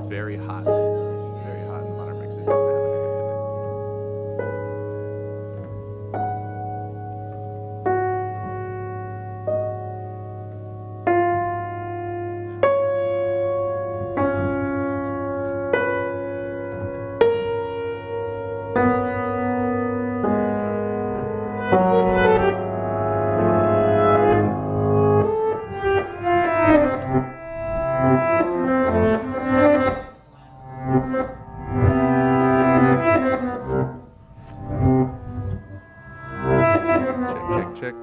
very hot in the modern mix. It doesn't have anything in it. Check. Check.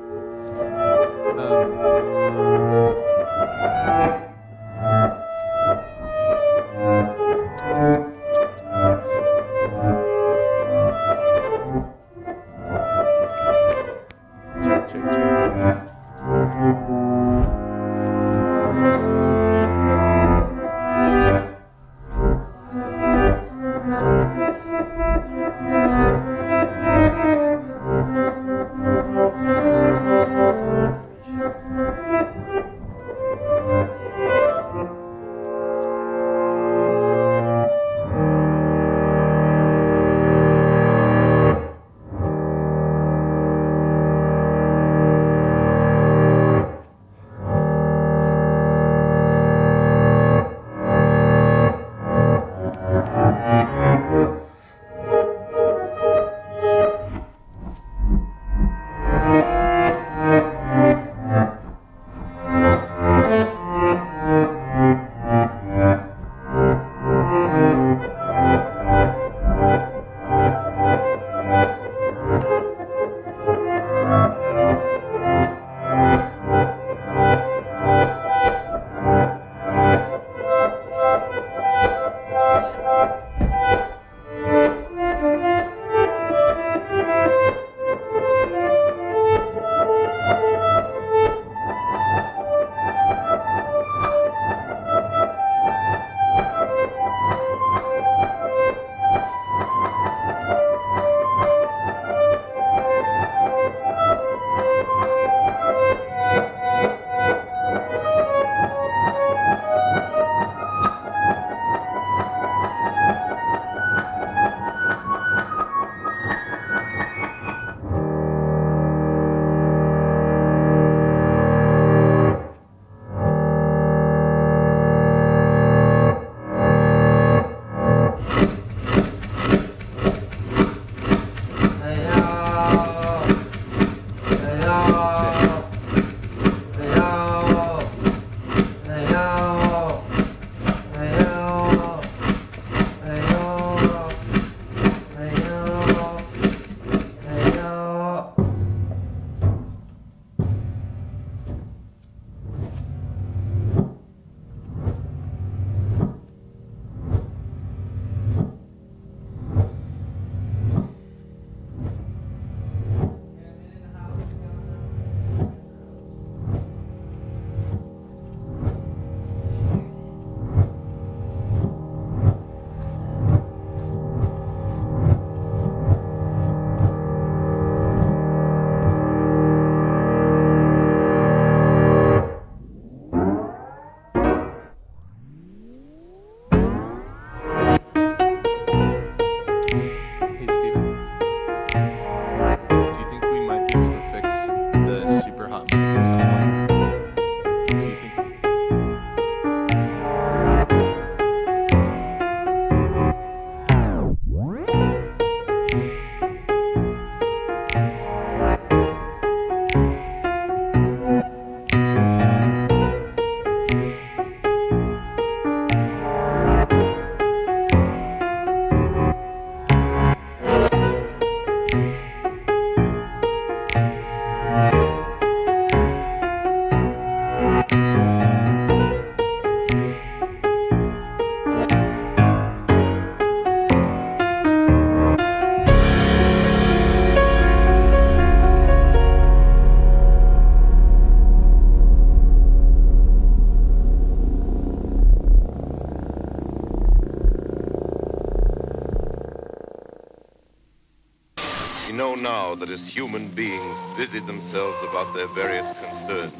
We know now that as human beings busied themselves about their various concerns,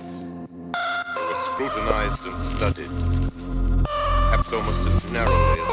they were scrutinized and studied, perhaps almost as narrowly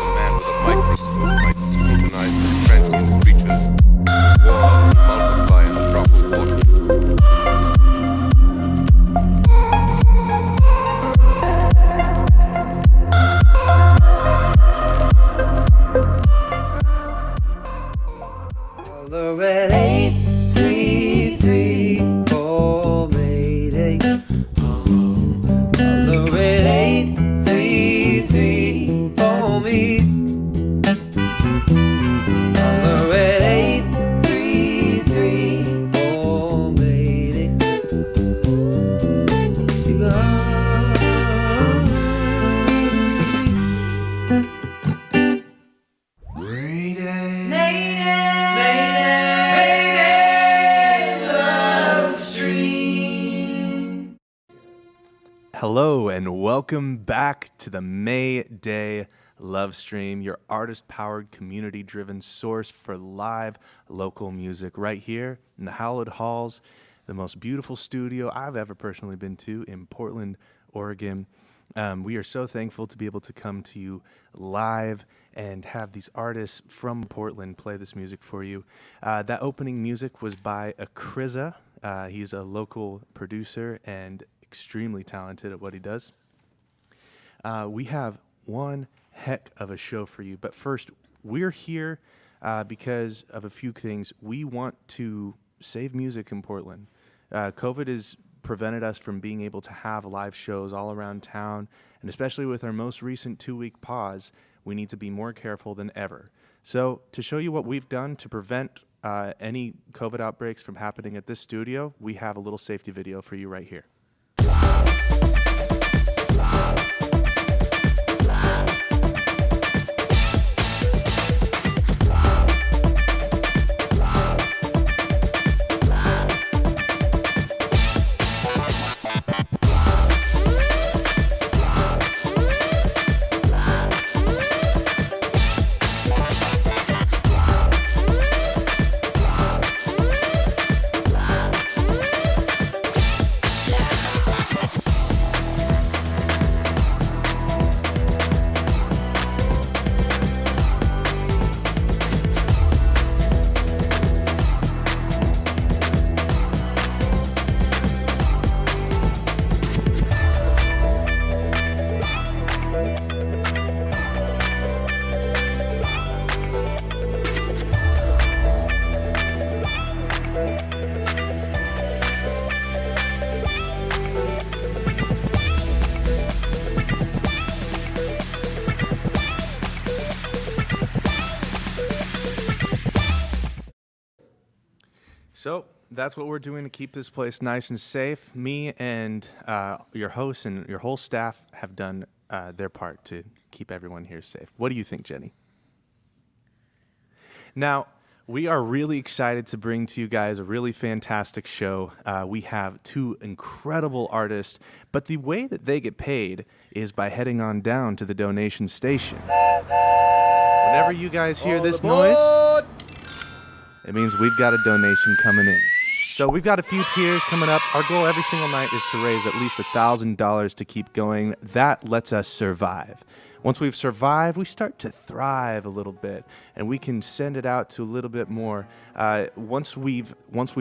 Welcome back to the Mayday LoveStream, your artist-powered, community-driven source for live local music right here in the Hallowed Halls, the most beautiful studio I've ever personally been to in Portland, Oregon. We are so thankful to be able to come to you live and have these artists from Portland play this music for you. That opening music was by Akriza. He's a local producer and extremely talented at what he does. We have one heck of a show for you, but first, we're here because of a few things. We want to save music in Portland. COVID has prevented us from being able to have live shows all around town, and especially with our most recent 2-week pause, we need to be more careful than ever. So to show you what we've done to prevent any COVID outbreaks from happening at this studio, we have a little safety video for you right here. So that's what we're doing to keep this place nice and safe. Me and your host and your whole staff have done their part to keep everyone here safe. What do you think, Jenny? Now, we are really excited to bring to you guys a really fantastic show. We have two incredible artists, but the way that they get paid is by heading on down to the donation station. Whenever you guys hear this noise, it means we've got a donation coming in. So we've got a few tiers coming up. Our goal every single night is to raise at least $1,000 to keep going. That lets us survive. Once we've survived, we start to thrive a little bit, and we can send it out to a little bit more. Once we've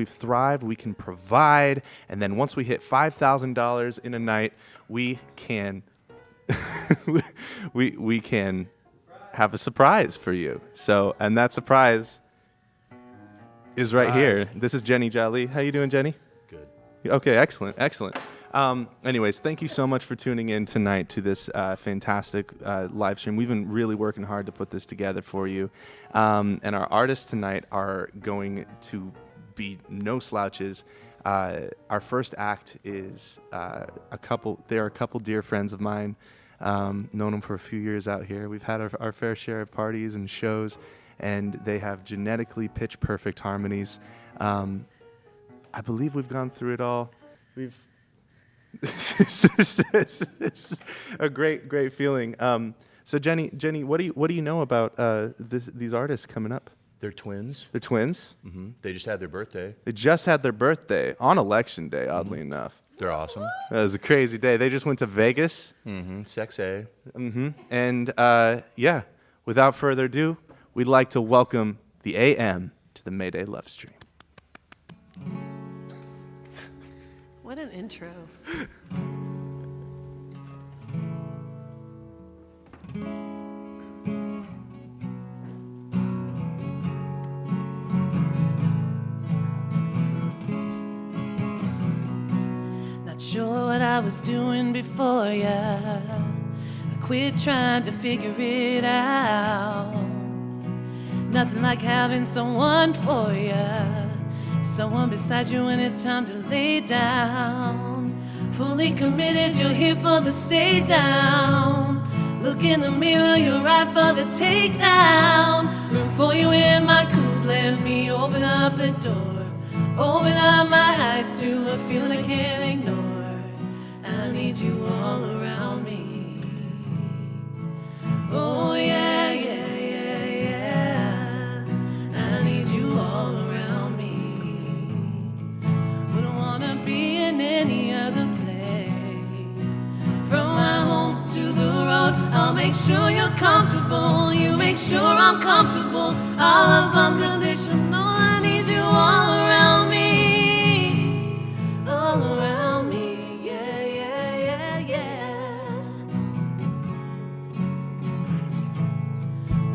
thrived, we can provide, and then once we hit $5,000 in a night, we can we can have a surprise for you. So, and that surprise is right here. This is Jenny Jolly. How you doing, Jenny? Good. Okay, excellent. Anyways, thank you so much for tuning in tonight to this fantastic live stream. We've been really working hard to put this together for you. And our artists tonight are going to be no slouches. Our first act is they're a couple dear friends of mine. Known them for a few years out here. We've had our fair share of parties and shows, and they have genetically pitch-perfect harmonies. I believe we've gone through it all. It's a great feeling. So Jenny, what do you know about these artists coming up? They're twins. They're twins? Mm-hmm. They just had their birthday. They just had their birthday on Election Day, oddly enough. They're awesome. That was a crazy day. They just went to Vegas. Mm-hmm. Sexy. Mm-hmm. And yeah, without further ado, we'd like to welcome the AM to the Mayday LoveStream. What an intro. Not sure what I was doing before ya. I quit trying to figure it out. Nothing like having someone for ya. Someone beside you when it's time to lay down. Fully committed, you're here for the stay down. Look in the mirror, you're right for the takedown. Room for you in my coupe, let me open up the door. Open up my eyes to a feeling I can't ignore. I need you all around me. Oh yeah, yeah, yeah, yeah. I need you all around me. Wouldn't wanna be in any other place. From my home to the road, I'll make sure you're comfortable. You make sure I'm comfortable. Our love's unconditional. I need you all around me. All around me. Yeah, yeah, yeah, yeah.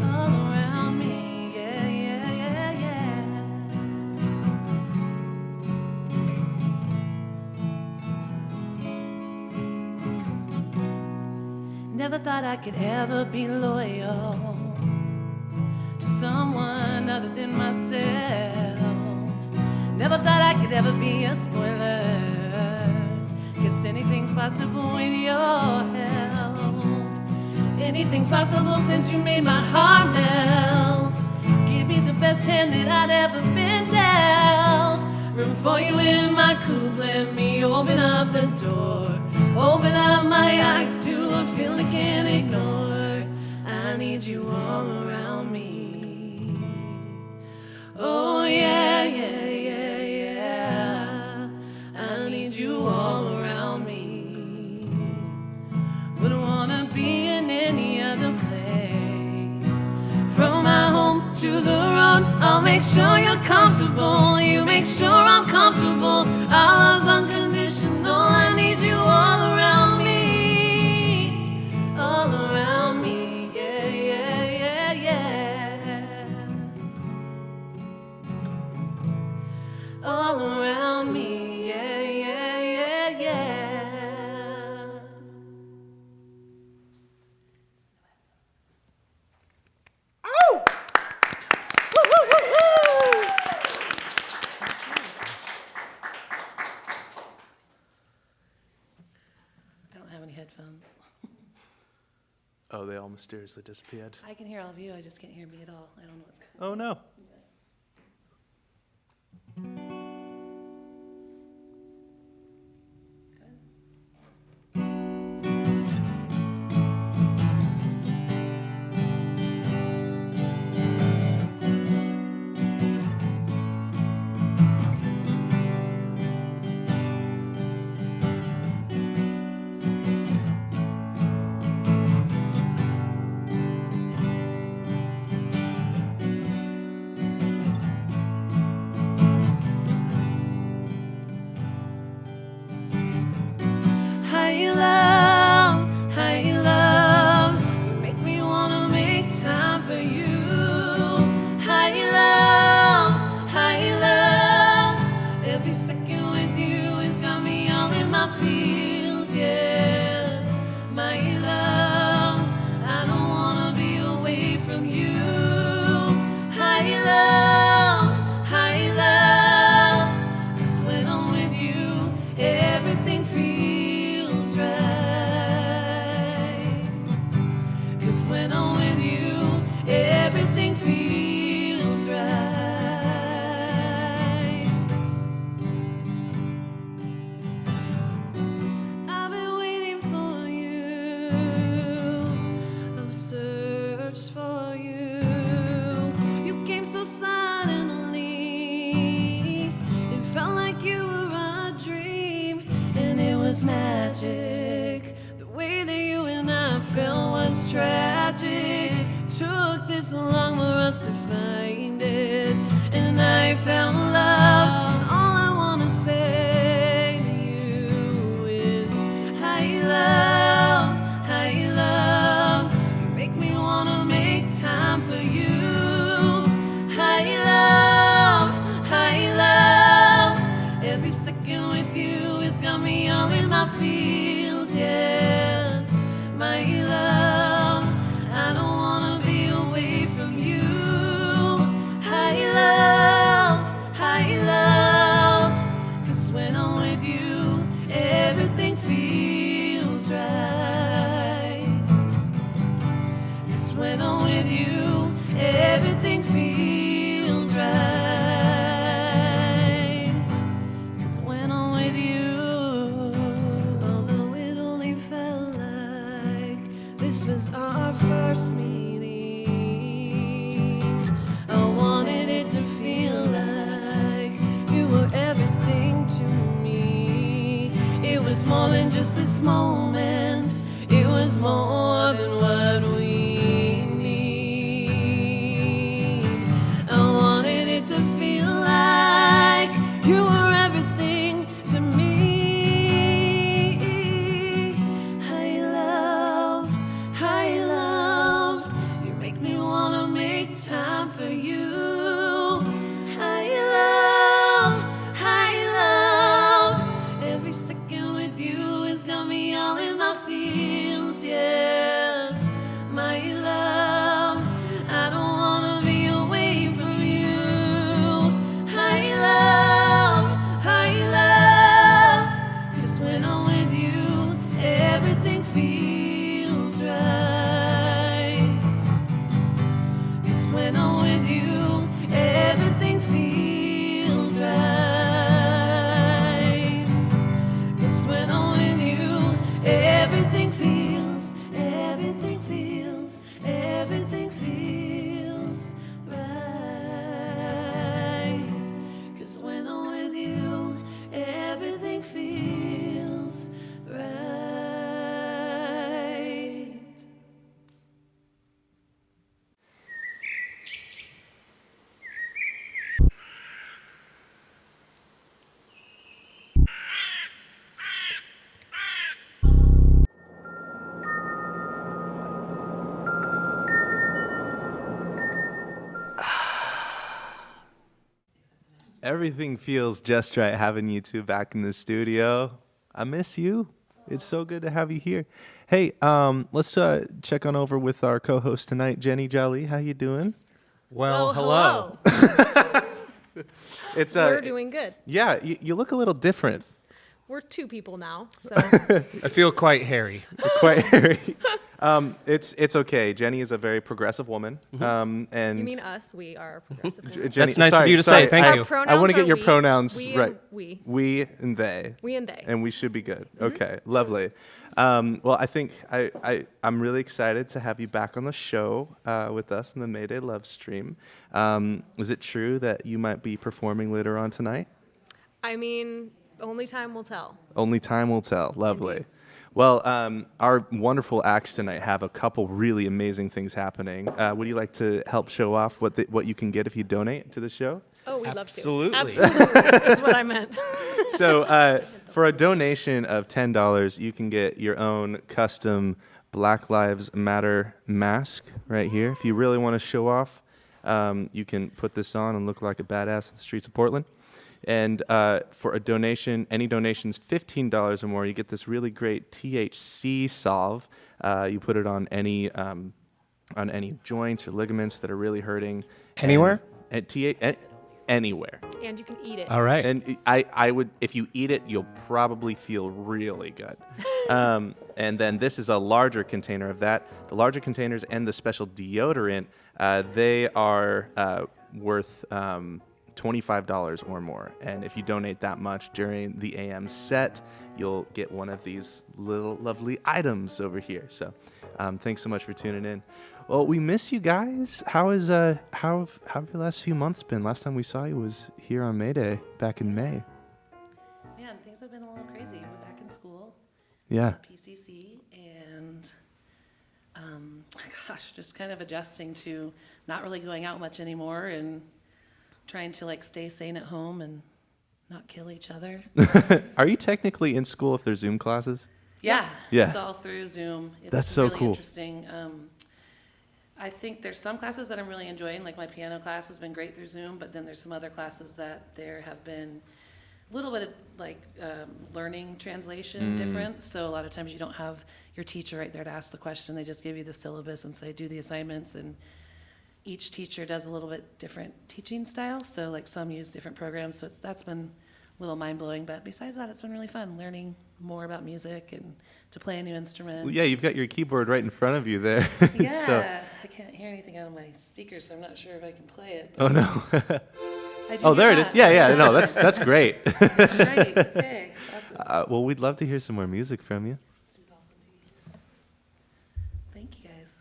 All around me. Yeah, yeah, yeah, yeah. Never thought I could ever be loyal to someone other than myself. Never thought I could ever be a spoiler. Guess anything's possible with your help. Anything's possible since you made my heart melt. Give me the best hand that I'd ever been dealt. Room for you in my coupe, let me open up the door. Open up my eyes to a feeling I can't ignore. I need you all around me. Oh yeah, yeah, yeah, yeah. I need you all around me. Wouldn't wanna be in any other place. From my home to the road, I'll make sure you're comfortable. You make sure I'm comfortable. Our love's unconditional. I need you all around me. All around me. Yeah, yeah, yeah, yeah. All around me. Yeah, yeah, yeah, yeah. Oh! Woo, woo, woo, woo! I don't have any headphones. Oh, they all mysteriously disappeared. I can hear all of you, I just can't hear me at all. I don't know what's going Oh no. How you love, you make me wanna make time for you. How you love, every second with you has got me all in my feels, yes. My love, I don't wanna be away from you. How you love, 'cause when I'm with you, everything feels right. 'Cause when I'm with you, everything feels right. I've been waiting for you. I've searched for you. You came so suddenly. It felt like you were a dream, and it was magic. The way that you and I felt was tragic. Took this long for us to find it, and I found love. And all I wanna say to you is, how you love, you make me wanna make time for you. How you love, every second with you has got me all in my feels, yes. My love, I don't wanna be away from you. How you love, 'cause when I'm with you, everything feels right. 'Cause when I'm with you, everything feels right. 'Cause when I'm with you, although it just this moment. It was more than what we need. I wanted it to feel like you were everything to me. Hi, love, you make me wanna make time for you. Hi, love, every second with you has got me all in my feels, yes. My love, I don't wanna be away from you. Hi, love, 'cause when I'm with you, everything feels right. 'Cause when I'm with you, everything feels right. 'Cause when I'm with you, everything feels right. 'Cause when I'm with you, everything feels right. Everything feels just right having you two back in the studio. I miss you. It's so good to have you here. Hey, let's check on over with our co-host tonight, Jenny Jolly. How you doing? Well, hello. It's We're doing good. Yeah, you look a little different. We're two people now, so I feel quite hairy. Quite hairy. It's okay. Jenny is a very progressive woman. And you mean us? We are progressive. women. Jenny, That's nice of sorry, you to sorry, say. Thank I, you. Our pronouns I want to get are your we, pronouns we right. and we. We and they. We and they. And we should be good. Okay, lovely. Well, I think I'm really excited to have you back on the show with us in the Mayday LoveStream. Is it true that you might be performing later on tonight? I mean, only time will tell. Only time will tell. Lovely. Indeed. Well, our wonderful acts tonight have a couple really amazing things happening. Would you like to help show off what you can get if you donate to the show? Oh, we'd Absolutely. love to. Absolutely. Is what I meant. So for a donation of $10, you can get your own custom Black Lives Matter mask right here. If you really want to show off, you can put this on and look like a badass on the streets of Portland. And for a donation, any donations $15 or more, you get this really great THC salve. You put it on any joints or ligaments that are really hurting. Anywhere? Anywhere. And you can eat it. All right. And I would, if you eat it, you'll probably feel really good. And then this is a larger container of that. The larger containers and the special deodorant, they are worth $25 or more. And if you donate that much during the AM set, you'll get one of these little lovely items over here. So thanks so much for tuning in. Well, we miss you guys. How have your last few months been? Last time we saw you was here on Mayday back in May. Man, things have been a little crazy. We're back in school, Yeah. PCC, and gosh, just kind of adjusting to not really going out much anymore and trying to like stay sane at home and not kill each other. Are you technically in school if there's Zoom classes? Yeah, Yeah. it's all through Zoom. It's That's so really cool. Interesting. I think there's some classes that I'm really enjoying, like my piano class has been great through Zoom, but then there's some other classes that there have been a little bit of like learning translation difference. So a lot of times you don't have your teacher right there to ask the question. They just give you the syllabus and say do the assignments, and each teacher does a little bit different teaching style. So like some use different programs. So that's been a little mind blowing. But besides that, it's been really fun learning more about music and to play a new instrument. Well, yeah, you've got your keyboard right in front of you there. Yeah, So, I can't hear anything out of my speakers, so I'm not sure if I can play it. oh no. I do Oh, there hear it is. that. Yeah, no, that's great. That's great. Okay, awesome. Well, we'd love to hear some more music from you. Thank you, guys.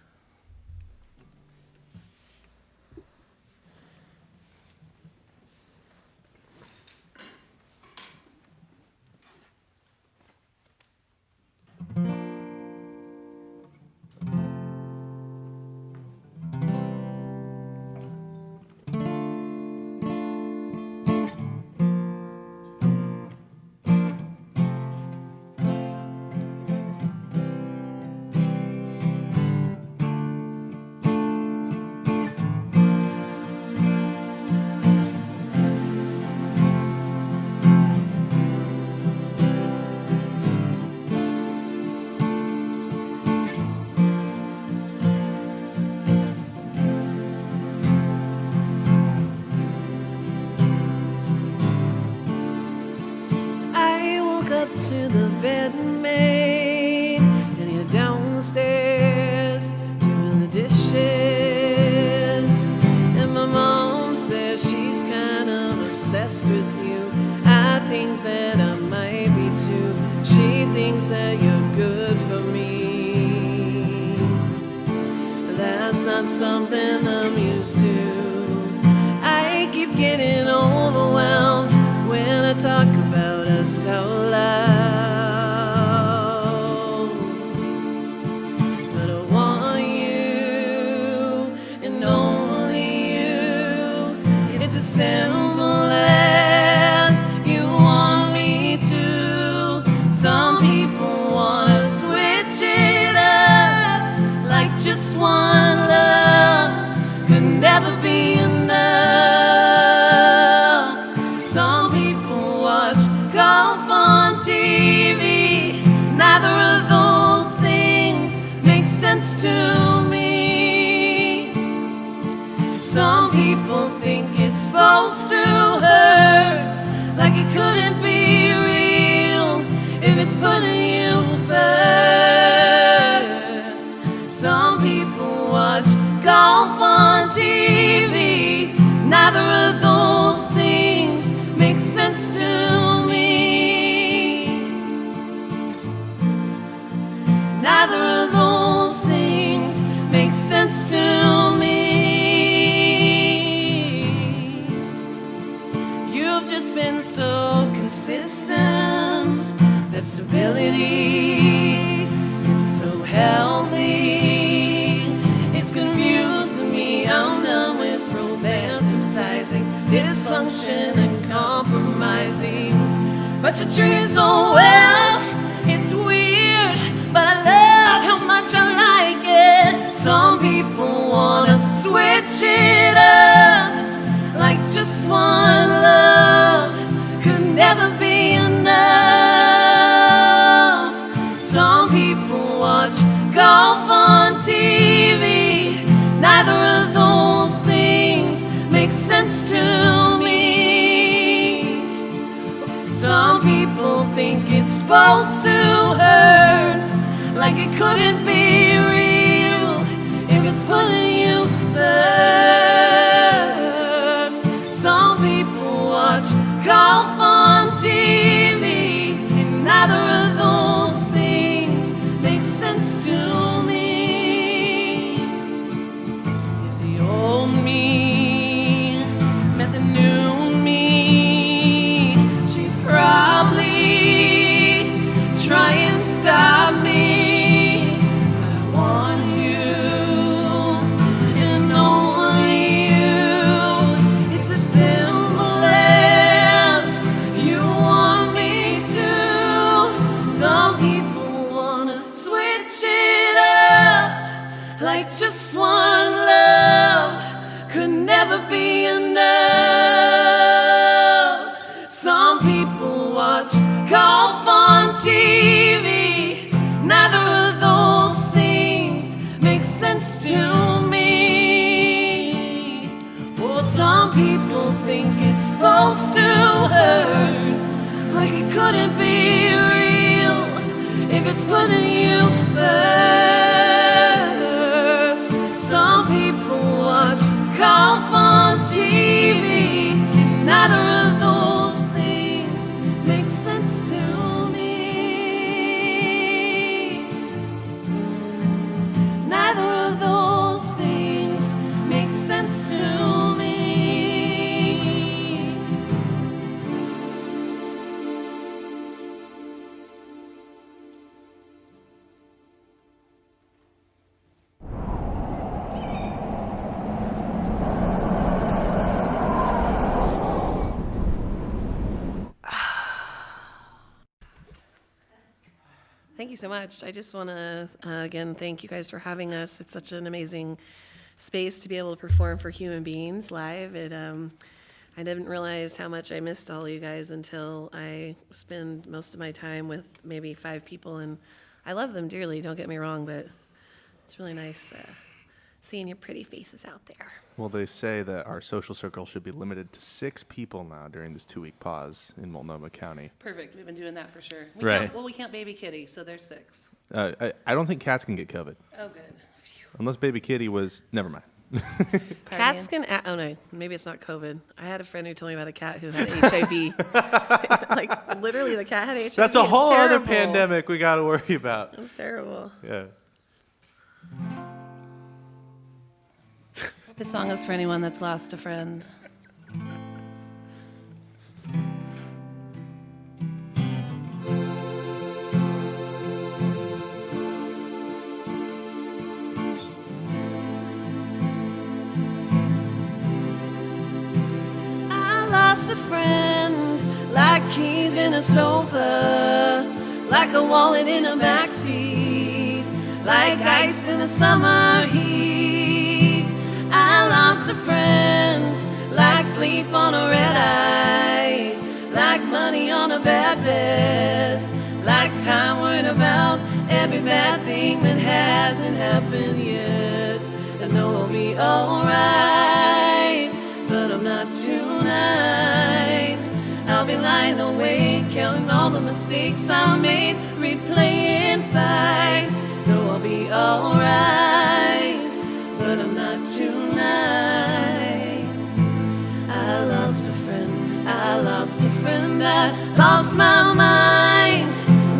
just not something I'm used to. I keep getting overwhelmed when I talk about us out loud. But I want you and only you. It's as simple as you want me to. Some people wanna switch it up, like just one love could never be enough. Some people watch golf on TV. Neither of those things make sense to me. Some people think it's supposed to hurt, like it couldn't be real if it's putting you first. Some people watch golf on TV. Neither of those things make sense to me. Neither of those things make sense to me. You've just been so consistent. That stability, it's so healthy. It's confusing me. I'm done with romanticizing dysfunction and compromising. But you treat me so well. It's weird, but I love how much I like it. Some people wanna switch it up, like just one love could never be enough. Some people watch golf on TV. Neither of those things make sense to me. Some people think it's supposed to hurt, like it couldn't be real if it's putting you first. Some people watch golf on TV, and neither of those things make sense to me. If the old me met the new me, she'd probably try and stop me. But I want you and only you. It's as simple as you want me to. Some people wanna switch it up, like just one love could never be enough. Some people watch golf on TV. Neither of those things make sense to me. Well, some people think it's supposed to hurt, like it couldn't be real if it's putting you first. Some people watch golf on TV. Neither of those things make sense to me. Neither of those things make sense to me. Thank you so much. I just want to, again, thank you guys for having us. It's such an amazing space to be able to perform for human beings live. I didn't realize how much I missed all you guys until I spend most of my time with maybe 5 people, and I love them dearly, don't get me wrong, but it's really nice seeing your pretty faces out there. Well, they say that our social circle should be limited to 6 people now during this 2-week pause in Multnomah County. Perfect. We've been doing that for sure. Right. We can't baby kitty, so there's 6. I don't think cats can get COVID. Oh, good. Phew. Unless baby kitty was, never mind. Cats can, oh no, maybe it's not COVID. I had a friend who told me about a cat who had HIV. Like, literally, the cat had HIV. That's a It's whole other terrible. pandemic we got to worry about. It's terrible. Yeah. This song is for anyone that's lost a friend. I lost a friend, like keys in a sofa, like a wallet in a backseat, like ice in the summer heat. I lost a friend, like sleep on a red eye, like money on a bad bed, like time worrying about every bad thing that hasn't happened yet. I know I'll be alright, but I'm not tonight. I'll be lying awake, counting all the mistakes I made, replaying fights. No, I'll be alright, but I'm not tonight. I lost a friend, I lost a friend, I lost my mind.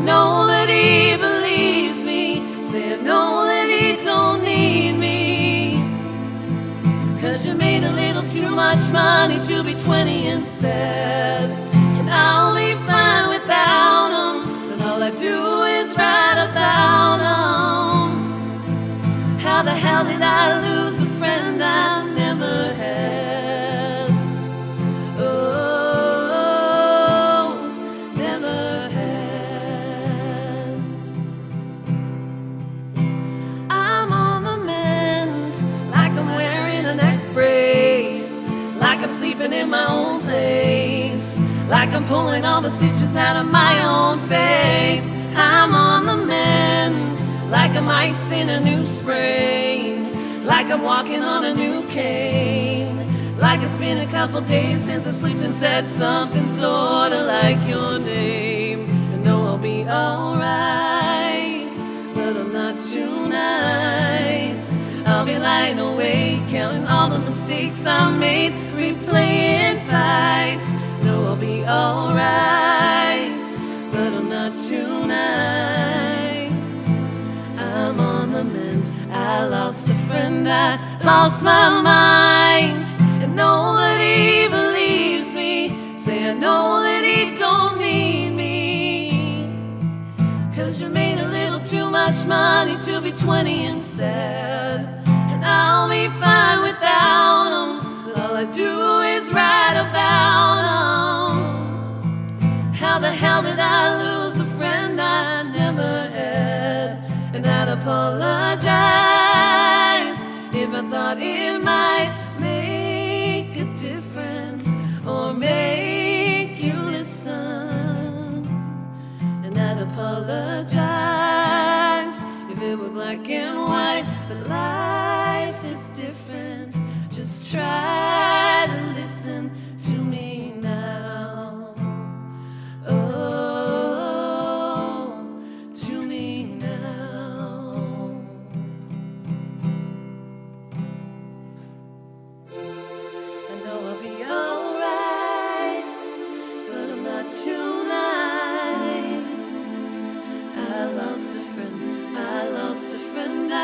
Nobody believes me, saying no that he don't need me. 'Cause you made a little too much money to be 20 and sad. And I'll be fine without him, and all I do is write about him. How the hell did I lose a friend I never had? Oh, never had. I'm on the mend, like I'm wearing a neck brace, like I'm sleeping in my own place, like I'm pulling all the stitches out of my own face. I'm on the mend, like I'm ice in a new sprain, like I'm walking on a new cane, like it's been a couple days since I slept and said something sorta like your name. I know I'll be alright, but I'm not tonight. I'll be lying awake, counting all the mistakes I made, replaying fights. No, I'll be alright, but I'm not tonight. I'm on the mend, I lost a friend, I lost my mind. And nobody believes me, say I know that he don't need me. 'Cause you made a little too much money to be 20 and sad. And I'll be fine without him, but all I do is write about him. How the hell did I lose a friend I never had? And I'd apologize if I thought it might make a difference or make you listen. And I'd apologize if it were black and white, but life is different. Just try to listen to me now. Oh, to me now. I know I'll be alright, but I'm not tonight. I lost a friend, I lost a friend, I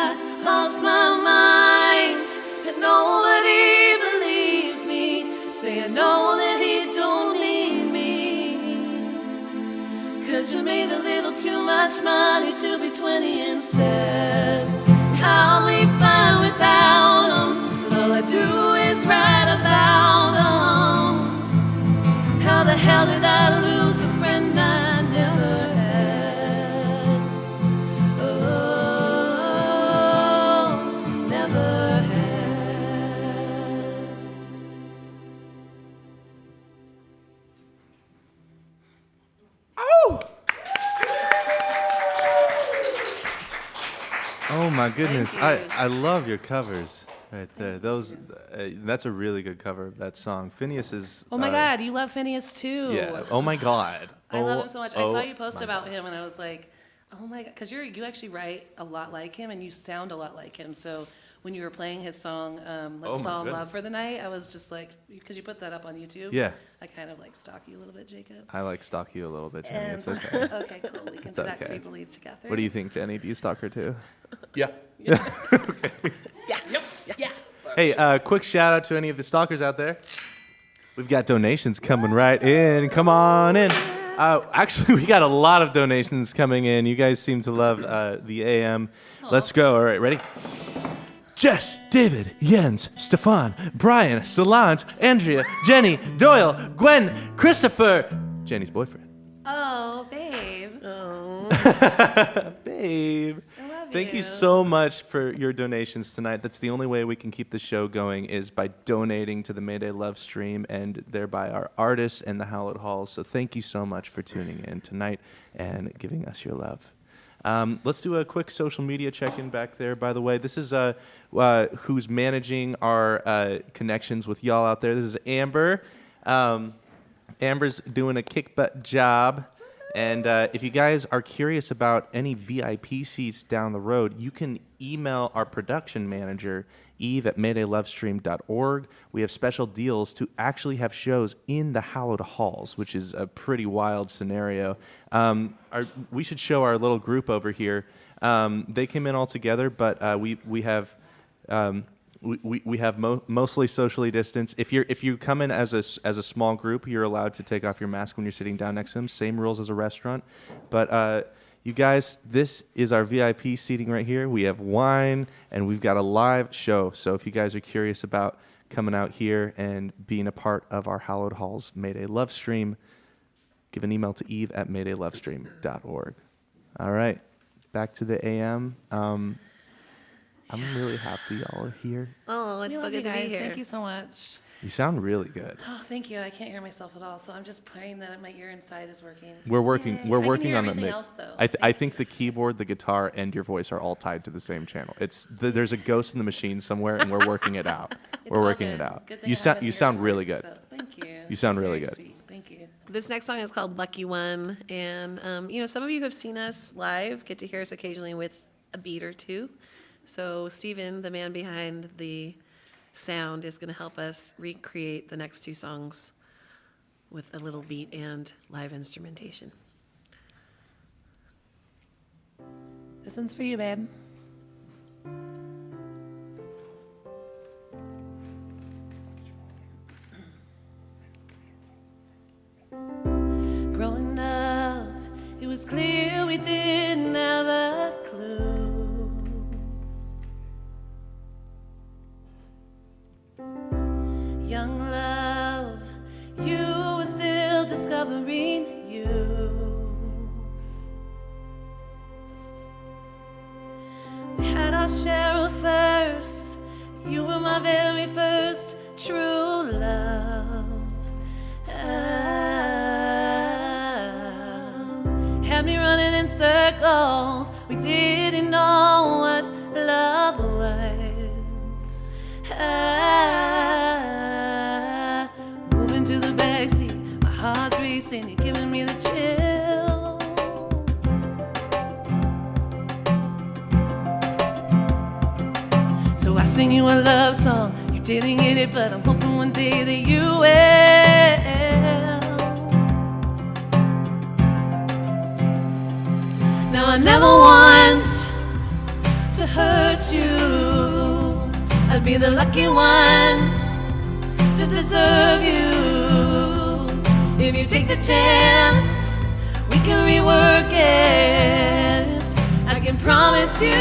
lost my mind. And nobody believes me, say I know that he don't need me. 'Cause you made a little too much money to be 20 and sad. I'll be fine without him, but all I do is write about him. How the hell did I lose a friend I never had? Oh, never had. Oh my goodness, Thank you. I love your covers right there. Those that's a really good cover of that song. Phineas is. Oh my God, you love Phineas too. Yeah. Oh my God. I love him so much. I saw Oh you post my about God. him, and I was like, oh my God, because you actually write a lot like him, and you sound a lot like him. So when you were playing his song, Let's Oh my Fall in goodness. Love for the Night, I was just like, because you put that up on YouTube. Yeah. I kind of like stalk you a little bit, Jacob. I like stalk you a little bit, Jenny. And It's okay. okay, cool. We can It's do that okay. creepily together. What do you think, Jenny? Do you stalk her too? Yeah. Yeah, for Hey, quick shout out to any of the stalkers out there. We've got donations coming right in. Come on in. Actually, we got a lot of donations coming in. You guys seem to love the AM. Let's go. All right, ready? Jess, David, Jens, Stefan, Brian, Solange, Andrea, Jenny, Doyle, Gwen, Christopher, Jenny's boyfriend. Oh, babe. Oh. Babe. I love Thank you so much for your donations tonight. That's the only way we can keep the show going is by donating to the Mayday LoveStream and thereby our artists and the Hallowed Halls. So thank you so much for tuning in tonight and giving us your love. Let's do a quick social media check-in back there, by the way. This is who's managing our connections with y'all out there. This is Amber. Amber's doing a kick-butt job. And if you guys are curious about any VIP seats down the road, you can email our production manager, Eve at maydaylovestream.org. We have special deals to actually have shows in the Hallowed Halls, which is a pretty wild scenario. We should show our little group over here. They came in all together, but we have mostly socially distanced. If you come in as a small group, you're allowed to take off your mask when you're sitting down next to them. Same rules as a restaurant. But you guys, this is our VIP seating right here. We have wine and we've got a live show. So if you guys are curious about coming out here and being a part of our Hallowed Halls Mayday LoveStream, give an email to Eve at maydaylovestream.org. All right, back to the AM. I'm really happy y'all are here. Oh, it's so good to be here. Thank you so much. You sound really good. Oh, thank you. I can't hear myself at all, so I'm just praying that my ear inside is working. We're working. Yay. We're I can working hear on the everything mix. else, though. I think the keyboard, the guitar, and your voice are all tied to the same channel. There's a ghost in the machine somewhere, and we're working it out. It's all working good. it out. Good thing You I have sound an you ear sound that really works, good. so thank you. You sound really Very good. Sweet. Thank you. This next song is called Lucky One. And, some of you have seen us live, get to hear us occasionally with a beat or two. So Steven, the man behind the sound, is going to help us recreate the next two songs with a little beat and live instrumentation. This one's for you, babe. Growing up, it was clear we didn't have a clue. Young love, you were still discovering you. We had our share of firsts. You were my very first true love. Had me running in circles. We didn't know what love was. Moving to the backseat, my heart's racing. You're giving me the chills. So I sing you a love song. You didn't get it, but I'm hoping one day that you will. Now I never want to hurt you. I'd be the lucky one to deserve you. If you take the chance, we can rework it. I can promise you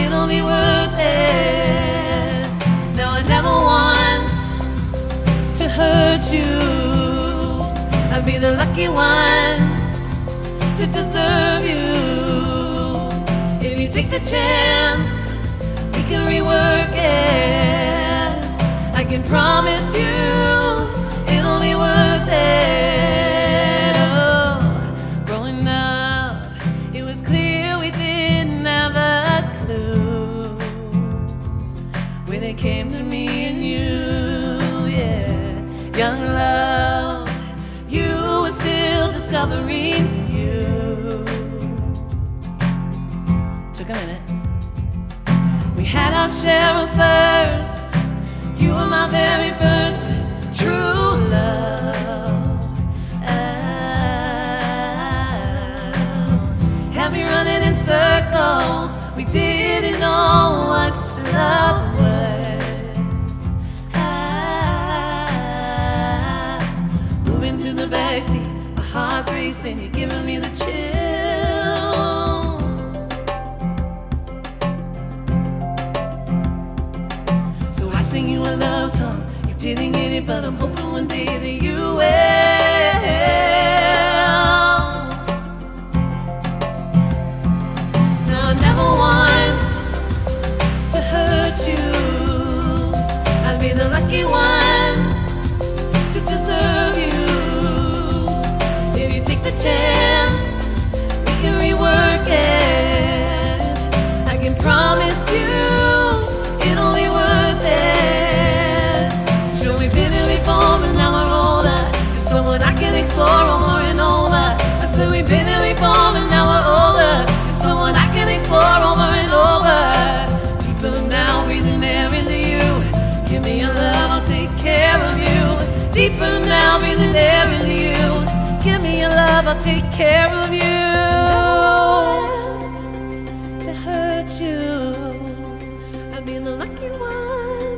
it'll be worth it. Now I never want to hurt you. I'd be the lucky one to deserve you. If you take the chance, we can rework it. I can promise you it'll be worth it. Oh, growing up, it was clear we didn't have a clue when it came to me and you, yeah. Young love, you were still discovering. Took a minute. We had our share of firsts. You were my very first true love. Had me running in circles. We didn't know what love was. sing you a love song. You didn't get it, but I'm hoping one day that you will. Now I never want to hurt you. I'd be the lucky one to deserve you. If you take the chance, we can rework it. I can promise you it'll be worth it. Sure, we've been here before, but now we're older. You're someone I can explore over and over. I said we've been here before, but now we're older. You're someone I can explore over and over. Deeper now, breathing air into you. Give me your love, I'll take care of you. Deeper now, breathing air into you. Give me your love, I'll take care of you. To hurt you, I'd be the lucky one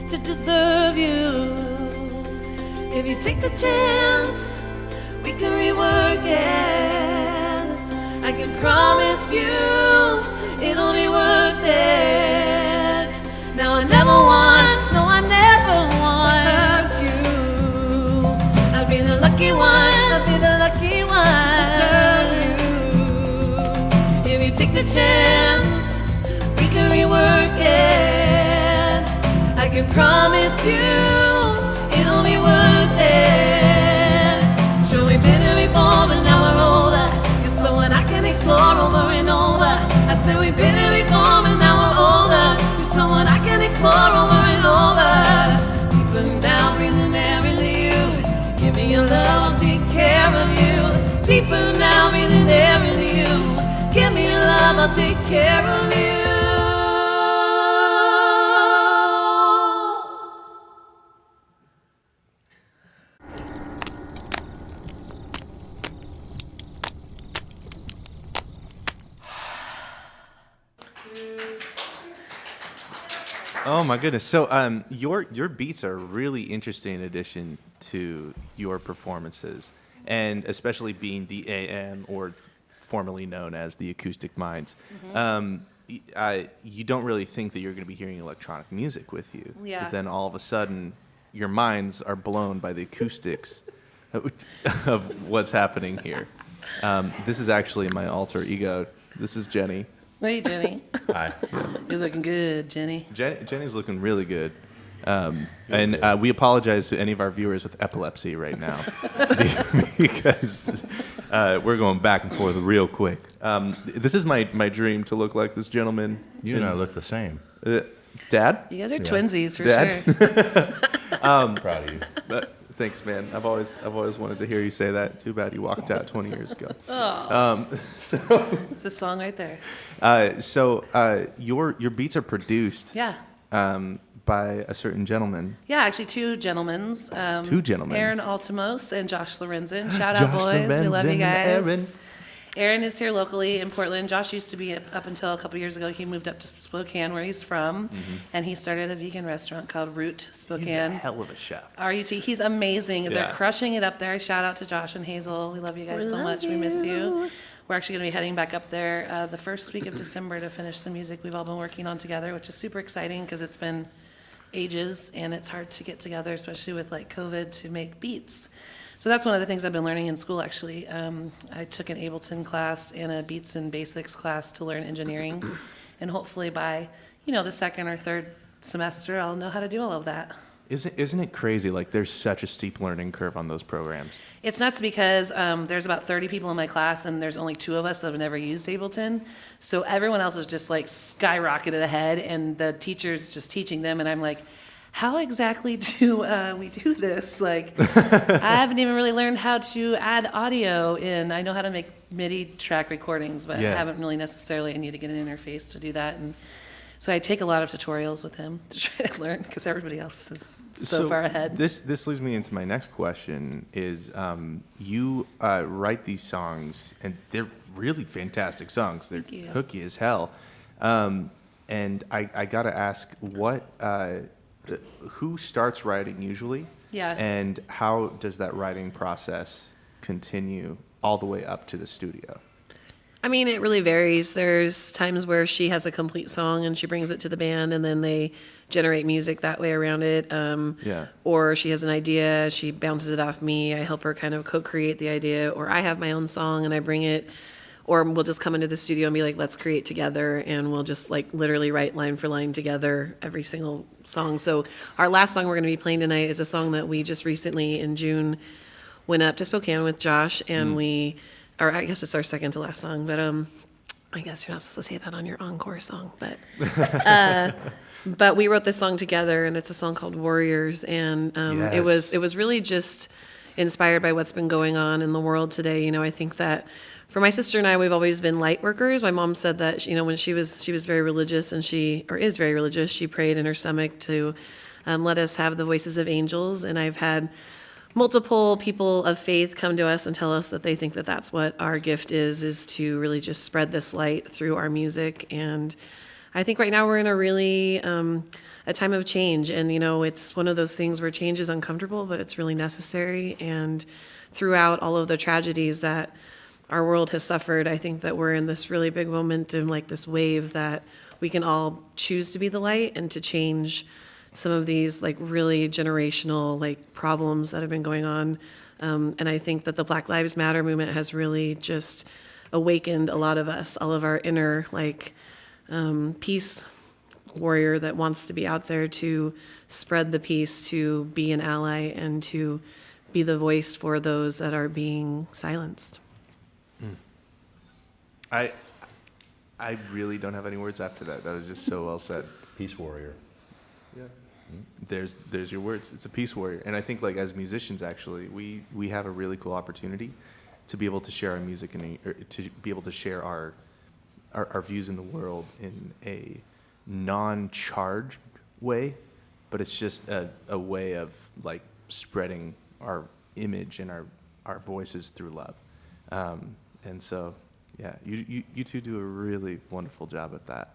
to deserve you. If you take the chance, we can rework it. I can promise you it'll be worth it. Now I never want, no I never want to hurt you. I'll be the lucky one, I'll be the lucky one to serve you. If you take the chance, we can rework it. I can promise you it'll be worth it. Sure, we've been here before, but now we're older. You're someone I can explore over and over. I said we've been here before, but now we're older. You're someone I can explore over and over. Deeper down, breathing air into you. Give me your love, I'll take care of you. Deeper now, breathing air into you. Give me your love, I'll take care of you. Oh my goodness! So, your beats are a really interesting addition to your performances, and especially being the AM, or formerly known as the Acoustic Minds. You don't really think that you're going to be hearing electronic music with you, Yeah. but then all of a sudden, your minds are blown by the acoustics of what's happening here. This is actually my alter ego. This is Jenny. Hey, Jenny. Hi. You're looking good, Jenny. Jenny's looking really good. And we apologize to any of our viewers with epilepsy right now because we're going back and forth real quick. This is my dream to look like this gentleman. You and I look the same. Dad? You guys are Yeah. twinsies for Dad? sure. I'm proud of you. Thanks, man. I've always wanted to hear you say that. Too bad you walked out 20 years ago. It's a song right there. Your beats are produced Yeah. by a certain gentleman. Yeah, actually two gentlemens. Two gentlemens. Aaron Altimos and Josh Lorenzen. Shout out, Josh boys. We love you Lorenzen, guys. Aaron. Aaron is here locally in Portland. Josh used to be up until a couple years ago. He moved up to Spokane, where he's from, and he started a vegan restaurant called Root Spokane. He's a hell of a chef. RUT. He's amazing. They're Yeah. crushing it up there. Shout out to Josh and Hazel. We love you guys so much. We miss you. We're actually going to be heading back up there the first week of December to finish some music we've all been working on together, which is super exciting because it's been ages and it's hard to get together, especially with like COVID, to make beats. So that's one of the things I've been learning in school, actually. I took an Ableton class and a Beats and Basics class to learn engineering. And hopefully by, the second or third semester, I'll know how to do all of that. Isn't it crazy? Like, there's such a steep learning curve on those programs. It's nuts because there's about 30 people in my class, and there's only 2 of us that have never used Ableton. So everyone else is just like skyrocketed ahead, and the teacher's just teaching them, and I'm like, how exactly do we do this? Like, I haven't even really learned how to add audio in. I know how to make MIDI track recordings, but Yeah. I haven't really necessarily. I need to get an interface to do that, and so I take a lot of tutorials with him to try to learn because everybody else is so far ahead. This leads me into my next question is you write these songs, and they're really fantastic songs. They're Thank you. hooky as hell. And I got to ask, who starts writing usually? Yeah. And how does that writing process continue all the way up to the studio? I mean, it really varies. There's times where she has a complete song and she brings it to the band, and then they generate music that way around it. Yeah. Or she has an idea, she bounces it off me. I help her kind of co-create the idea. Or I have my own song and I bring it. Or we'll just come into the studio and be like, let's create together. And we'll just like literally write line for line together every single song. So our last song we're going to be playing tonight is a song that we just recently in June went up to Spokane with Josh, and or I guess it's our second to last song, but I guess you're not supposed to say that on your encore song, but but we wrote this song together, and it's a song called Warriors, and it was really just inspired by what's been going on in the world today. I think that for my sister and I, we've always been light workers. My mom said that when she was very religious, and is very religious, she prayed in her stomach to let us have the voices of angels, and I've had multiple people of faith come to us and tell us that they think that that's what our gift is to really just spread this light through our music. And I think right now we're in a really a time of change, and it's one of those things where change is uncomfortable, but it's really necessary. And throughout all of the tragedies that our world has suffered, I think that we're in this really big momentum, like this wave that we can all choose to be the light and to change some of these like really generational like problems that have been going on. And I think that the Black Lives Matter movement has really just awakened a lot of us, all of our inner like peace warrior that wants to be out there to spread the peace, to be an ally, and to be the voice for those that are being silenced. I really don't have any words after that. That was just so well said. Peace warrior. Yeah. There's your words. It's a peace warrior. And I think like as musicians, actually, we have a really cool opportunity to be able to share our music or to be able to share our views in the world in a non-charged way, but it's just a way of like spreading our image and our voices through love. And so, yeah, you two do a really wonderful job at that.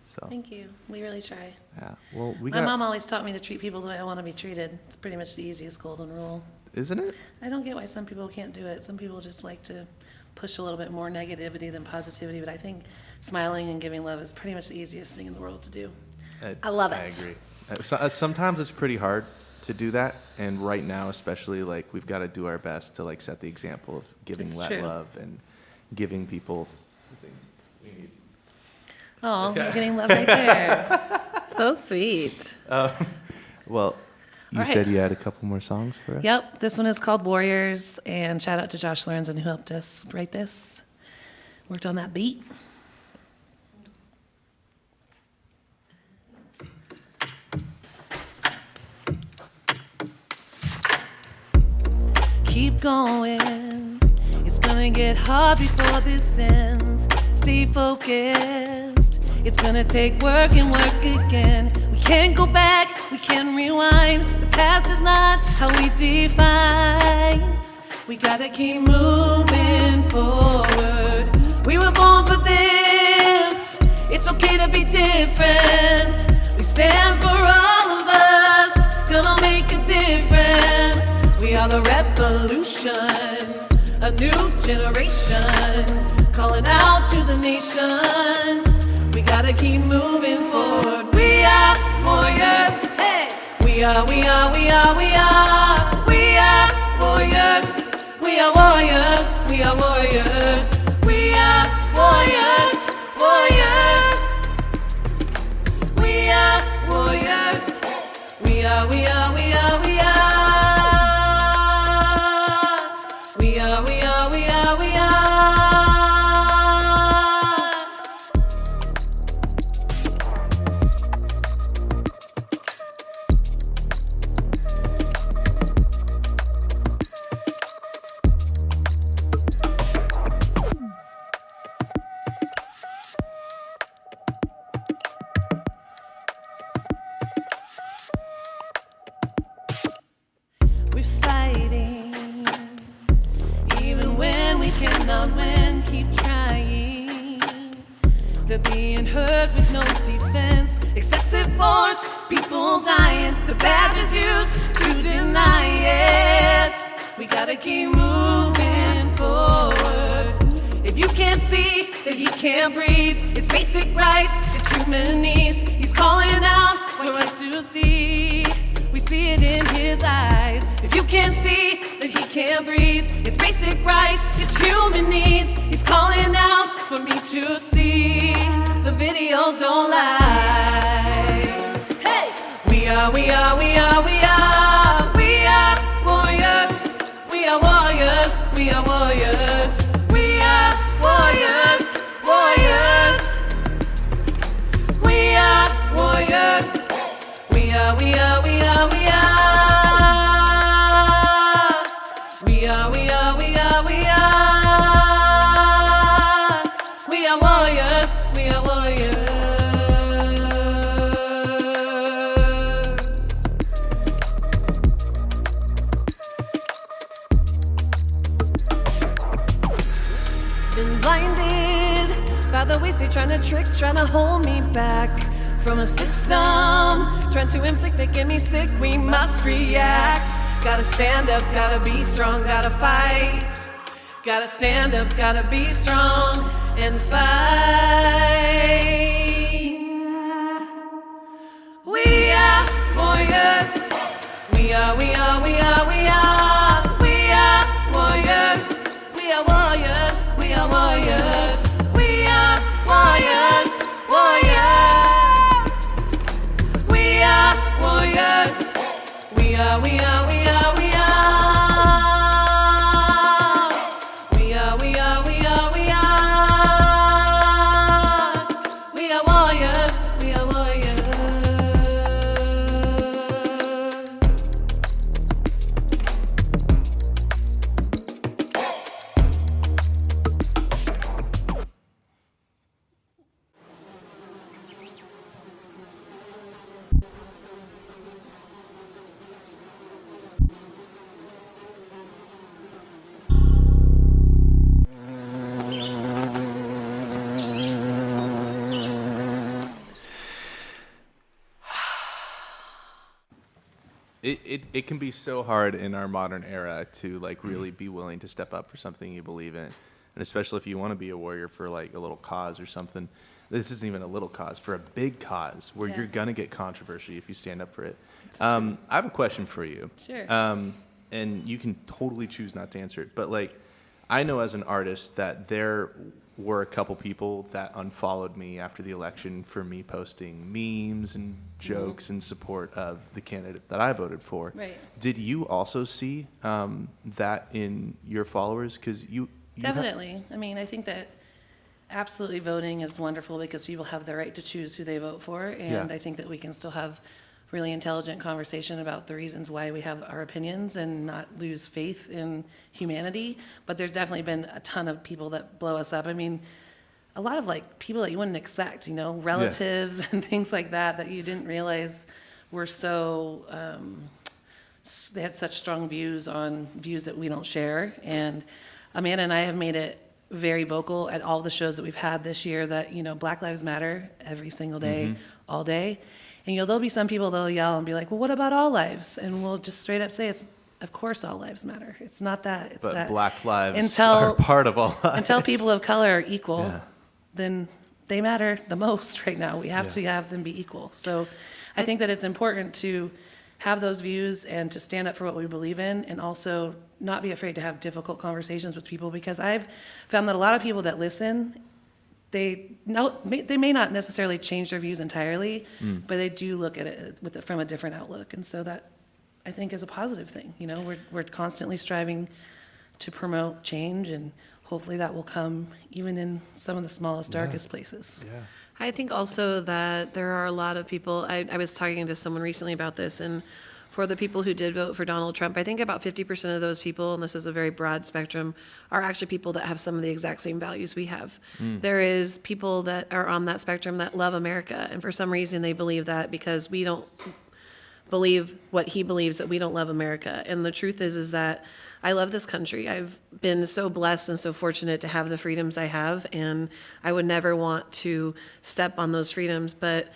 So Thank you. We really try. yeah, well, My mom always taught me to treat people the way I want to be treated. It's pretty much the easiest golden rule. isn't it? I don't get why some people can't do it. Some people just like to push a little bit more negativity than positivity, but I think smiling and giving love is pretty much the easiest thing in the world to do. I love it. I agree. Sometimes it's pretty hard to do that, and right now especially, like, we've got to do our best to like set the example of giving It's that true. love and giving people the things we need. Oh, you're getting love right there. So sweet. Well, you All right. said you had a couple more songs for us? Yep, this one is called Warriors, and shout out to Josh Lorenzen who helped us write this. Worked on that beat. Keep going. It's gonna get hard before this ends. Stay focused. It's gonna take work and work again. We can't go back, we can rewind. The past is not how we define. We gotta keep moving forward. We were born for this. It's okay to be different. We stand for all of us. Gonna make a difference. We are the revolution, a new generation, calling out to the nations. We gotta keep moving forward. We are warriors. Hey, we are warriors. We are warriors. We are warriors. We are warriors. Warriors. We are warriors. We are. We are. We are. We are. We're fighting, even when we cannot win, keep trying. They're being hurt with no defense, excessive force, people dying. The badge is used to deny it. We gotta keep moving forward. If you can't see that he can't breathe, it's basic rights, it's human needs. He's calling out for us to see. We see it in his eyes. If you can't see that he can't breathe, it's basic rights, it's human needs. He's calling out for me to see. The videos don't lie. Hey! We are warriors. We are warriors. We are warriors. We are warriors. Warriors. We are warriors. We are. We are warriors. We are warriors. Been blinded by the ways they trying to trick, trying to hold me back from a system, trying to inflict, making me sick. We must react. Gotta stand up, gotta be strong, gotta fight. Gotta stand up, gotta be strong and fight. We are warriors. We are warriors. We are warriors. We are warriors. We are warriors. Warriors. We are warriors. We are. We are warriors. We are warriors. It can be so hard in our modern era to like really be willing to step up for something you believe in, and especially if you want to be a warrior for like a little cause or something. This isn't even a little cause, for a big cause where you're gonna get controversy if you stand up for it. I have a question for you. Sure. And you can totally choose not to answer it, but like, I know as an artist that there were a couple people that unfollowed me after the election for me posting memes and jokes in support of the candidate that I voted for. Right. Did you also see that in your followers? Because you Definitely. I mean, I think that absolutely voting is wonderful because people have the right to choose who they vote for. And Yeah. I think that we can still have really intelligent conversation about the reasons why we have our opinions and not lose faith in humanity. But there's definitely been a ton of people that blow us up. I mean, a lot of like people that you wouldn't expect, you know, relatives and things like that, that you didn't realize were so, they had such strong views on views that we don't share. And Amanda and I have made it very vocal at all the shows that we've had this year that, you know, Black Lives Matter every single day, all day. And, you know, there'll be some people that'll yell and be like, well, what about all lives? And we'll just straight up say, it's, of course, all lives matter. It's not that. It's but that Black lives are part of all lives. until people of color are equal, Yeah. then they matter the most right now. We have to have them be equal. So I think that it's important to have those views and to stand up for what we believe in, and also not be afraid to have difficult conversations with people, because I've found that a lot of people that listen, they may not necessarily change their views entirely, but they do look at it from a different outlook. And so that, I think, is a positive thing. You know, we're constantly striving to promote change, and hopefully that will come even in some of the smallest, darkest places. Yeah. I think also that there are a lot of people, I was talking to someone recently about this, and for the people who did vote for Donald Trump, I think about 50% of those people, and this is a very broad spectrum, are actually people that have some of the exact same values we have. There is people that are on that spectrum that love America, and for some reason they believe that because we don't believe what he believes, that we don't love America. And the truth is that I love this country. I've been so blessed and so fortunate to have the freedoms I have, and I would never want to step on those freedoms. But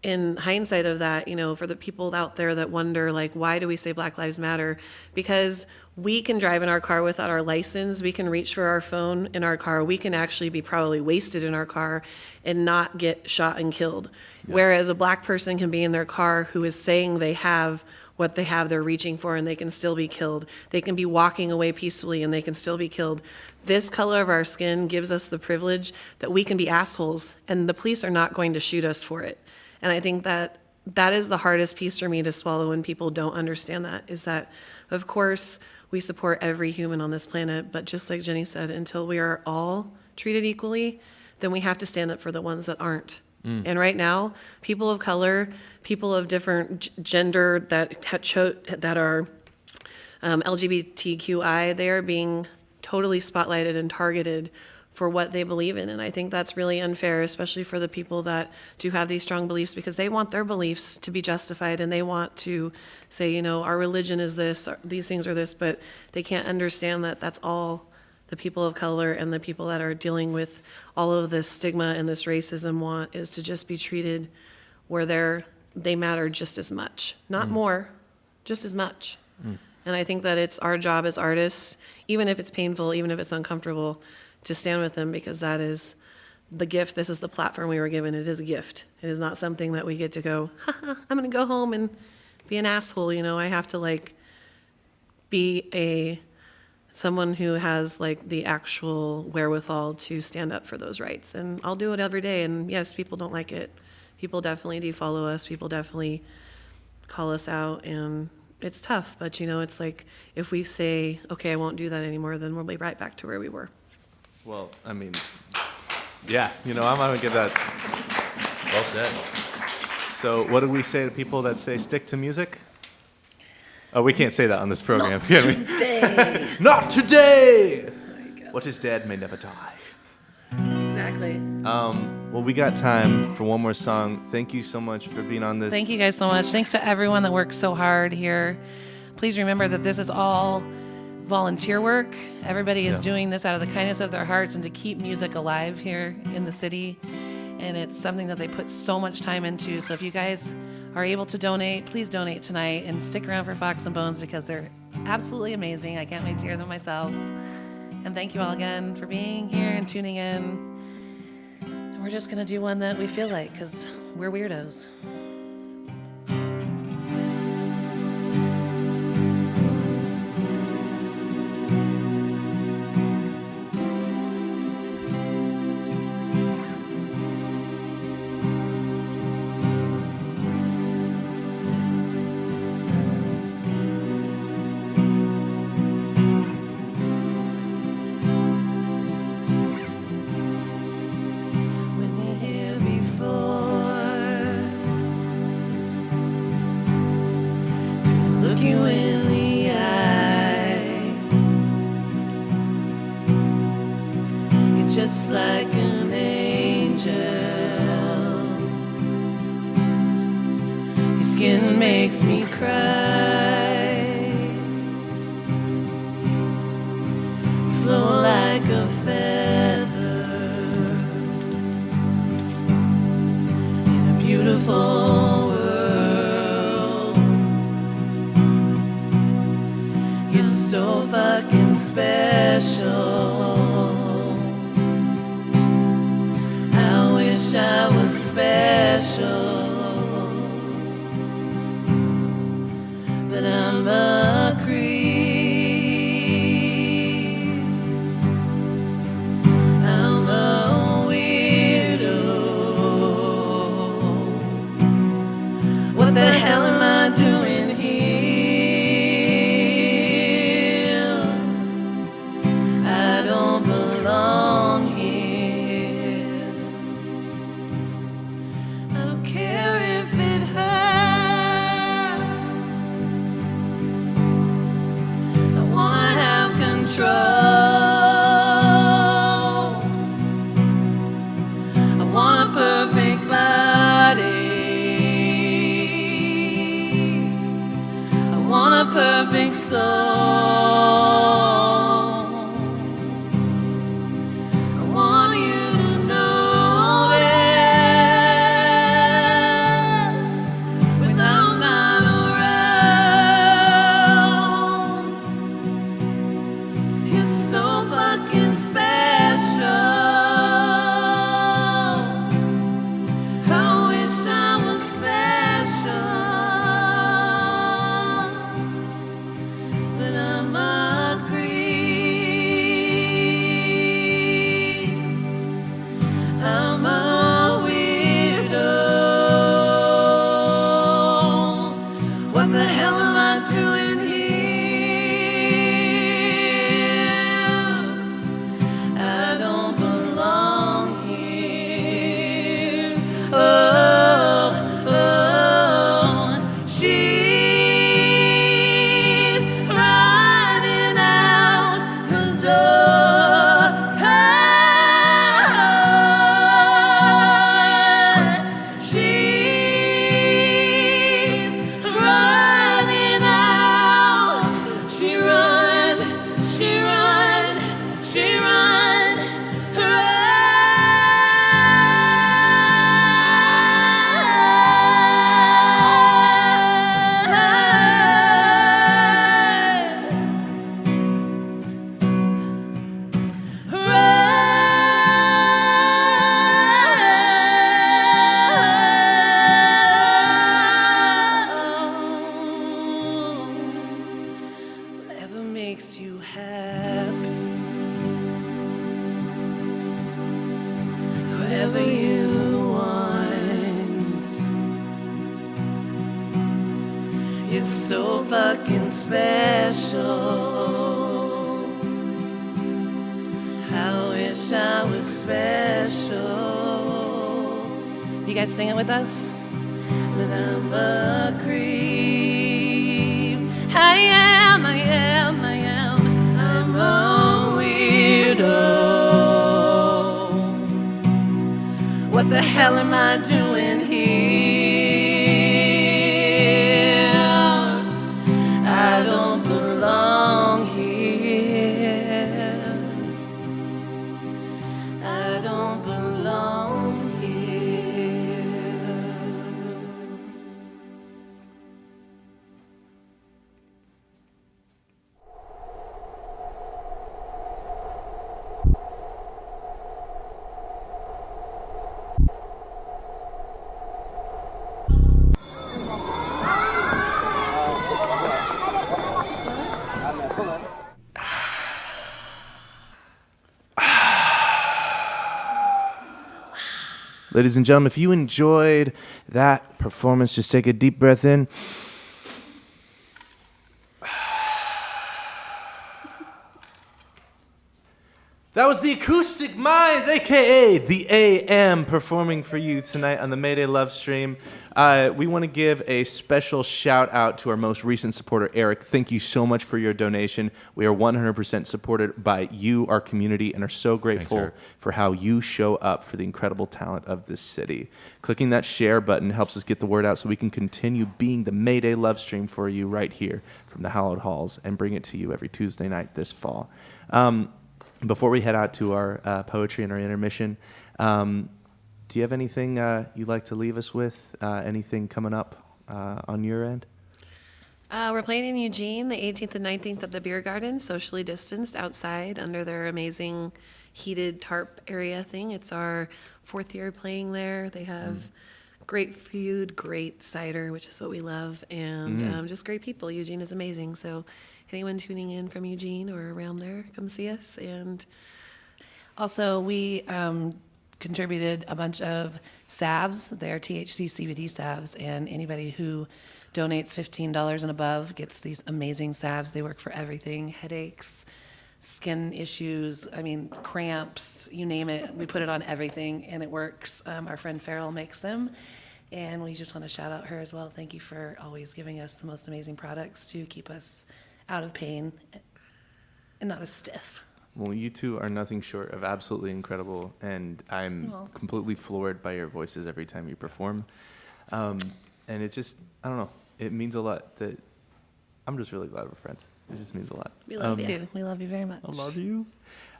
in hindsight of that, for the people out there that wonder, like, why do we say Black Lives Matter? Because we can drive in our car without our license. We can reach for our phone in our car. We can actually be probably wasted in our car and not get shot and killed. Yeah. Whereas a Black person can be in their car who is saying they have what they have, they're reaching for, and they can still be killed. They can be walking away peacefully and they can still be killed. This color of our skin gives us the privilege that we can be assholes, and the police are not going to shoot us for it. And I think that is the hardest piece for me to swallow when people don't understand that, is that, of course, we support every human on this planet, but just like Jenny said, until we are all treated equally, then we have to stand up for the ones that aren't. And right now, people of color, people of different gender that are LGBTQI, they are being totally spotlighted and targeted for what they believe in. And I think that's really unfair, especially for the people that do have these strong beliefs, because they want their beliefs to be justified and they want to say, our religion is this, these things are this, but they can't understand that that's all the people of color and the people that are dealing with all of this stigma and this racism want, is to just be treated where they matter just as much, not more, just as much. And I think that it's our job as artists, even if it's painful, even if it's uncomfortable, to stand with them, because that is the gift. This is the platform we were given. It is a gift. It is not something that we get to go, I'm going to go home and be an asshole. I have to be someone who has the actual wherewithal to stand up for those rights. And I'll do it every day. And yes, people don't like it. People definitely defollow us. People definitely call us out, and it's tough. But it's like, if we say, okay, I won't do that anymore, then we'll be right back to where we were. Well, I mean, yeah, I'm going to give that. Well said. So what do we say to people that say stick to music? Oh, we can't say that on this program. Not today. Not today! What is dead may never die. Exactly. Well, we got time for one more song. Thank you so much for being on this. Thank you guys so much. Thanks to everyone that works so hard here. Please remember that this is all volunteer work. Everybody is doing this out of the kindness of their hearts and to keep music alive here in the city. And it's something that they put so much time into. So if you guys are able to donate, please donate tonight and stick around for Fox and Bones, because they're absolutely amazing. I can't wait to hear them myself. And thank you all again for being here and tuning in. And we're just going to do one that we feel like, because we're weirdos. Just like an angel, your skin makes me cry. You flow like a feather in a beautiful world. You're so fucking special. I was special, but I'm a creep. I'm a weirdo. What the hell am I doing here? I don't belong here. I want a perfect body. I want a perfect soul. I want you to know that What the hell am I doing here? I don't belong here. Oh, oh, she's running out the door. She's running out. She run, she run, she run, whatever makes you happy, whatever you want. You're so fucking special. I wish I was special. You guys sing it with us? But I'm a creep. I am, I am, I am. I'm a weirdo. What the hell am I doing here? I don't belong here. I don't belong here. Ladies and gentlemen, if you enjoyed that performance, just take a deep breath in. That was the Acoustic Minds, a.k.a. the AM, performing for you tonight on the Mayday LoveStream. We want to give a special shout out to our most recent supporter, Eric. Thank you so much for your donation. We are 100% supported by you, our community, and are so grateful Eric. for how you show up for the incredible talent of this city. Clicking that share button helps us get the word out so we can continue being the Mayday LoveStream for you right here from the Hallowed Halls and bring it to you every Tuesday night this fall. Before we head out to our poetry and our intermission, do you have anything you'd like to leave us with? Anything coming up on your end? We're playing in Eugene, the 18th and 19th at the Beer Garden, socially distanced outside under their amazing heated tarp area thing. It's our 4th year playing there. They have great food, great cider, which is what we love, and just great people. Eugene is amazing. So anyone tuning in from Eugene or around there, come see us. And Also, we contributed a bunch of salves. They're THC CBD salves, and anybody who donates $15 and above gets these amazing salves. They work for everything: headaches, skin issues, cramps, you name it. We put it on everything, and it works. Our friend Farrell makes them, and we just want to shout out her as well. Thank you for always giving us the most amazing products to keep us out of pain and not as stiff. Well, you two are nothing short of absolutely incredible, and I'm completely floored by your voices every time you perform. And it just, I don't know, it means a lot that I'm just really glad we're friends. It just means a lot. we love you. We love you very much. I love you.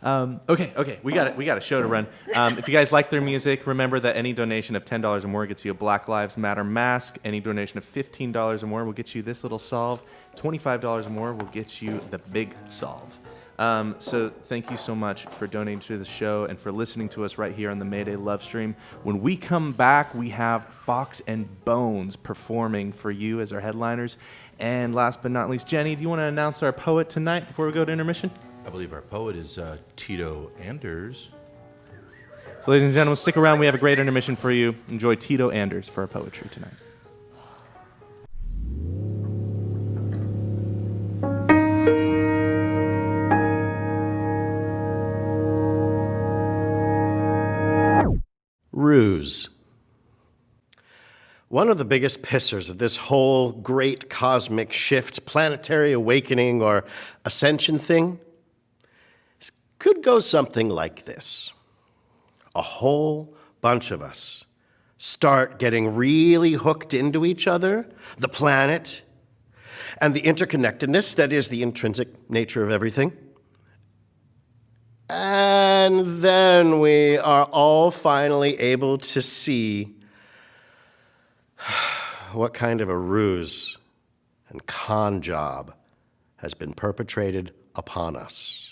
Okay, we got a show to run. If you guys like their music, remember that any donation of $10 or more gets you a Black Lives Matter mask. Any donation of $15 or more will get you this little solve. $25 or more will get you the big solve. So thank you so much for donating to the show and for listening to us right here on the Mayday LoveStream. When we come back, we have Fox and Bones performing for you as our headliners. And last but not least, Jenny, do you want to announce our poet tonight before we go to intermission? I believe our poet is Tito Anders. So ladies and gentlemen, stick around. We have a great intermission for you. Enjoy Tito Anders for our poetry tonight. ruse. One of the biggest pissers of this whole great cosmic shift, planetary awakening, or ascension thing could go something like this. A whole bunch of us start getting really hooked into each other, the planet, and the interconnectedness that is the intrinsic nature of everything. And then we are all finally able to see what kind of a ruse and con job has been perpetrated upon us.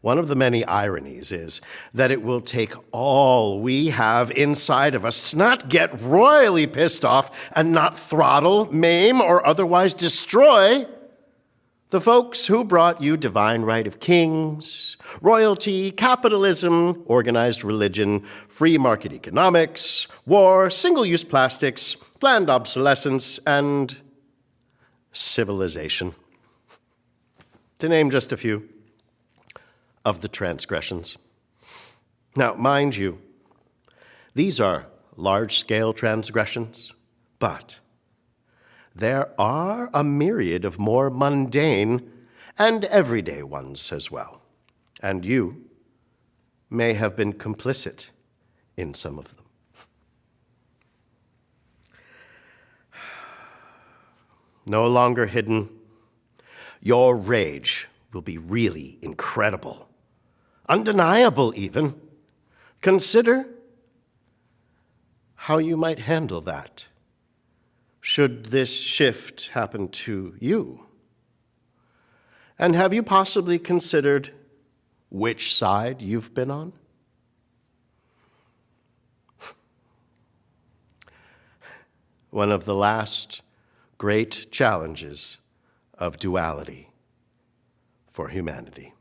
One of the many ironies is that it will take all we have inside of us to not get royally pissed off and not throttle, maim, or otherwise destroy the folks who brought you divine right of kings, royalty, capitalism, organized religion, free market economics, war, single-use plastics, planned obsolescence, and civilization. To name just a few of the transgressions. Now, mind you, these are large-scale transgressions, but there are a myriad of more mundane and everyday ones as well, and you may have been complicit in some of them. No longer hidden, your rage will be really incredible. Undeniable, even. Consider how you might handle that, should this shift happen to you. And have you possibly considered which side you've been on? One of the last great challenges of duality for humanity.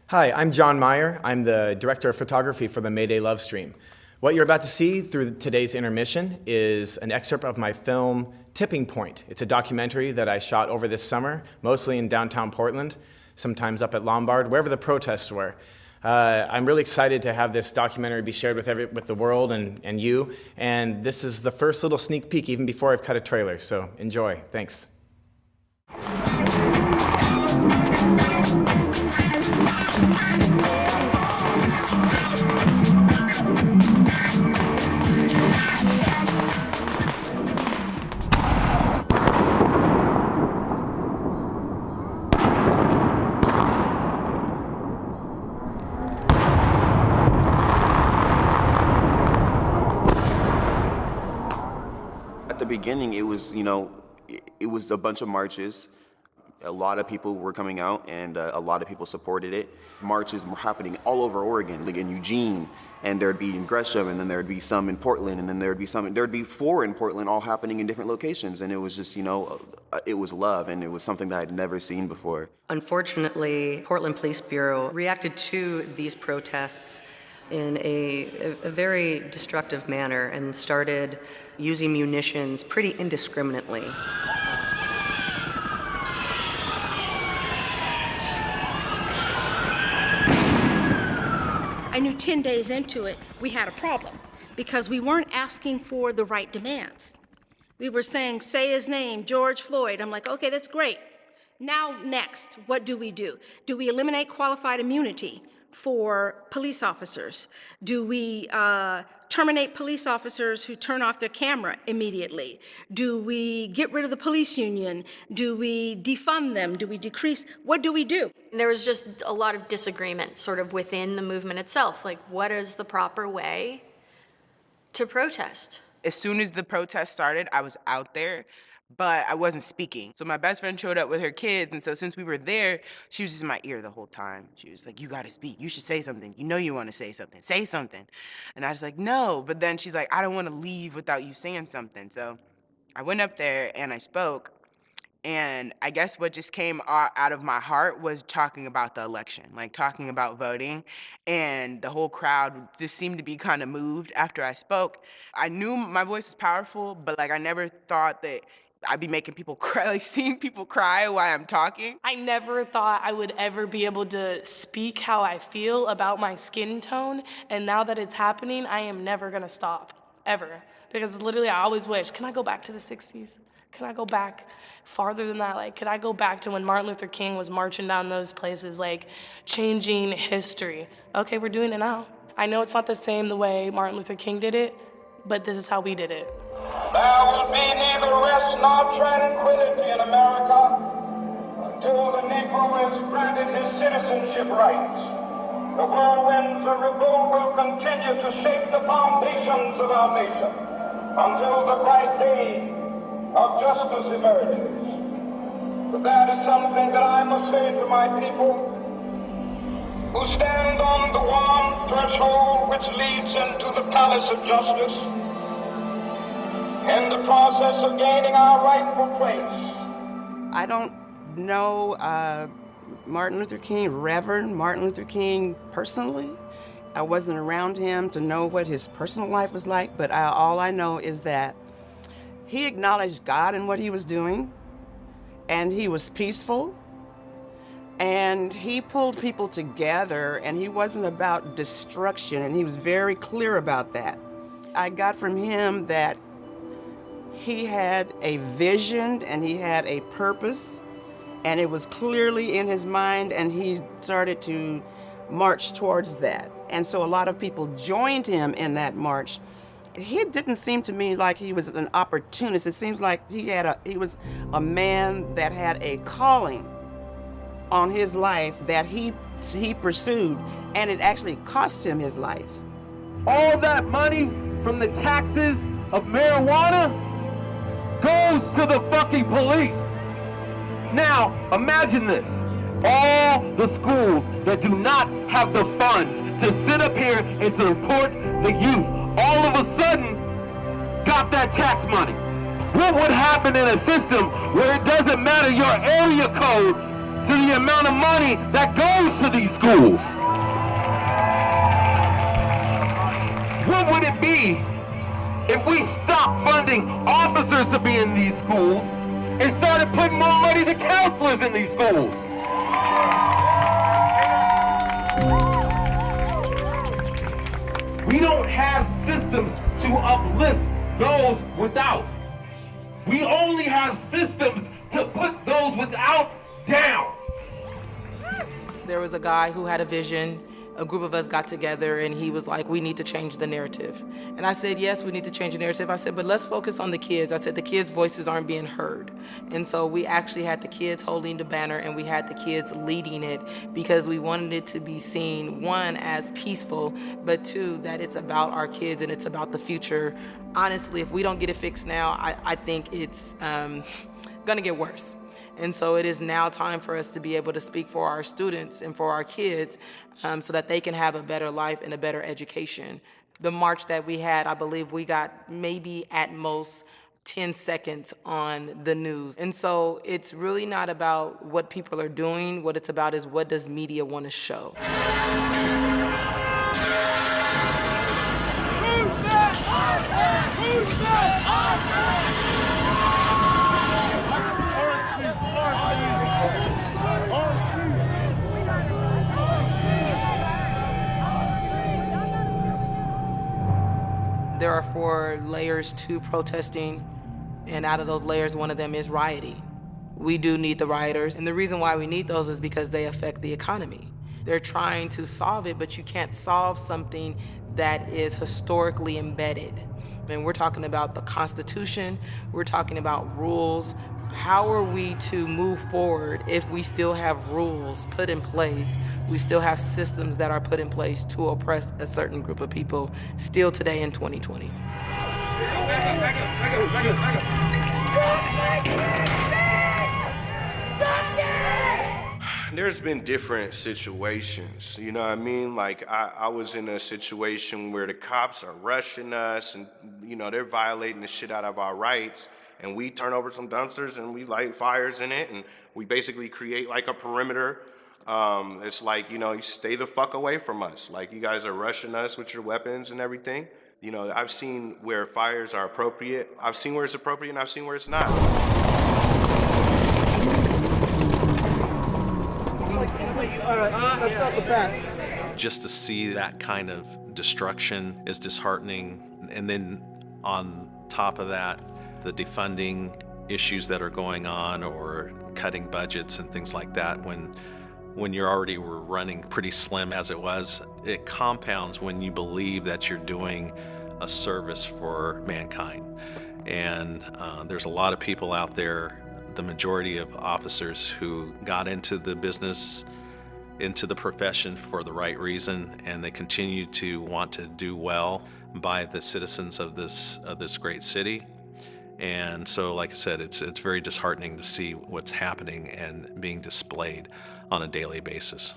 Hi, I'm John Meyer. I'm the director of photography for the Mayday LoveStream. What you're about to see through today's intermission is an excerpt of my film, Tipping Point. It's a documentary that I shot over this summer, mostly in downtown Portland, sometimes up at Lombard, wherever the protests were. I'm really excited to have this documentary be shared with the world and you, and this is the first little sneak peek even before I've cut a trailer, so enjoy. Thanks. At the beginning, it was, it was a bunch of marches. A lot of people were coming out, and a lot of people supported it. Marches were happening all over Oregon, like in Eugene, and there'd be in Gresham, and then there'd be some in Portland, and then there'd be 4 in Portland, all happening in different locations. And it was just, it was love, and it was something that I'd never seen before. Unfortunately, Portland Police Bureau reacted to these protests in a very destructive manner and started using munitions pretty indiscriminately. I knew 10 days into it, we had a problem because we weren't asking for the right demands. We were saying, say his name, George Floyd. I'm like, okay, that's great. Now, next, what do we do? Do we eliminate qualified immunity for police officers? Do we terminate police officers who turn off their camera immediately? Do we get rid of the police union? Do we defund them? Do we decrease? What do we do? There was just a lot of disagreement sort of within the movement itself. Like, what is the proper way to protest? As soon as the protest started, I was out there, but I wasn't speaking. So my best friend showed up with her kids, and so since we were there, she was just in my ear the whole time. She was like, you gotta speak, you should say something. You know you wanna say something. And I was like, no, but then she's like, I don't wanna leave without you saying something. So I went up there and I spoke, and I guess what just came out of my heart was talking about the election, like talking about voting, and the whole crowd just seemed to be kind of moved after I spoke. I knew my voice was powerful, but like I never thought that I'd be making people cry, like seeing people cry while I'm talking. I never thought I would ever be able to speak how I feel about my skin tone, and now that it's happening, I am never gonna stop, ever. Because literally I always wish, can I go back to the 60s? Can I go back farther than that? Like, could I go back to when Martin Luther King was marching down those places, like changing history? Okay, we're doing it now. I know it's not the same the way Martin Luther King did it, but this is how we did it. There will be neither rest nor tranquility in America until the Negro is granted his citizenship rights. The whirlwinds of revolt will continue to shake the foundations of our nation until the bright day of justice emerges. But that is something that I must say to my people who stand on the warm threshold which leads into the palace of justice in the process of gaining our rightful place. I don't know Martin Luther King, Reverend Martin Luther King personally. I wasn't around him to know what his personal life was like, but all I know is that he acknowledged God in what he was doing, and he was peaceful, and he pulled people together, and he wasn't about destruction, and he was very clear about that. I got from him that he had a vision and he had a purpose, and it was clearly in his mind, and he started to march towards that. And so a lot of people joined him in that march. He didn't seem to me like he was an opportunist. It seems like he was a man that had a calling on his life that he pursued, and it actually cost him his life. All that money from the taxes of marijuana goes to the fucking police. Now, imagine this. All the schools that do not have the funds to sit up here and support the youth, all of a sudden got that tax money. What would happen in a system where it doesn't matter your area code to the amount of money that goes to these schools? What would it be if we stopped funding officers to be in these schools and started putting more money to counselors in these schools? We don't have systems to uplift those without. We only have systems to put those without down. There was a guy who had a vision. A group of us got together and he was like, we need to change the narrative. And I said, yes, we need to change the narrative. I said, but let's focus on the kids. I said, the kids' voices aren't being heard. And so we actually had the kids holding the banner and we had the kids leading it because we wanted it to be seen, one, as peaceful, but two, that it's about our kids and it's about the future. Honestly, if we don't get it fixed now, I think it's gonna get worse. And so it is now time for us to be able to speak for our students and for our kids so that they can have a better life and a better education. The march that we had, I believe we got maybe at most 10 seconds on the news. And so it's really not about what people are doing. What it's about is what does media want to show. There are 4 layers to protesting, and out of those layers, one of them is rioting. We do need the rioters, and the reason why we need those is because they affect the economy. They're trying to solve it, but you can't solve something that is historically embedded. And we're talking about the Constitution, we're talking about rules. How are we to move forward if we still have rules put in place? We still have systems that are put in place to oppress a certain group of people still today in 2020. There's been different situations, you know what I mean? Like, I was in a situation where the cops are rushing us and, you know, they're violating the shit out of our rights. And we turn over some dumpsters and we light fires in it, and we basically create like a perimeter. It's like, you know, you stay the fuck away from us. Like, you guys are rushing us with your weapons and everything. You know, I've seen where fires are appropriate. I've seen where it's appropriate and I've seen where it's not. Just to see that kind of destruction is disheartening. And then on top of that, the defunding issues that are going on, or cutting budgets and things like that, when you're already were running pretty slim as it was, it compounds when you believe that you're doing a service for mankind. And there's a lot of people out there, the majority of officers, who got into the business, into the profession for the right reason, and they continue to want to do well by the citizens of this great city. And so, like I said, it's very disheartening to see what's happening and being displayed on a daily basis.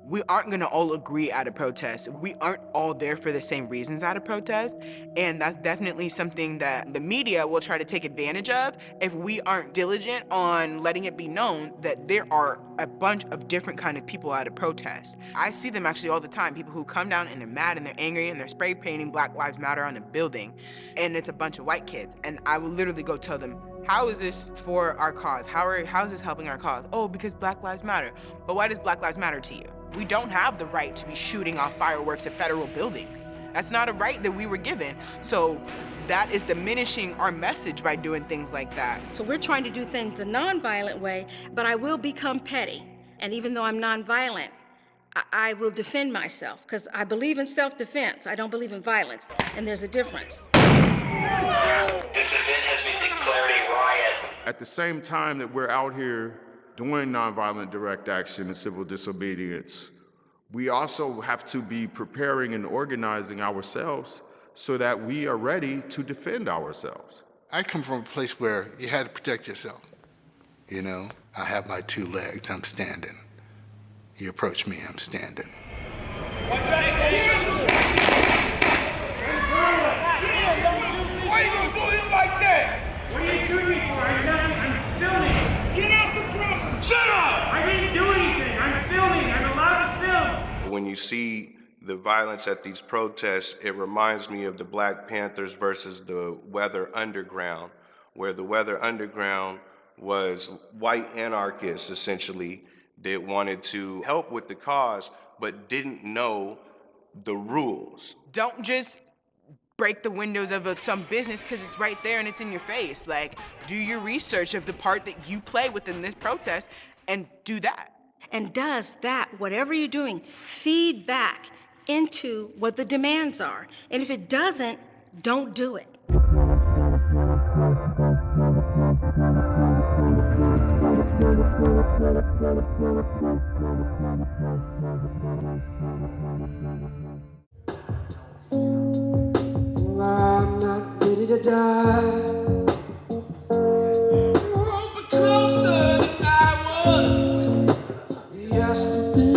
We aren't gonna all agree at a protest. We aren't all there for the same reasons at a protest. And that's definitely something that the media will try to take advantage of if we aren't diligent on letting it be known that there are a bunch of different kind of people at a protest. I see them actually all the time, people who come down and they're mad and they're angry and they're spray painting Black Lives Matter on a building, and it's a bunch of white kids. And I will literally go tell them, how is this for our cause? How is this helping our cause? Oh, because Black Lives Matter. But why does Black Lives matter to you? We don't have the right to be shooting off fireworks at federal buildings. That's not a right that we were given. So that is diminishing our message by doing things like that. So we're trying to do things the nonviolent way, but I will become petty. And even though I'm nonviolent, I will defend myself, because I believe in self-defense. I don't believe in violence, and there's a difference. This event has been declared a riot. At the same time that we're out here doing nonviolent direct action and civil disobedience, we also have to be preparing and organizing ourselves so that we are ready to defend ourselves. I come from a place where you had to protect yourself. You know, I have my 2 legs, I'm standing. You approach me, I'm standing. Why are you gonna do him like that? What are you shooting me for? I'm filming. Get out the front! Shut up! I didn't do anything. I'm filming. I'm allowed to film. When you see the violence at these protests, it reminds me of the Black Panthers versus the Weather Underground, where the Weather Underground was white anarchists, essentially, that wanted to help with the cause, but didn't know the rules. Don't just break the windows of some business because it's right there and it's in your face. Like, do your research of the part that you play within this protest and do that. And does that, whatever you're doing, feed back into what the demands are? And if it doesn't, don't do it. I'm not ready to die. But closer than I was yesterday.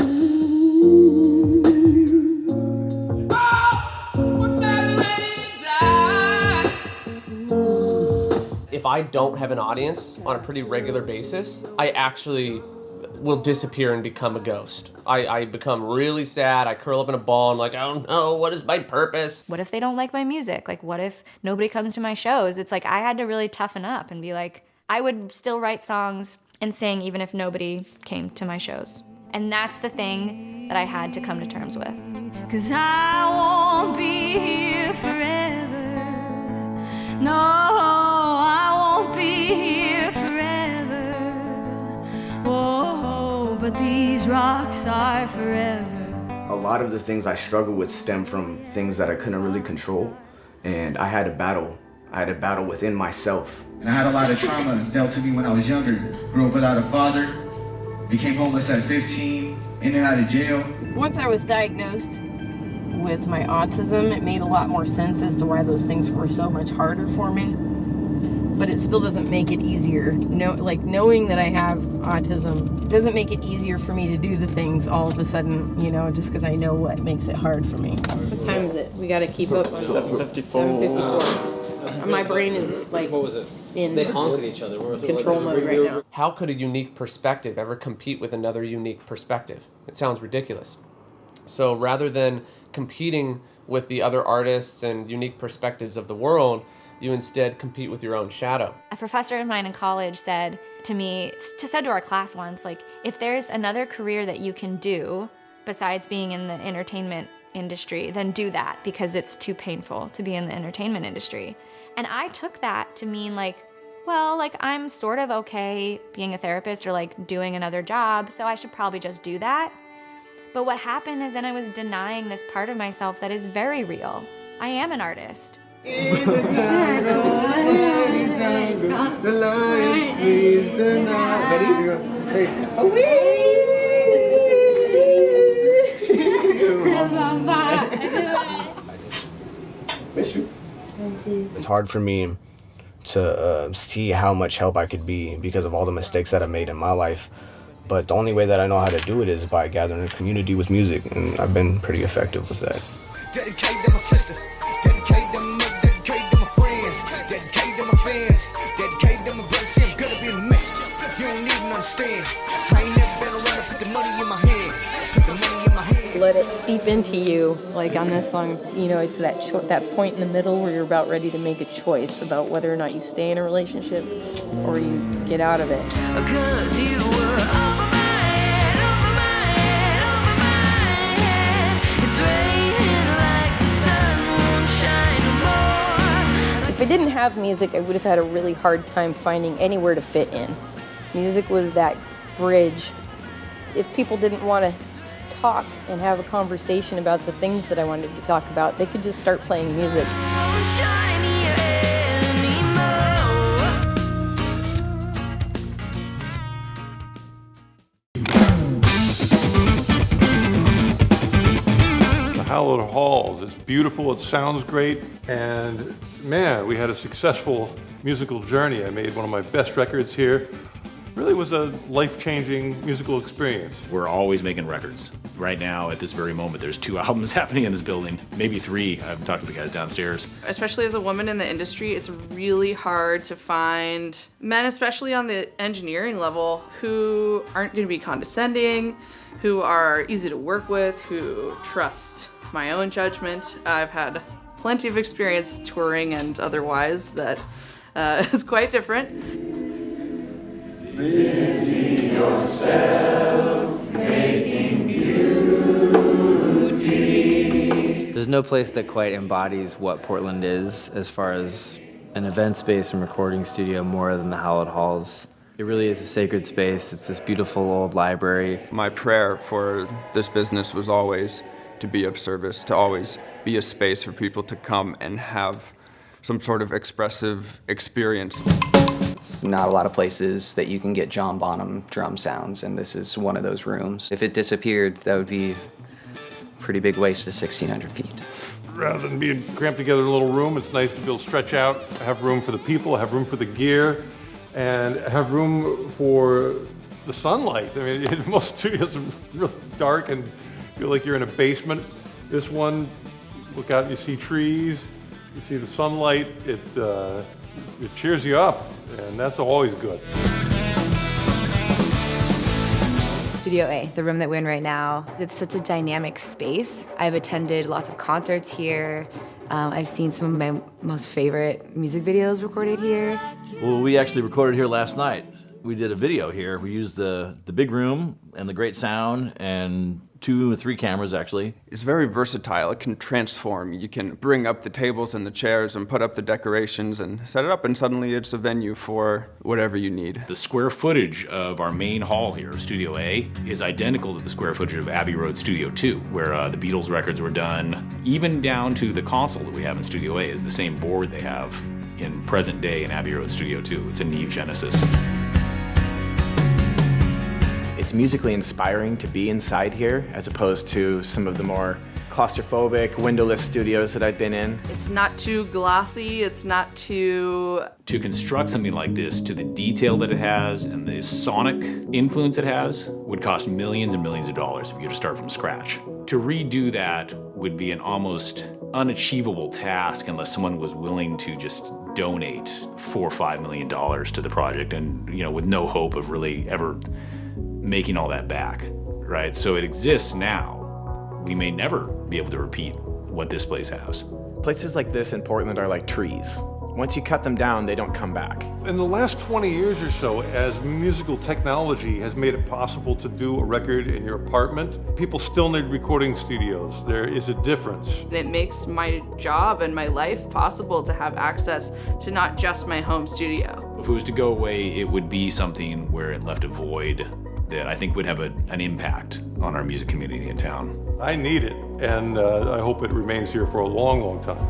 Oh, but not ready to die. If I don't have an audience on a pretty regular basis, I actually will disappear and become a ghost. I become really sad, I curl up in a ball, and like, I don't know, what is my purpose? What if they don't like my music? Like, what if nobody comes to my shows? It's like I had to really toughen up and be like, I would still write songs and sing even if nobody came to my shows. And that's the thing that I had to come to terms with. 'Cause I won't be here forever. No, I won't be here forever. Oh, but these rocks are forever. A lot of the things I struggle with stem from things that I couldn't really control, and I had to battle. I had to battle within myself. And I had a lot of trauma dealt to me when I was younger. Grew up without a father, became homeless at 15, in and out of jail. Once I was diagnosed with my autism, it made a lot more sense as to why those things were so much harder for me. But it still doesn't make it easier. Knowing that I have autism doesn't make it easier for me to do the things all of a sudden, just because I know what makes it hard for me. What time is it? We got to keep up. 7:54. 7:54. My brain is like, what was it? They honk at each other. Control mode right now. How could a unique perspective ever compete with another unique perspective? It sounds ridiculous. So rather than competing with the other artists and unique perspectives of the world, you instead compete with your own shadow. A professor of mine in college said to our class once, like, if there's another career that you can do besides being in the entertainment industry, then do that, because it's too painful to be in the entertainment industry. And I took that to mean I'm sort of okay being a therapist or doing another job, so I should probably just do that. But what happened is then I was denying this part of myself that is very real. I am an artist. The lion sleeps tonight. Ready? Go. Hey. Miss you. It's hard for me to see how much help I could be because of all the mistakes that I made in my life. But the only way that I know how to do it is by gathering a community with music, and I've been pretty effective with that. Dedicate to my sister, dedicate to my mother, dedicate to my friends, dedicate to my fans, dedicate to my brother. See, I'm gonna be in the mix. You don't even understand. I ain't never been around to put the money in my hand. Put the money in my hand. Let it seep into you. Like on this song, it's that point in the middle where you're about ready to make a choice about whether or not you stay in a relationship or you get out of it. 'Cause you were If I didn't have music, I would have had a really hard time finding anywhere to fit in. Music was that bridge. If people didn't want to talk and have a conversation about the things that I wanted to talk about, they could just start playing music. Hallowed Halls. It's beautiful, it sounds great, and man, we had a successful musical journey. I made one of my best records here. Really was a life-changing musical experience. We're always making records. Right now, at this very moment, there's 2 albums happening in this building, maybe 3. I've talked to the guys downstairs. Especially as a woman in the industry, it's really hard to find men, especially on the engineering level, who aren't going to be condescending, who are easy to work with, who trust my own judgment. I've had plenty of experience touring and otherwise that is quite different. Busy yourself making beauty. There's no place that quite embodies what Portland is as far as an event space and recording studio more than the Hallowed Halls. It really is a sacred space. It's this beautiful old library. My prayer for this business was always to be of service, to always be a space for people to come and have some sort of expressive experience. There's not a lot of places that you can get John Bonham drum sounds, and this is one of those rooms. If it disappeared, that would be a pretty big waste of 1,600 feet. Rather than being cramped together in a little room, it's nice to be able to stretch out, have room for the people, have room for the gear, and have room for the sunlight. I mean, most studios are really dark and feel like you're in a basement. This one, look out and you see trees, you see the sunlight, it cheers you up, and that's always good. Studio A, the room that we're in right now. It's such a dynamic space. I've attended lots of concerts here. I've seen some of my most favorite music videos recorded here. Well, we actually recorded here last night. We did a video here. We used the big room and the great sound and 2 or 3 cameras, actually. It's very versatile. It can transform. You can bring up the tables and the chairs and put up the decorations and set it up, and suddenly it's a venue for whatever you need. The square footage of our main hall here, Studio A, is identical to the square footage of Abbey Road Studio 2, where the Beatles records were done. Even down to the console that we have in Studio A is the same board they have in present day in Abbey Road Studio 2. It's a Neve Genesis. It's musically inspiring to be inside here as opposed to some of the more claustrophobic, windowless studios that I've been in. It's not too glossy, it's not too... To construct something like this to the detail that it has and the sonic influence it has would cost millions and millions of dollars if you were to start from scratch. To redo that would be an almost unachievable task unless someone was willing to just donate $4 or $5 million to the project, and with no hope of really ever making all that back, right? So it exists now. We may never be able to repeat what this place has. Places like this in Portland are like trees. Once you cut them down, they don't come back. In the last 20 years or so, as musical technology has made it possible to do a record in your apartment, people still need recording studios. There is a difference. It makes my job and my life possible to have access to not just my home studio. If it was to go away, it would be something where it left a void that I think would have an impact on our music community in town. I need it, and I hope it remains here for a long, long time.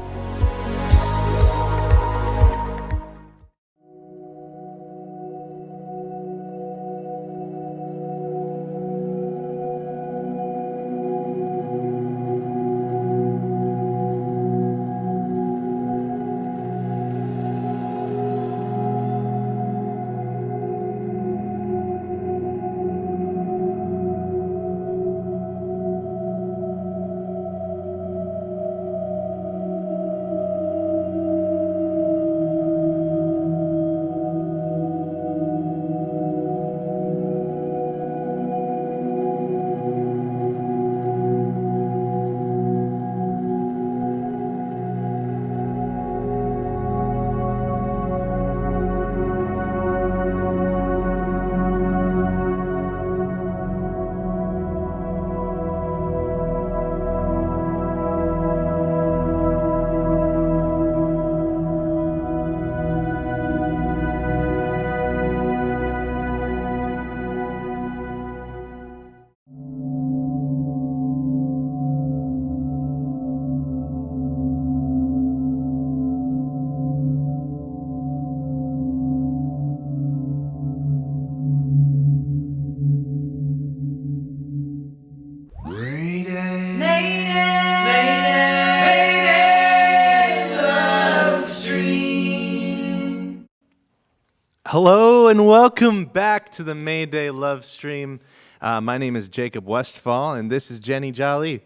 Hello and welcome back to the Mayday LoveStream. My name is Jacob Westfall and this is Jenny Jolly.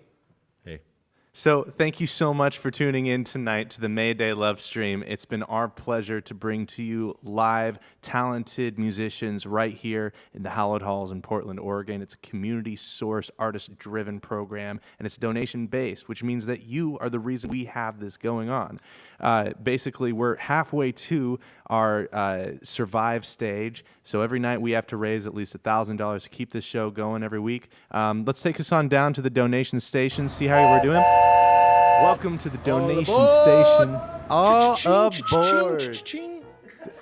Hey. So thank you so much for tuning in tonight to the Mayday LoveStream. It's been our pleasure to bring to you live, talented musicians right here in the Hallowed Halls in Portland, Oregon. It's a community-sourced, artist-driven program, and it's donation-based, which means that you are the reason we have this going on. Basically, we're halfway to our Survive stage, so every night we have to raise at least $1,000 to keep this show going every week. Let's take us on down to the donation station, see how we're doing. Welcome to the donation station. All aboard.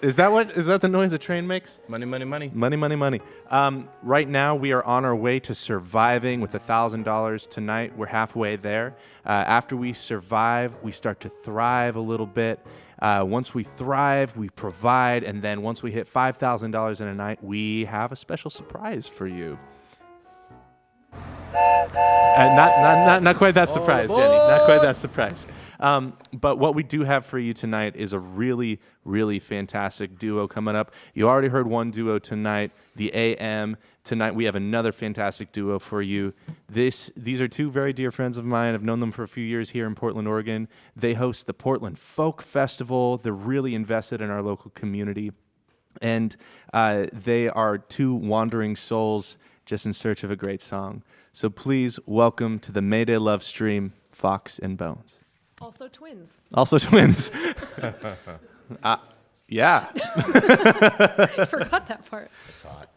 Is that the noise a train makes? Money, money, money. Money, money, money. Right now, we are on our way to surviving with $1,000 tonight. We're halfway there. After we survive, we start to thrive a little bit. Once we thrive, we provide, and then once we hit $5,000 in a night, we have a special surprise for you. Not quite that surprise, Jenny. Not quite that surprise. But what we do have for you tonight is a really, really fantastic duo coming up. You already heard one duo tonight, the AM. Tonight we have another fantastic duo for you. These are two very dear friends of mine. I've known them for a few years here in Portland, Oregon. They host the Portland Folk Festival. They're really invested in our local community. And they are two wandering souls just in search of a great song. So please welcome to the Mayday LoveStream, Fox and Bones. Also twins. Also twins. Yeah. Forgot that part. It's hot.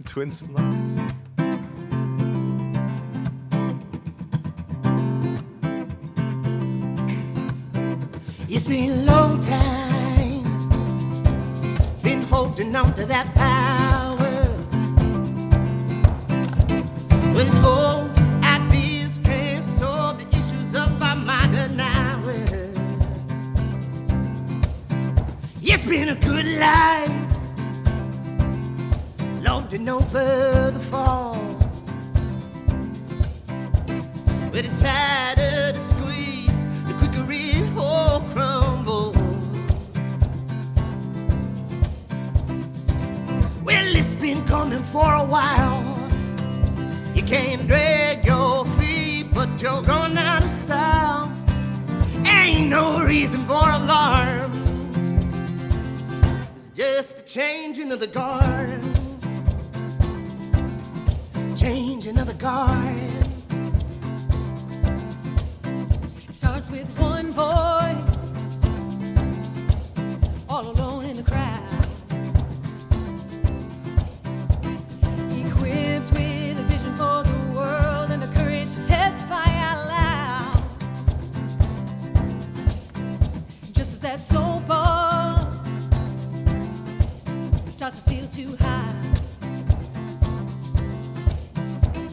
Twins and lovers. It's been a long time, been holding on to that power. But it's old ideas can't solve the issues of our modern hour. It's been a good life, lording over the fall. But it's harder to squeeze, the quicker it all crumbles. Well, it's been coming for a while. You can't drag your feet, but you're going out of style. Ain't no reason for alarm. It's just the changing of the guard. Changing of the guard. Starts with one voice, all alone in the crowd. Equipped with a vision for the world and the courage to testify out loud. Just as that soul buzz starts to feel too high,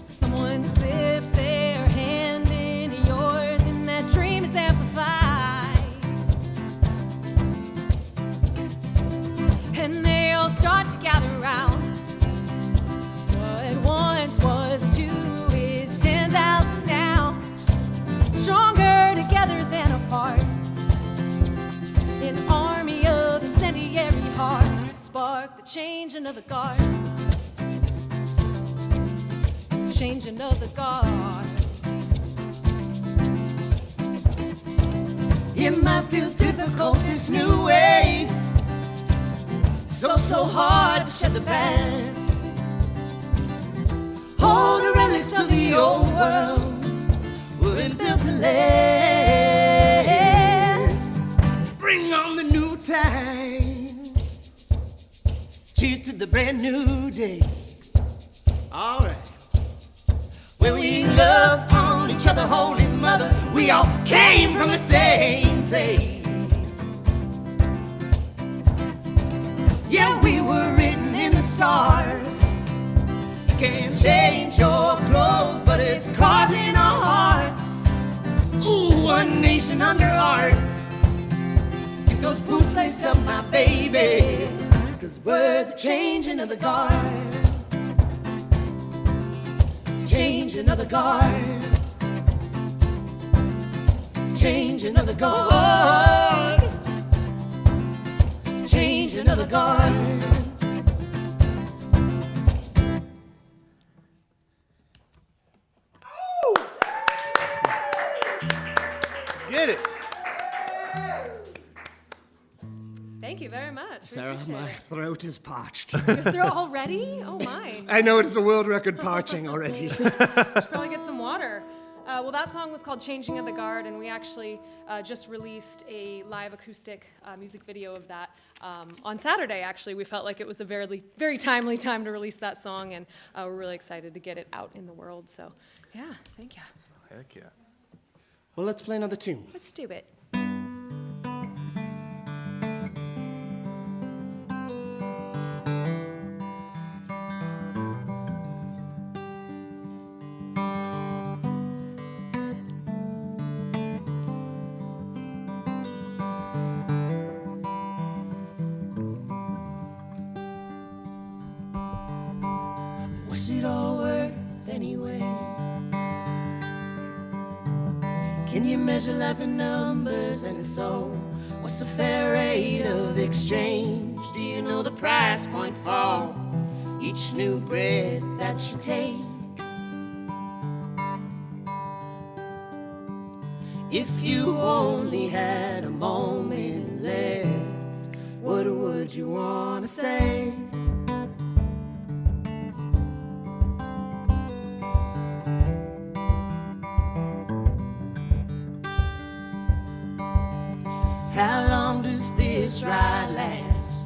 someone slips their hand in yours and that dream is amplified. And they all start to gather round. What once was 2 is 10,000 now. Stronger together than apart. An army of incendiary hearts spark the changing of the guard. Changing of the guard. It might feel difficult this new way. So hard to shed the past. Hold the relics of the old world weren't built to last. So bring on the new time. Cheers to the brand new day. All right. Where we love on each other, Holy Mother. We all came from the same place. Yeah, we were written in the stars. You can't change your clothes, but it's carved in our hearts. Ooh, one nation under art. Get those boots laced up, my baby, 'cause we're the changing of the guard. Changing of the guard. Changing of the guard. Changing of the guard. Get it. Thank you very much. We Sarah, appreciate my it. throat is parched. Your throat already? Oh my. I know it's the world record parching already. Should probably get some water. Well, that song was called Changing of the Guard, and we actually just released a live acoustic music video of that on Saturday, actually. We felt like it was a very, very timely time to release that song, and we're really excited to get it out in the world. So, yeah, thank you. Heck yeah. Well, let's play another tune. Let's do it. What's it all worth anyway? Can you measure life in numbers and a soul? What's the fair rate of exchange? Do you know the price point for each new breath that you take? If you only had a moment left, What would you wanna say? How long does this ride last?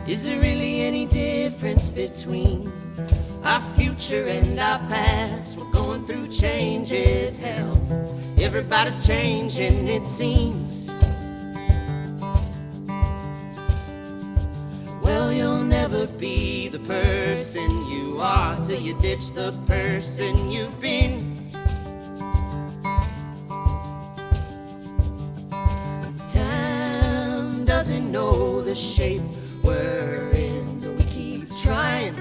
Is there really any difference between our future and our past? We're going through changes, hell. Everybody's changing, it seems. Well, you'll never be the person you are till you ditch the person you've been. Time doesn't know the shape we're in. We keep trying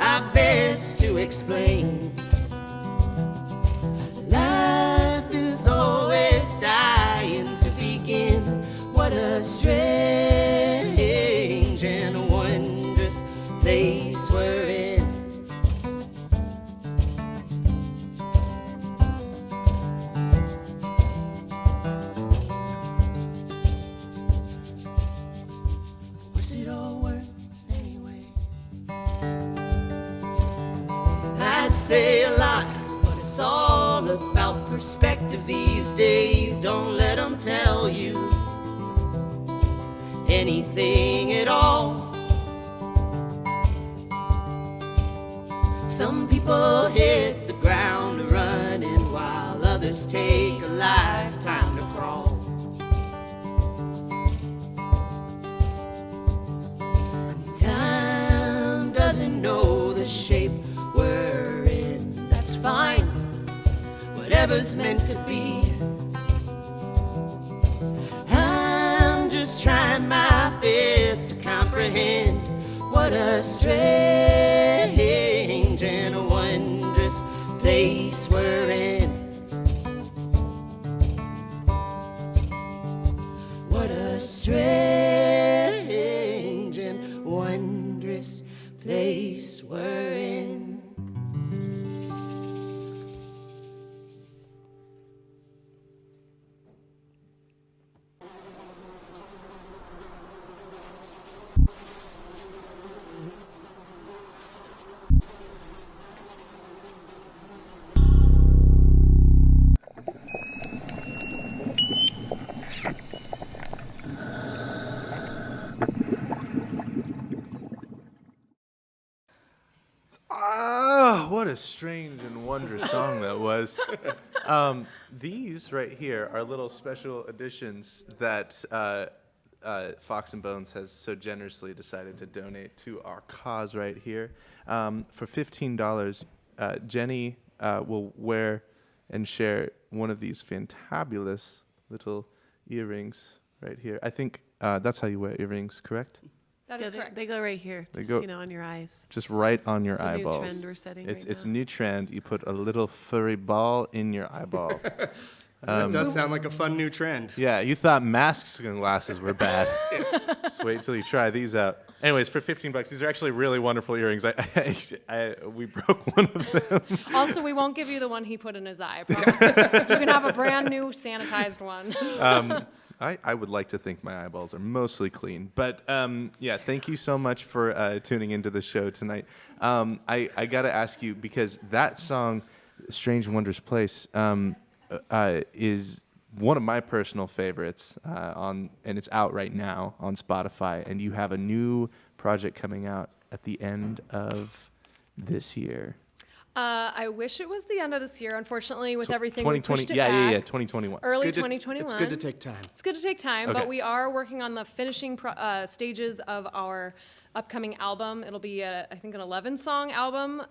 our best to explain. Life is always dying to begin. What a strange and wondrous place we're in. What's it all worth anyway? I'd say a lot, but it's all about perspective these days. Don't let them tell you anything at all. Some people hit the ground running while others take a lifetime to crawl. Time doesn't know the shape we're in. That's fine, whatever's meant to be. I'm just trying my best to comprehend what a strange and wondrous place we're in. What a strange and wondrous place we're in. Ah, what a strange and wondrous song that was. These right here are little special editions that Fox and Bones has so generously decided to donate to our cause right here. For $15, Jenny will wear and share one of these fantabulous little earrings right here. I think that's how you wear earrings, correct? That is correct. They go right here, They just, go you know, on your eyes. Just right on your It's a new eyeballs. trend we're setting It's right it's a now. new trend. You put a little furry ball in your eyeball. That does sound like a fun new trend. Yeah, you thought masks and glasses were bad. Just wait till you try these out. Anyways, for $15, these are actually really wonderful earrings. We broke one of them. Also, we won't give you the one he put in his eye. I promise. You can have a brand new sanitized one. I would like to think my eyeballs are mostly clean. But yeah, thank you so much for tuning into the show tonight. I got to ask you, because that song, Strange and Wondrous Place, is one of my personal favorites, and it's out right now on Spotify. And you have a new project coming out at the end of this year. I wish it was the end of this year. Unfortunately, with everything, 2020, we pushed it back. 2021. Early It's good to- 2021. It's good to take time. It's good to take time, Okay. but we are working on the finishing stages of our upcoming album. It'll be, I think, an 11-song album.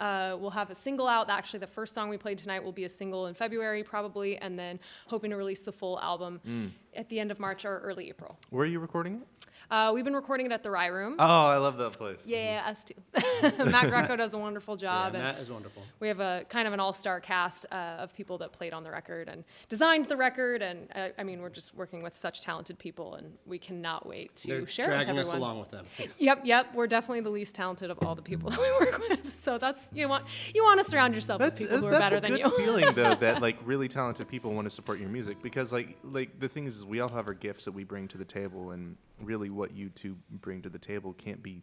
We'll have a single out. Actually, the first song we played tonight will be a single in February, probably, and then hoping to release the full album at the end of March or early April. Where are you recording it? We've been recording it at the Rye Room. Oh, I love that place. Yeah, us too. Matt Greco does a wonderful job. Yeah, and Matt is wonderful. We have a kind of an all-star cast of people that played on the record and designed the record. And I mean, we're just working with such talented people, and we cannot wait to They're share it with everyone. dragging us along with them. Yep. We're definitely the least talented of all the people that we work with. So that's you want to surround yourself with people who are better than you. That's a good feeling, though, that like really talented people want to support your music, because like the thing is we all have our gifts that we bring to the table, and really what you two bring to the table can't be,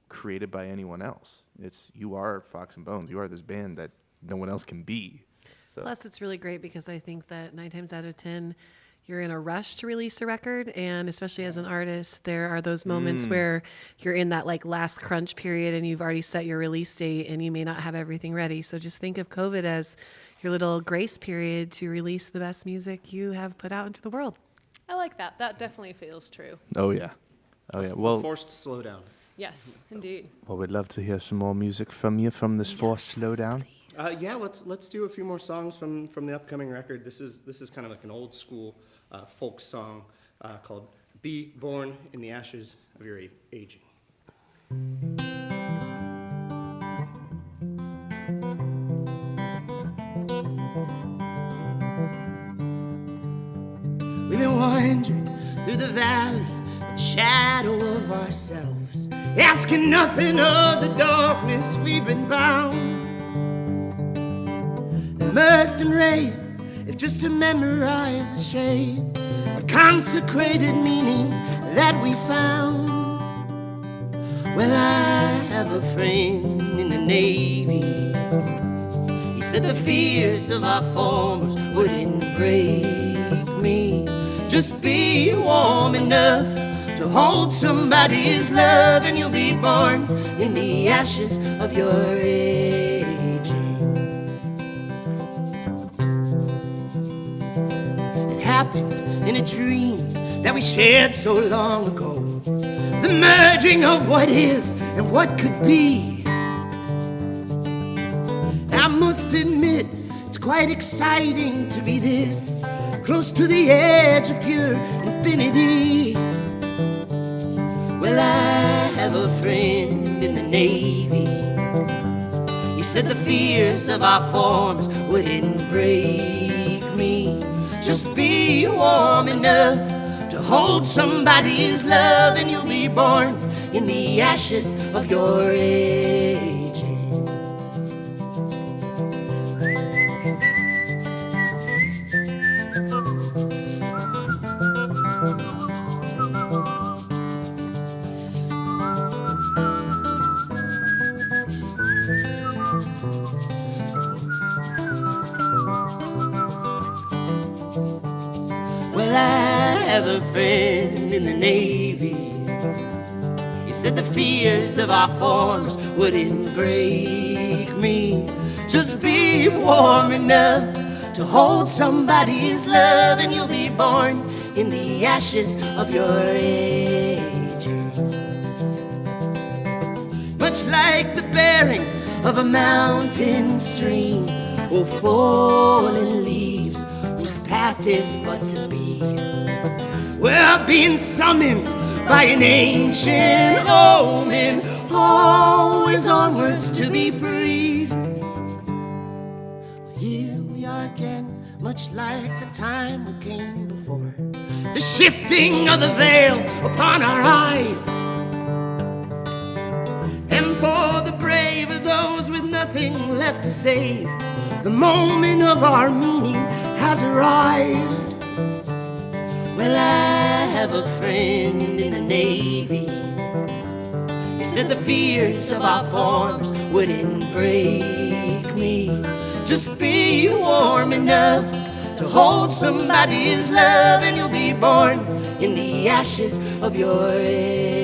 created by anyone else. You are Fox and Bones. You are this band that no one else can be. So. Plus, it's really great because I think that 9 times out of 10, you're in a rush to release a record, and especially as an artist, there are those moments where you're in that like last crunch period and you've already set your release date and you may not have everything ready. So just think of COVID as your little grace period to release the best music you have put out into the world. I like that. That definitely feels true. Oh yeah. Well, Forced slowdown. Yes, indeed. Well, we'd love to hear some more music from you from this forced slowdown. Yeah, let's do a few more songs from the upcoming record. This is kind of like an old school folk song called "Be Born in the Ashes of Your Aging." We've been wandering through the valley, the shadow of ourselves, asking nothing of the darkness we've been bound. Immersed in wraith, if just to memorize a shade of consecrated meaning that we found. Well, I have a friend in the Navy. He said the fears of our formers wouldn't break me. Just be warm enough to hold somebody's love, and you'll be born in the ashes of your aging. It happened in a dream that we shared so long ago. The merging of what is and what could be. I must admit, it's quite exciting to be this close to the edge of pure infinity. Well, I have a friend in the Navy. He said the fears of our forms wouldn't break me. Just be warm enough to hold somebody's love, and you'll be born in the ashes of your aging. Well, I have a friend in the Navy. He said the fears of our forms wouldn't break me. Just be warm enough to hold somebody's love, and you'll be born in the ashes of your aging. Much like the bearing of a mountain stream, or fallen leaves whose path is but to be. We're being summoned by an ancient omen, always onwards to be free. Here we are again, much like the time we came before. The shifting of the veil upon our eyes. And for the brave of those with nothing left to save, the moment of our meaning has arrived. Well, I have a friend in the Navy. He said the fears of our forms wouldn't break me. Just be warm enough to hold somebody's love, and you'll be born in the ashes of your age.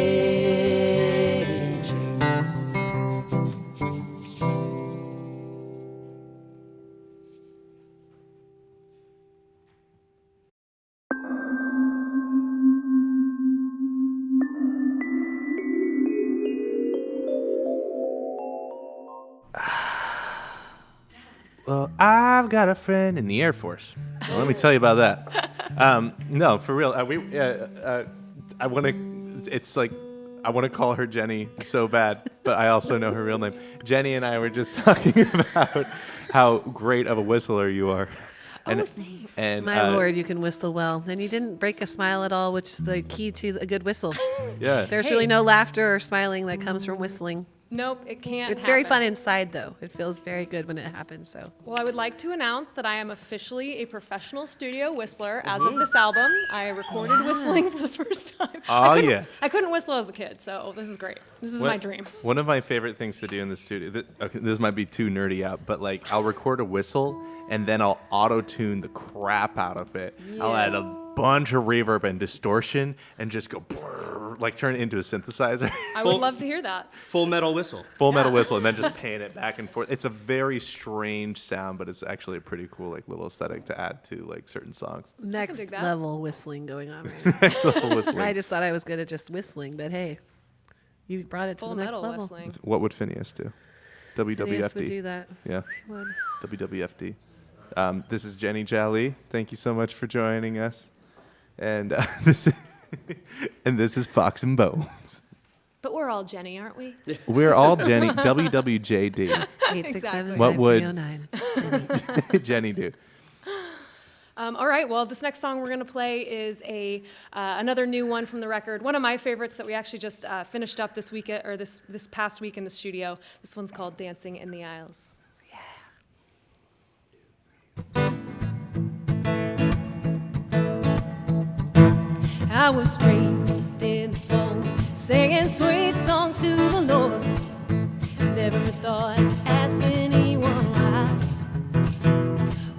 Well, I've got a friend in the Air Force. Well, let me tell you about that. No, for real. I want to. It's like I want to call her Jenny so bad, but I also know her real name. Jenny and I were just talking about how great of a whistler you are. And My lord, you can whistle well. And you didn't break a smile at all, which is the key to a good whistle. Yeah. There's really no laughter or smiling that comes from whistling. Nope, it can't It's very happen. fun inside, though. It feels very good when it happens. So. Well, I would like to announce that I am officially a professional studio whistler as of this album. I recorded whistling for the first time. Oh, yeah. I couldn't whistle as a kid, so this is great. This is my dream. One of my favorite things to do in the studio, this might be too nerdy out, but like I'll record a whistle and then I'll auto-tune the crap out of it. Yeah. I'll add a bunch of reverb and distortion and just go brrr, like turn it into a synthesizer. I would love to hear that. Full metal whistle. Full metal whistle, and then just pan it back and forth. It's a very strange sound, but it's actually a pretty cool like little aesthetic to add to like certain songs. Next level whistling going on right now. Next level whistling. I just thought I was good at just whistling, but hey, you brought it to Full the next metal level. whistling. What would Phineas do? WWFD. Phineas would do that. Yeah. He would. WWFD. This is Jenny Jali. Thank you so much for joining us. And this is Fox and Bones. But we're all Jenny, aren't we? We're all Jenny. WWJD. 867 What would 5309. Jenny do? All right. Well, this next song we're going to play is another new one from the record. One of my favorites that we actually just finished up this week or this past week in the studio. This one's called "Dancing in the Aisles." I was raised in the fold, singing sweet songs to the Lord. Never thought to ask anyone why.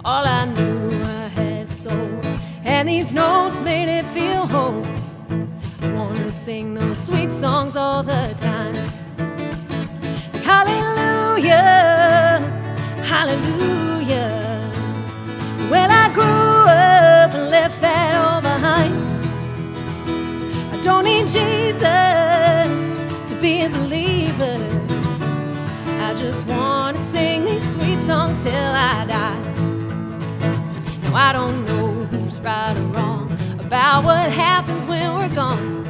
All I knew I had soul, and these notes made it feel whole. I wanted to sing those sweet songs all the time. Like, hallelujah, hallelujah. Well, I grew up and left that all behind. I don't need Jesus to be a believer. I just want to sing these sweet songs till I die. Now I don't know who's right or wrong about what happens when we're gone.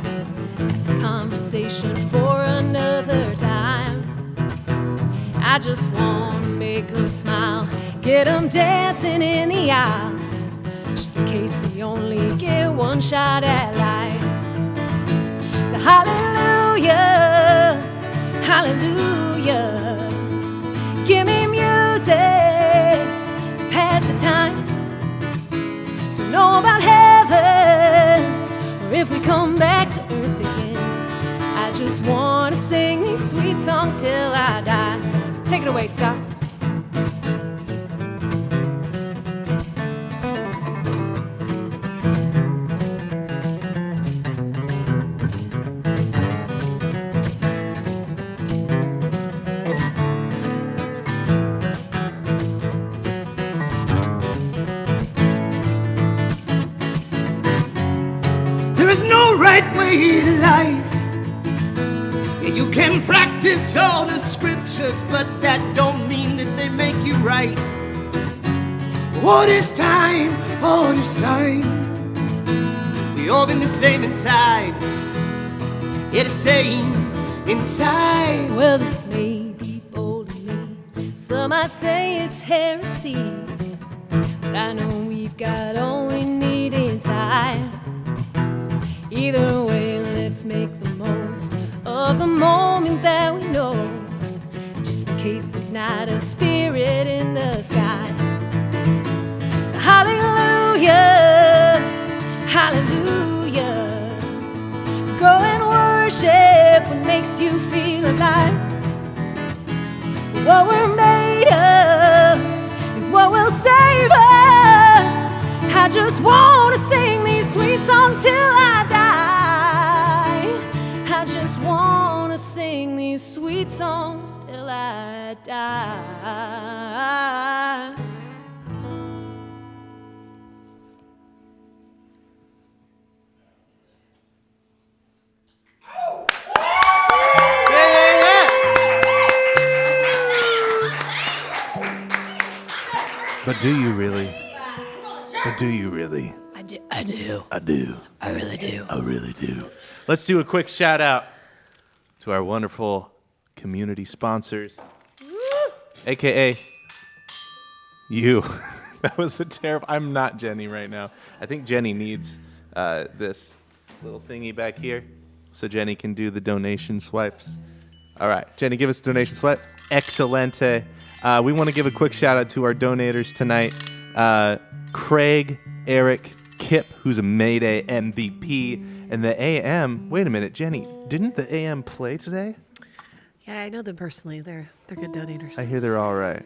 It's a conversation for another time. I just want to make them smile, get them dancing in the aisles, just in case we only get one shot at life. So hallelujah, hallelujah. Give me music to pass the time. Don't know about heaven or if we come back to earth again. I just want to sing these sweet songs till I die. Take it away, Scott. There is no right way to life. Yeah, you can practice all the scriptures, but that don't mean that they make you right. All this time, we all been the same inside. Yeah, the same inside. Well, this may be bold of me. Some might say it's heresy, but I know we've got all we need inside. Either way, let's make the most of the moment that we know, just in case there's not a spirit in the sky. So hallelujah, hallelujah. Go and worship what makes you feel alive. What we're made of is what will save us. I just want to sing these sweet songs till I die. I just want to sing these sweet songs till I die. But do you really? But do you really? I I do. I do. I really do. I really do. Let's do a quick shout out to our wonderful community sponsors, AKA you. That was a terrible. I'm not Jenny right now. I think Jenny needs this little thingy back here so Jenny can do the donation swipes. All right, Jenny, give us a donation swipe. Excelente. We want to give a quick shout out to our donators tonight. Craig, Eric, Kip, who's a Mayday MVP, and the AM. Wait a minute, Jenny, didn't the AM play today? Yeah, I know them personally. They're good donators. I hear they're all right.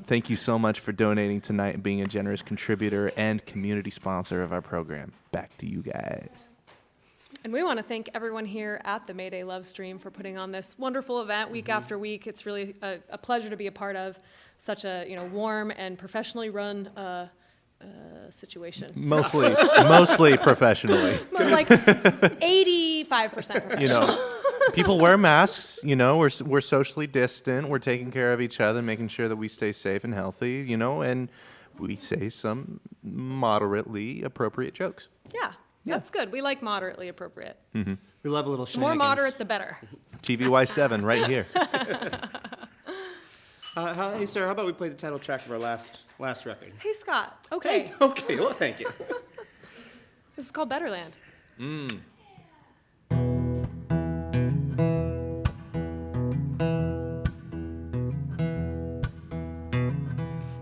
Thank you so much for donating tonight and being a generous contributor and community sponsor of our program. Back to you guys. And we want to thank everyone here at the Mayday LoveStream for putting on this wonderful event week after week. It's really a pleasure to be a part of such a warm and professionally run situation. Mostly professionally. Like 85% professional. People wear masks. We're socially distant. We're taking care of each other, making sure that we stay safe and healthy. And we say some moderately appropriate jokes. Yeah. That's good. We like moderately appropriate. Mm-hmm. We love a little The shenanigans. more moderate, the better. TVY7 right here. Hey, sir, how about we play the title track of our last record? Hey, Scott. Okay. Hey, okay, well, thank you. This is called Betterland.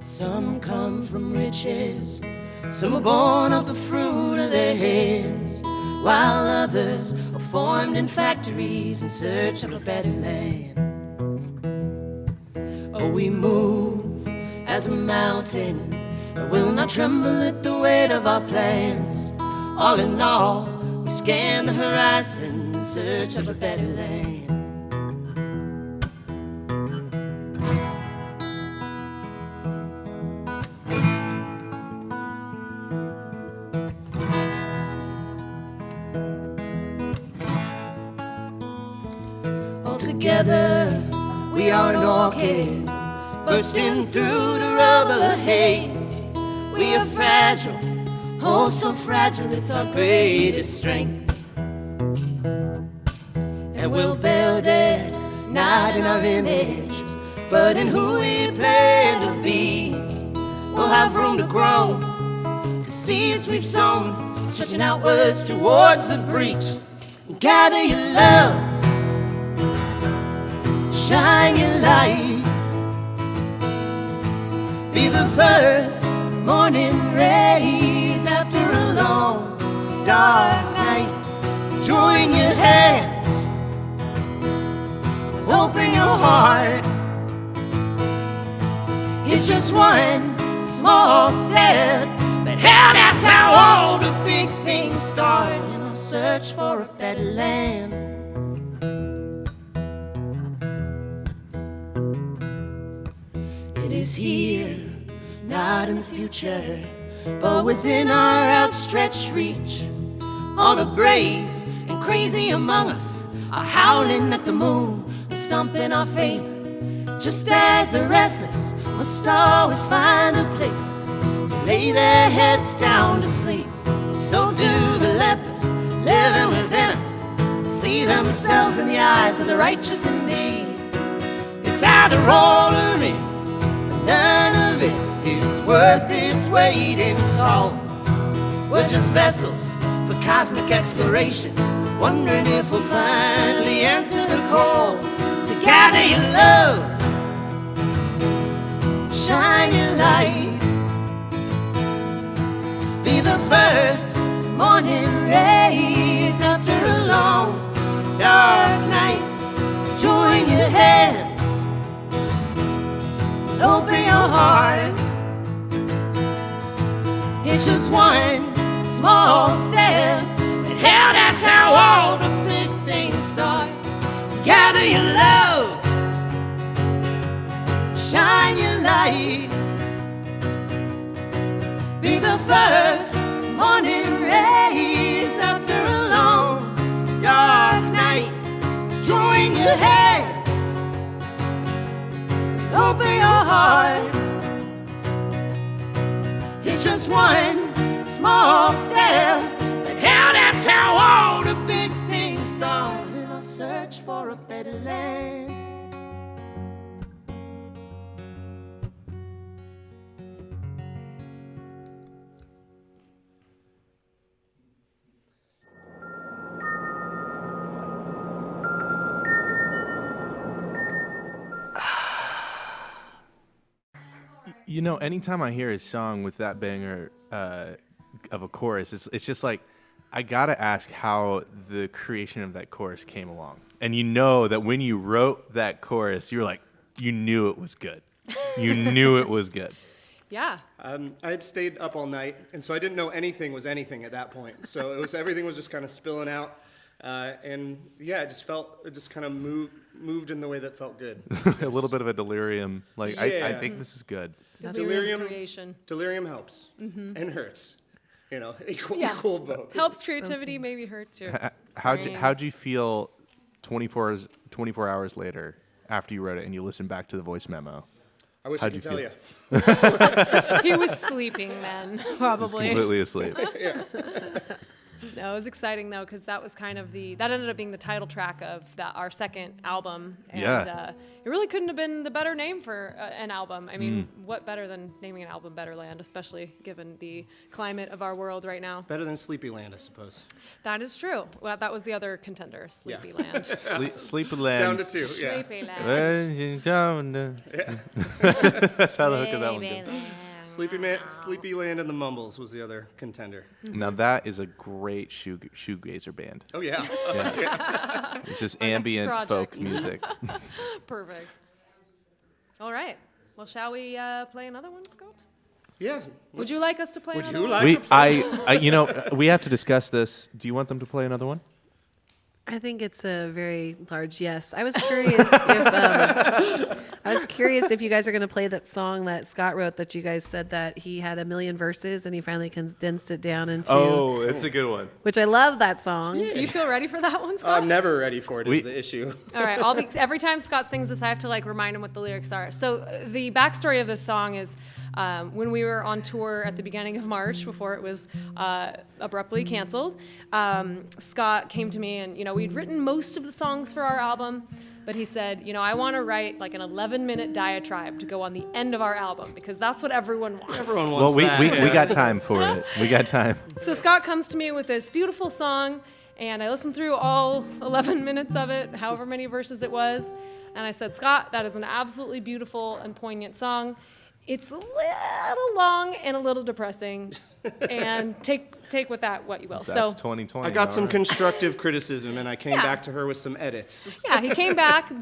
Some come from riches, some are born of the fruit of their hands, while others are formed in factories in search of a better land. Oh, we move as a mountain that will not tremble at the weight of our plans. All in all, we scan the horizon in search of a better land. Together, we are an orchid, bursting through the rubble of hate. We are fragile, oh so fragile, it's our greatest strength. And we'll build it, not in our image, but in who we plan to be. We'll have room to grow, the seeds we've sown, stretching outwards towards the breach. Gather your love, shine your light, be the first morning rays after a long, dark night. Join your hands, open your heart. It's just one small step, but hell, that's how all the big things start in our search for a better land. It is here, not in the future, but within our outstretched reach. All the brave and crazy among us are howling at the moon, stomping our feet, just as the restless must always find a place to lay their heads down to sleep. So do the lepers living within us see themselves in the eyes of the righteous in need. It's either all or in, but none of it is worth its weight in salt. We're just vessels for cosmic exploration, wondering if we'll finally answer the call to gather your love, shine your light, be the first morning rays after a long, dark night. Join your hands, open your heart. It's just one small step, and hell, that's how all the big things start. Gather your love, shine your light, be the first morning rays after a long, dark night. Join your hands, open your heart. It's just one small step. But hell, that's how all the big things start in our search for a better land. You know, anytime I hear a song with that banger of a chorus, it's just like, I gotta ask how the creation of that chorus came along. And you know that when you wrote that chorus, you were like, you knew it was good. You knew it was good. Yeah. I had stayed up all night, and so I didn't know anything was anything at that point. So everything was just kind of spilling out. And yeah, it just kind of moved in the way that felt good. A little bit of a delirium. Like, yeah. I think this is good. Delirium creation. Delirium helps and hurts. You know, equal both. Helps creativity, maybe hurts your How'd you feel 24 hours later after you wrote it and you listened back to the voice memo? I wish I could tell you. He was sleeping then, probably. Just completely asleep. Yeah. No, it was exciting though, because that was kind of that ended up being the title track of our second album. And it really couldn't have been the better name for an album. I mean, what better than naming an album Better Land, especially given the climate of our world right now? Better than Sleepy Land, I suppose. That is true. Well, that was the other contender, Sleepy Land. Sleepy Land. Down to 2, yeah. Sleepy Land. That's how the hook of that one goes. Sleepy Land and the Mumbles was the other contender. Now that is a great shoegazer band. Oh yeah. It's just ambient folk music. Perfect. All right. Well, shall we play another one, Scott? Yeah. Would you like us to play another one? We have to discuss this. Do you want them to play another one? I think it's a very large yes. I was curious if you guys are going to play that song that Scott wrote that you guys said that he had 1 million verses and he finally condensed it down into. Oh, it's a good one. Which I love that song. Do you feel ready for that one, Scott? I'm never ready for it. Is the issue. All right. Every time Scott sings this, I have to remind him what the lyrics are. So the backstory of this song is when we were on tour at the beginning of March before it was abruptly canceled. Scott came to me and we'd written most of the songs for our album, but he said, I want to write an 11-minute diatribe to go on the end of our album because that's what everyone wants. Everyone wants that. Well, we got time for it. We got time. So Scott comes to me with this beautiful song, and I listened through all 11 minutes of it, however many verses it was, and I said, Scott, that is an absolutely beautiful and poignant song. It's a little long and a little depressing, and take with that what you will. That's 2020. I got some constructive criticism, and I came back to her with some edits. Yeah, he came back,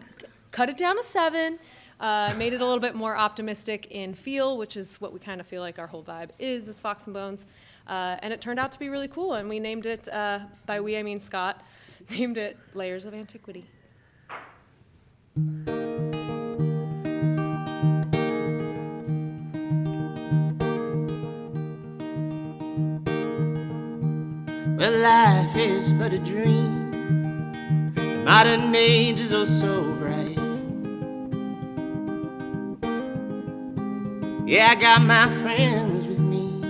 cut it down to 7, made it a little bit more optimistic in feel, which is what we kind of feel like our whole vibe is Fox and Bones, and it turned out to be really cool. And we named it, by we I mean Scott, named it Layers of Antiquity. Well, life is but a dream. The modern age is oh so bright. Yeah, I got my friends with me,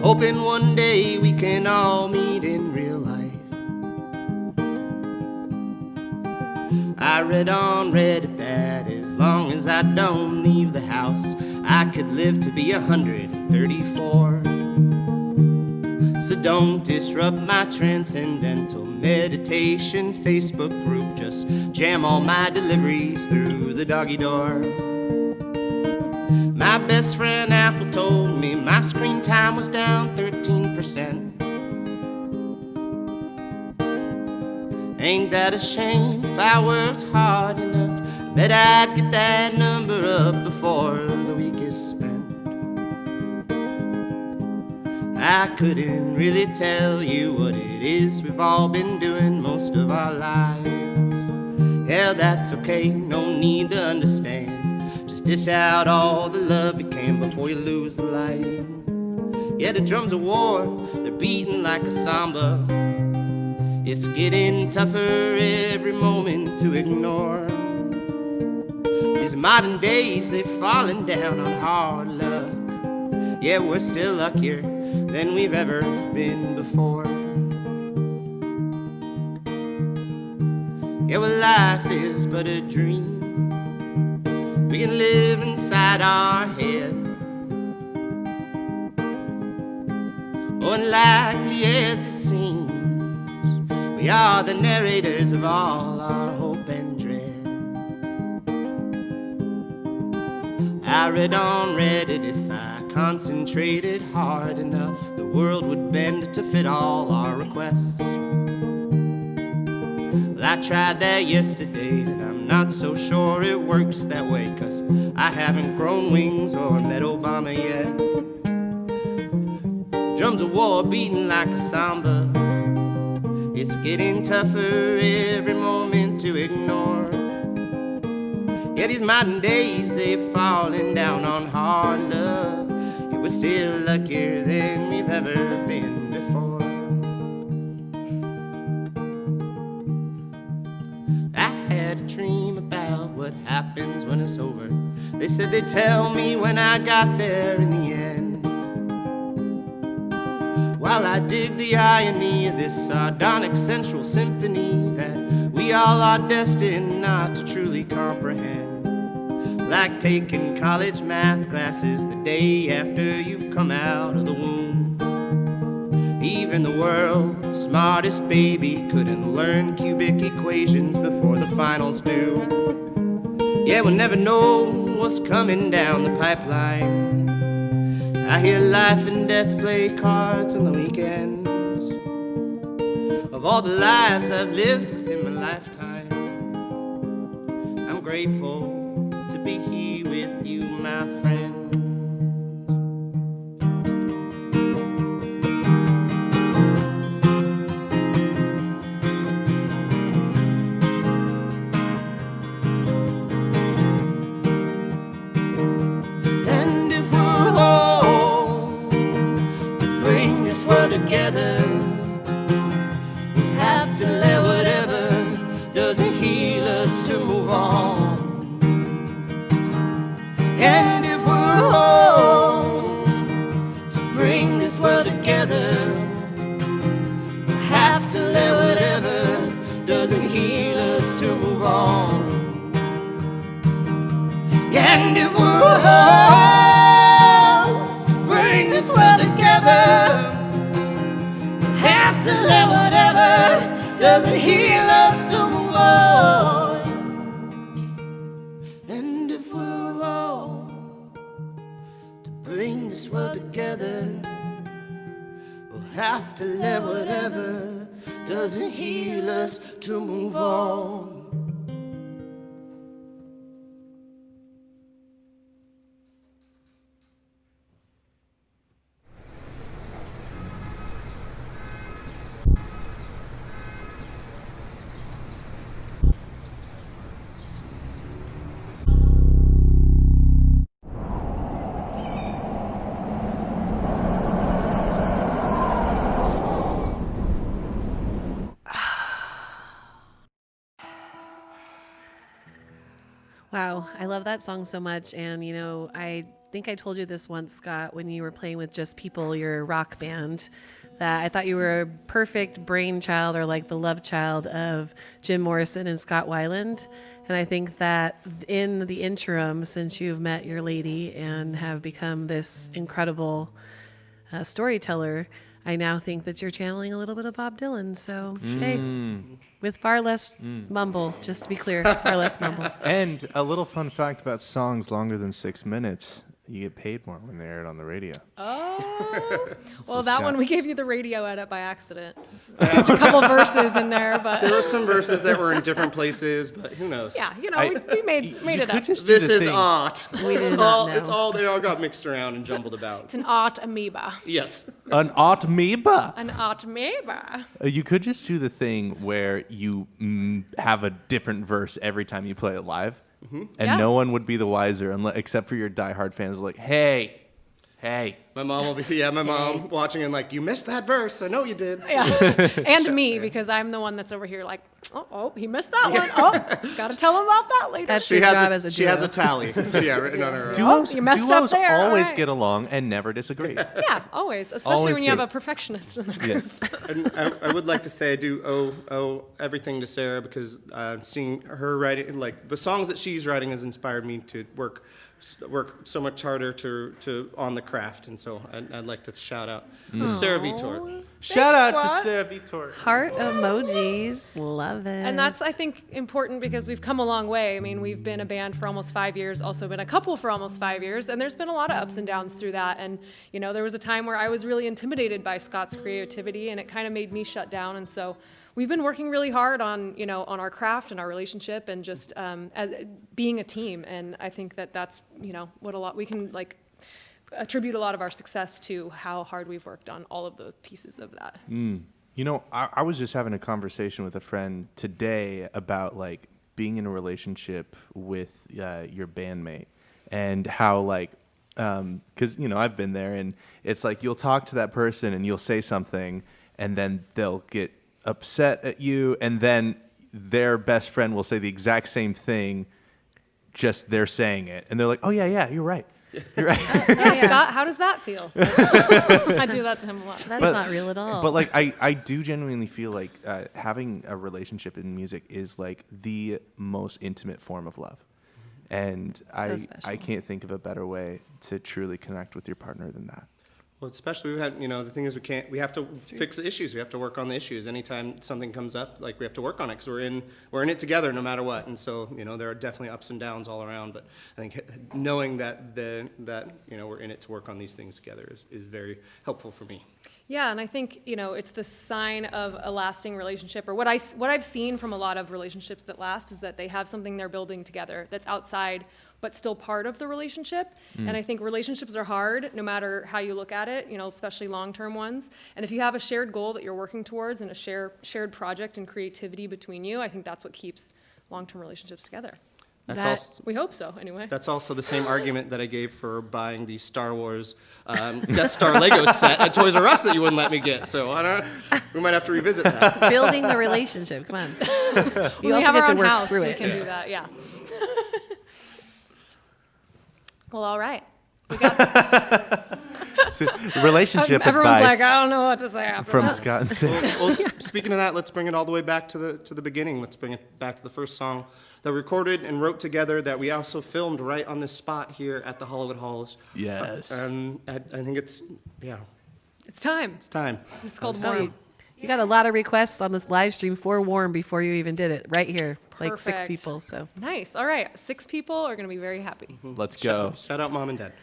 hoping one day we can all meet in real life. I read on Reddit that as long as I don't leave the house, I could live to be 134. So don't disrupt my transcendental meditation Facebook group. Just jam all my deliveries through the doggy door. My best friend Apple told me my screen time was down 13%. Ain't that a shame? If I worked hard enough, bet I'd get that number up before the week is spent. I couldn't really tell you what it is we've all been doing most of our lives. Hell, that's okay, no need to understand. Just dish out all the love you can before you lose the light. Yeah, the drums of war, they're beating like a samba. It's getting tougher every moment to ignore. These modern days, they've fallen down on hard luck. Yeah, we're still luckier than we've ever been before. Yeah, well, life is but a dream. We can live inside our head. Unlikely as it seems, we are the narrators of all our hope and dread. I read on Reddit, if I concentrated hard enough, the world would bend to fit all our requests. Well, I tried that yesterday, and I'm not so sure it works that way, 'cause I haven't grown wings or met Obama yet. Drums of war beating like a samba. It's getting tougher every moment to ignore. Yeah, these modern days, they're falling down on hard love. Yeah, we're still luckier than we've ever been before. I had a dream about what happens when it's over. They said they'd tell me when I got there in the end. While I dig the irony of this sardonic central symphony that we all are destined not to truly comprehend. Like taking college math classes the day after you've come out of the womb. Even the world's smartest baby couldn't learn cubic equations before the finals due. Yeah, we'll never know what's coming down the pipeline. I hear life and death play cards on the weekends. Of all the lives I've lived within my lifetime, I'm grateful to be here with you, my friend. Together, we have to let whatever doesn't heal us to move on. And if we're home to bring this world together, we have to let whatever doesn't heal us to move on. And if we're home to bring this world together, have to let whatever doesn't heal us to move on. And if we're all to bring this world together, we'll have to let whatever doesn't heal us to move on. Wow, I love that song so much. And, you know, I think I told you this once, Scott, when you were playing with Just People, your rock band, that I thought you were a perfect brainchild or like the love child of Jim Morrison and Scott Weiland. And I think that in the interim, since you've met your lady and have become this incredible storyteller, I now think that you're channeling a little bit of Bob Dylan. So, hey, with far less mumble, just to be clear, far less mumble. And a little fun fact about songs longer than 6 minutes. You get paid more when they air it on the radio. Oh, well, that one we gave you the radio edit by accident. A couple verses in there, but there were some verses that were in different places, but who knows? Yeah, you know, we made it up. This is art. It's all they all got mixed around and jumbled about. It's an art amoeba. Yes. An art amoeba. An art amoeba. You could just do the thing where you have a different verse every time you play it live. Mm-hmm. And no one would be the wiser except for your diehard fans like, hey. My mom will be, my mom watching and like, you missed that verse. I know you did. Yeah, and me, because I'm the one that's over here like, Oh, he missed that one. Oh, got to tell him about that later. That's your job as a duo. She has a tally. Yeah, written on her. Duos, you messed duos up there. always All right. get along and never disagree. Yeah, always. Especially Always when you have do. a perfectionist in the group. Yes. And I would like to say I do owe everything to Sarah because seeing her writing, like the songs that she's writing, has inspired me to work so much harder to on the craft, and so I'd like to shout out Sarah Vitor. Shout out Squad. to Sarah Vitor. Heart emojis. Love it. And that's, I think, important because we've come a long way. I mean, we've been a band for almost 5 years, also been a couple for almost 5 years, and there's been a lot of ups and downs through that. And, you know, there was a time where I was really intimidated by Scott's creativity, and it kind of made me shut down. And so we've been working really hard on, you know, on our craft and our relationship and just as being a team. And I think that that's, you know, what a lot we can, like, attribute a lot of our success to how hard we've worked on all of the pieces of that. You know, I was just having a conversation with a friend today about like being in a relationship with your bandmate and how like, because, you know, I've been there and it's like you'll talk to that person and you'll say something and then they'll get upset at you and then their best friend will say the exact same thing, just they're saying it. And they're like, oh, yeah, you're right. You're right. Yeah, Scott, how does that feel? I do that to him a lot. That's not real at all. But like, I do genuinely feel like having a relationship in music is like the most intimate form of love. And I can't think of a better way to truly connect with your partner than that. Well, especially we had, you know, the thing is we have to fix the issues. We have to work on the issues. Anytime something comes up, like we have to work on it because we're in it together no matter what. And so, you know, there are definitely ups and downs all around. But I think knowing that you know, we're in it to work on these things together is very helpful for me. Yeah, and I think, you know, it's the sign of a lasting relationship, or what I've seen from a lot of relationships that last is that they have something they're building together that's outside but still part of the relationship. And I think relationships are hard no matter how you look at it, you know, especially long-term ones. And if you have a shared goal that you're working towards and a shared project and creativity between you, I think that's what keeps long-term relationships together. We hope so, anyway. That's also the same argument that I gave for buying the Star Wars Death Star Lego set at Toys R Us that you wouldn't let me get. So I don't know. We might have to revisit that. Building the relationship. Come on. When we have our own house, we can do that, yeah. Well, all right. We got So, relationship Everyone's advice like, I don't know what to say after from that. Scott and Sarah. Well, speaking of that, let's bring it all the way back to the beginning. Let's bring it back to the first song that we recorded and wrote together that we also filmed right on this spot here at the Hallowed Halls. Yes. And I think it's time. It's time. It's called So Warm. you got a lot of requests on this live stream for Warm before you even did it, right here. Like 6 Perfect. people, so. Nice. All right. 6 people are going to be very happy. Let's go. Shout out Mom and Dad.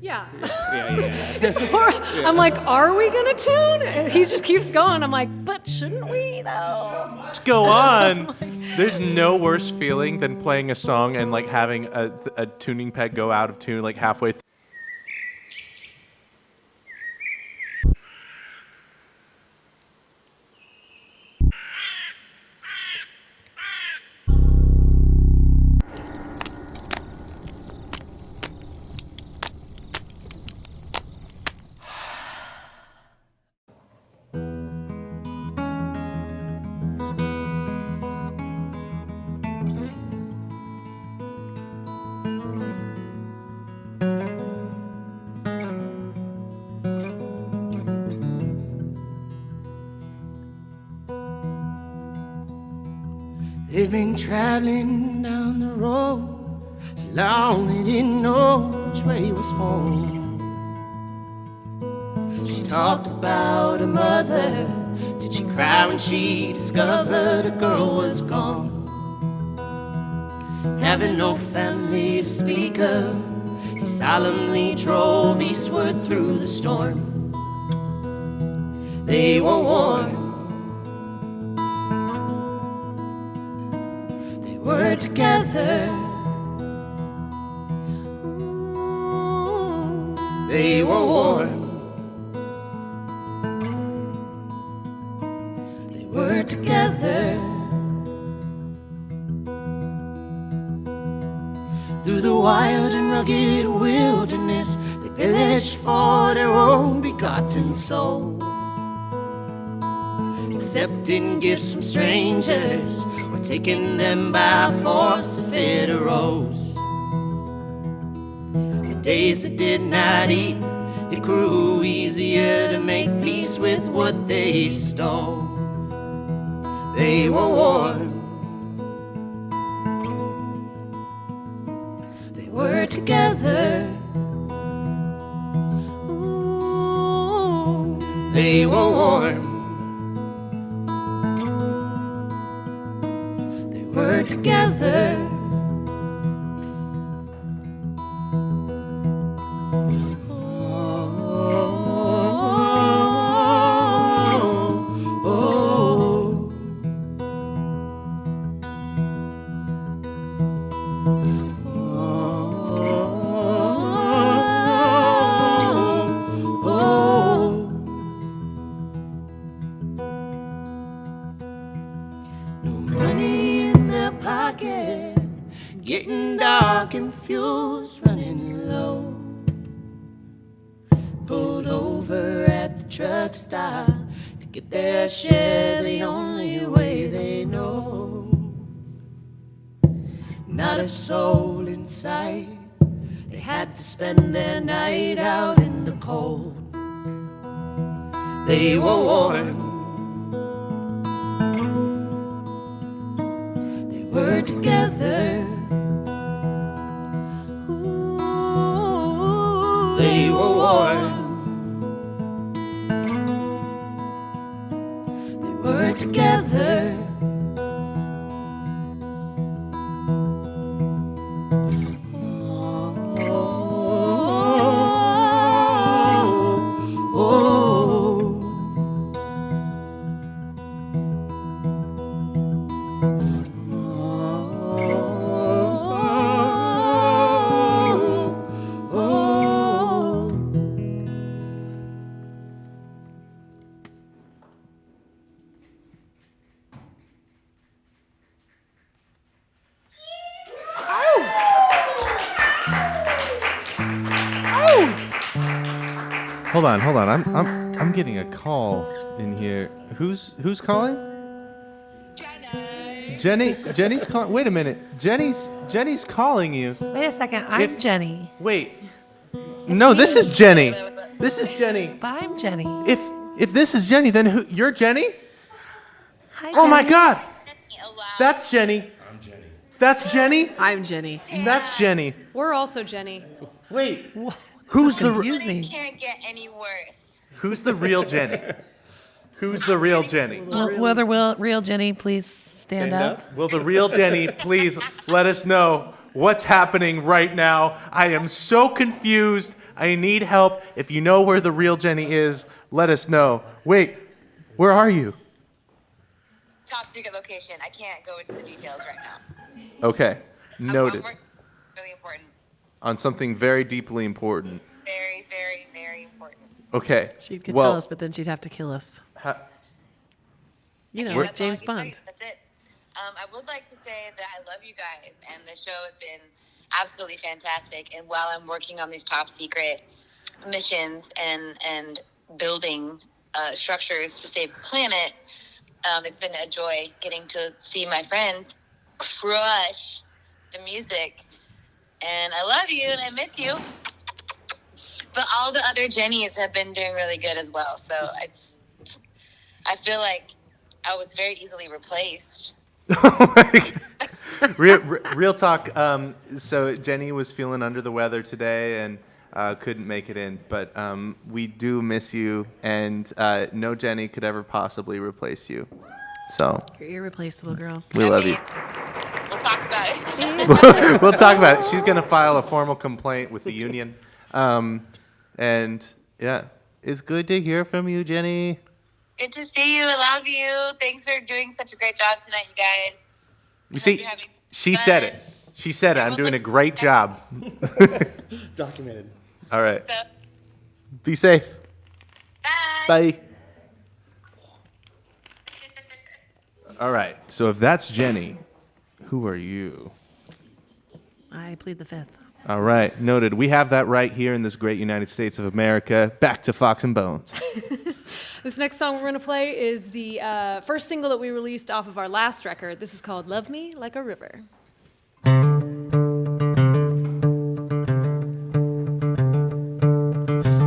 Yeah. Yeah. It's more, I'm like, are we going to tune? And he just keeps going. I'm like, but shouldn't we, though? Let's go on. There's no worse feeling than playing a song and like having a tuning peg go out of tune like halfway through. They've been traveling down the road so long they didn't know which way was home. She talked about her mother. Did she cry when she discovered a girl was gone? Having no family to speak of, he solemnly drove eastward through the storm. They were warm. We're together. They were warm. They were together. Through the wild and rugged wilderness, they pillaged for their own begotten souls, accepting gifts from strangers or taking them by force if it arose. The days that did not eat, it grew easier to make peace with what they stole. They were warm, they were together. Ooh, they were warm, they were together. Getting dark and fuel's running low. Pulled over at the truck stop to get their share the only way they know. Not a soul in sight. They had to spend their night out in the cold. They were warm, they were together. They were warm, they were together. Hold on. I'm getting a call in here. Who's calling? Jenny's calling. Wait a minute. Jenny's calling you. Wait a second. I'm Jenny. Wait. No, this is Jenny. This is Jenny. But I'm Jenny. If this is Jenny, then you're Jenny? Hi, Oh my Jenny. God. That's Jenny. I'm Jenny. That's Jenny? I'm Jenny. That's Jenny. We're also Jenny. Wait. Who's the Can't get any worse. Who's the real Jenny? Who's the real Jenny? Will the real Jenny please stand up? Will the real Jenny please let us know what's happening right now? I am so confused. I need help. If you know where the real Jenny is, let us know. Wait, where are you? Top secret location. I can't go into the details right now. Okay, noted. Really important. On something very deeply important. Very, very, very important. Okay. She could tell us, but then she'd have to kill us. You know, That's James all I can Bond. tell you. That's it. I would like to say that I love you guys, and the show has been absolutely fantastic. And while I'm working on these top secret missions and building structures to save the planet, it's been a joy getting to see my friends crush the music. And I love you and I miss you. But all the other Jennies have been doing really good as well. So I feel like I was very easily replaced. Real talk. So Jenny was feeling under the weather today and couldn't make it in. But we do miss you. And no Jenny could ever possibly replace you. So You're irreplaceable, girl. we love you. We'll talk about it. We'll talk about it. She's going to file a formal complaint with the union. And yeah, it's good to hear from you, Jenny. Good to see you. I love you. Thanks for doing such a great job tonight, you guys. You see, she said it. She said it. I'm doing a great job. Documented. All right. Be safe. Bye. All right. So if that's Jenny, who are you? I plead the fifth. All right, noted. We have that right here in this great United States of America. Back to Fox and Bones. This next song we're going to play is the first single that we released off of our last record. This is called Love Me Like a River.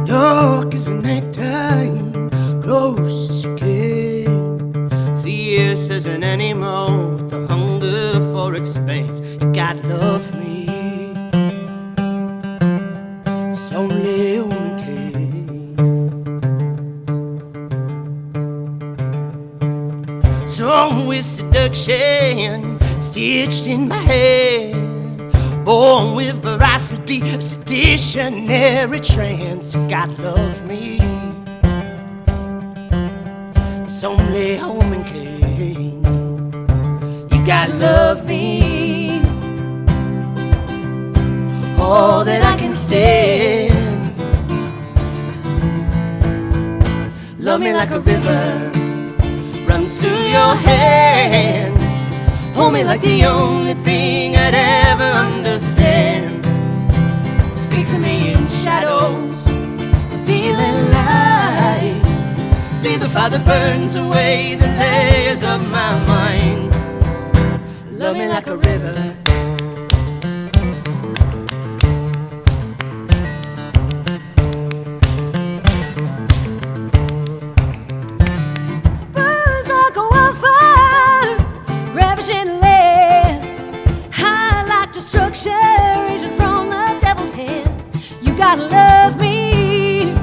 Dark as the nighttime, close as you can. Fierce as an animal with the hunger for expanse. You gotta love me. It's only one can. Song with seduction stitched in my head. Born with veracity, seditionary trance. You gotta love me. It's only a woman can. You gotta love me. All that I can stand. Love me like a river runs through your hand. Hold me like the only thing I'd ever understand. Speak to me in shadows, feeling light. Be the fire that burns away the layers of my mind. Love me like a river. Burns like a wildfire, ravaging the land. High like destruction, raging from the devil's hand. You gotta love me.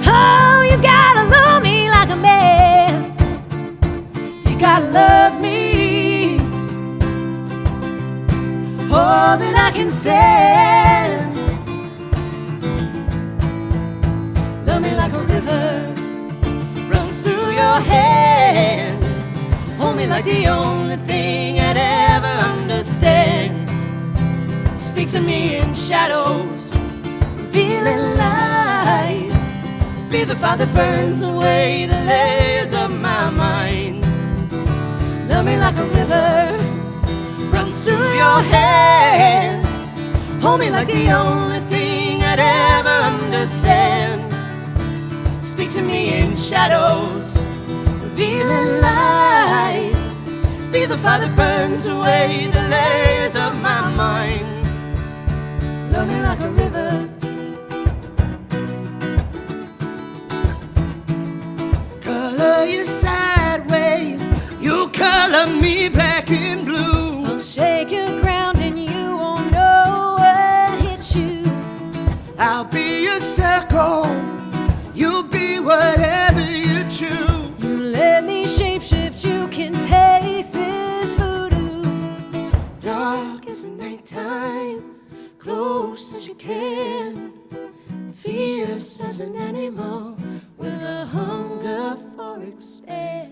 Oh, you gotta love me like a man. You gotta love me. All that I can stand. Love me like a river runs through your hand. Hold me like the only thing I'd ever understand. Speak to me in shadows, feeling light. Be the fire that burns away the layers of my mind. Love me like a river runs through your hand. Hold me like the only thing I'd ever understand. Speak to me in shadows, feeling light. Be the fire that burns away the layers of my mind. Love me like a river. Color you sideways, you color me black and blue. I'll shake your ground and you won't know what hit you. I'll be your circle, you'll be whatever you choose. You let me shapeshift, you can taste this voodoo. Dark as the nighttime, close as you can. Fierce as an animal with a hunger for expanse.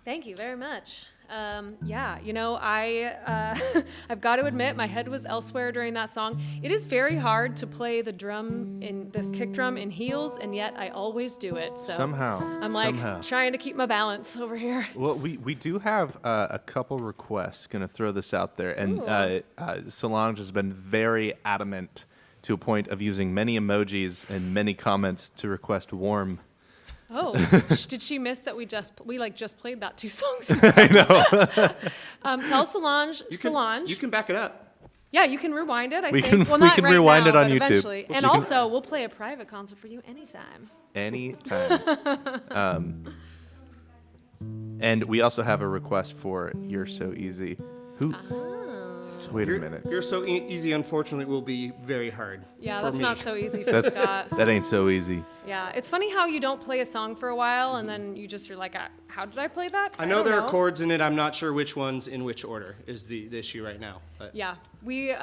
Thank you very much. Yeah, you know, I've got to admit, my head was elsewhere during that song. It is very hard to play the drum in this kick drum in heels, and yet I always do it. So Somehow. I'm like trying to keep my balance over here. Well, we do have a couple requests. Going to throw this out there, and Solange has been very adamant to a point of using many emojis and many comments to request warm. Oh, did she miss that we just played that 2 songs ago? I know. Tell Solange. You can back it up. Yeah, you can rewind it. I We think. can- Well, we not can right rewind now, it on but YouTube. eventually. Well, And she can- also, we'll play a private concert for you anytime. Anytime. And we also have a request for You're So Easy. Who? Wait a minute. You're so easy, unfortunately, will be very hard. Yeah, for that's me. not so easy for Scott. That ain't so easy. Yeah, it's funny how you don't play a song for a while and then you're like, how did I play that? I know don't there are chords in it. I'm not sure which ones in which order is the issue right now. But. Yeah, we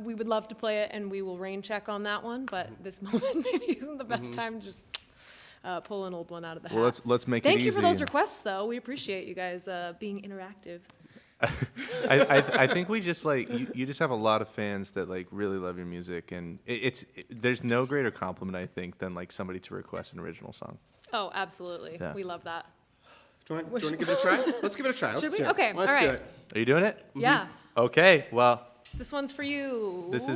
would love to play it and we will rain check on that one, but this moment maybe isn't the best time to just pull an old one out of the hat. Well, let's make it Thank easy. you for those requests, though. We appreciate you guys being interactive. I think we just like you just have a lot of fans that like really love your music, and there's no greater compliment I think than like somebody to request an original song. Oh, absolutely. Yeah. We love that. Do you want to give it a try? Let's give it a try. Should Let's we? do it. Okay, Let's all do right. it. Are you doing it? Yeah. Okay. Well, This one's for you. this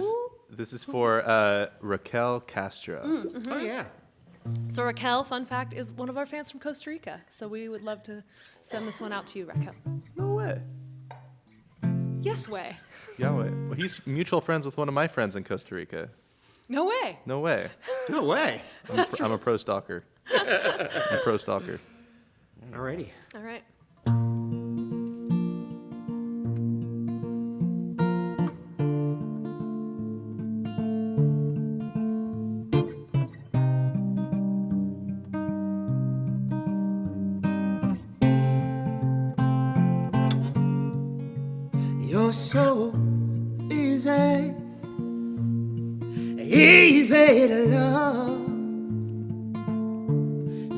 is for Raquel Castro. Mhm. Oh yeah. So Raquel, fun fact, is one of our fans from Costa Rica. So we would love to send this one out to you, Raquel. No way. Yes way. Yahweh. Well, he's mutual friends with one of my friends in Costa Rica. No way. No way. No way. I'm a pro stalker. I'm a pro stalker. Alrighty. All right. You're so easy, easy to love.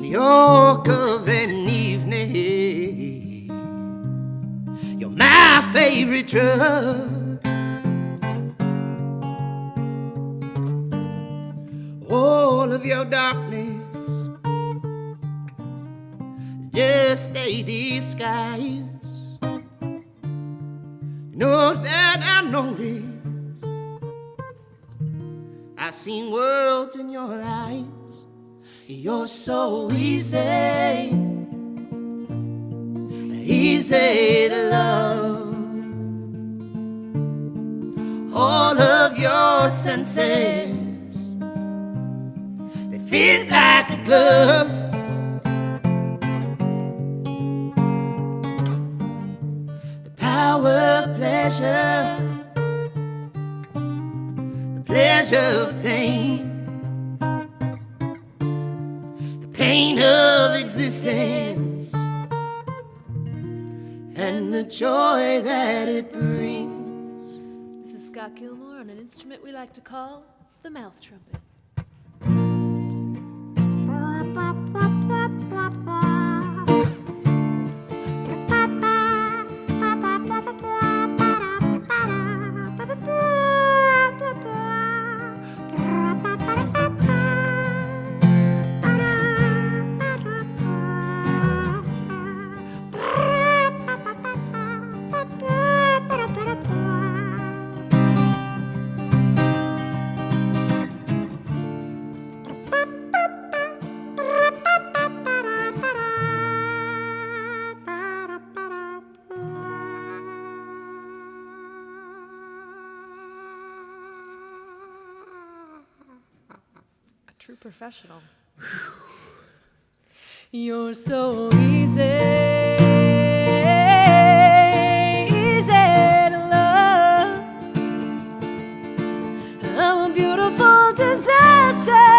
New York of an evening, you're my favorite drug. All of your darkness is just a disguise. Know that I noticed I've seen worlds in your eyes. You're so easy, easy to love. All of your senses, they fit like a glove. Power of pleasure, the pleasure of pain, the pain of existence, and the joy that it brings. This is Scott Gilmore on an instrument we like to call the mouth trumpet. True professional. You're so easy, easy to love. I'm a beautiful disaster.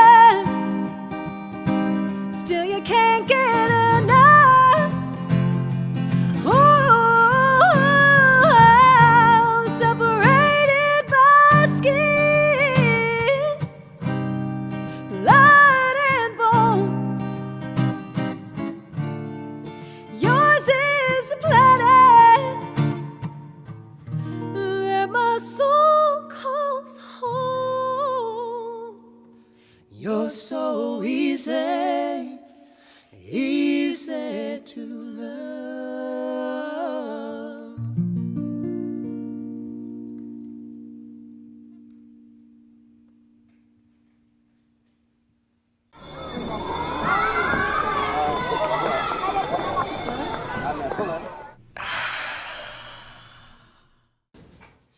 Still you can't get enough. Oh, separated by skin, blood and bone. Yours is the planet that my soul calls home. You're so easy, easy to love.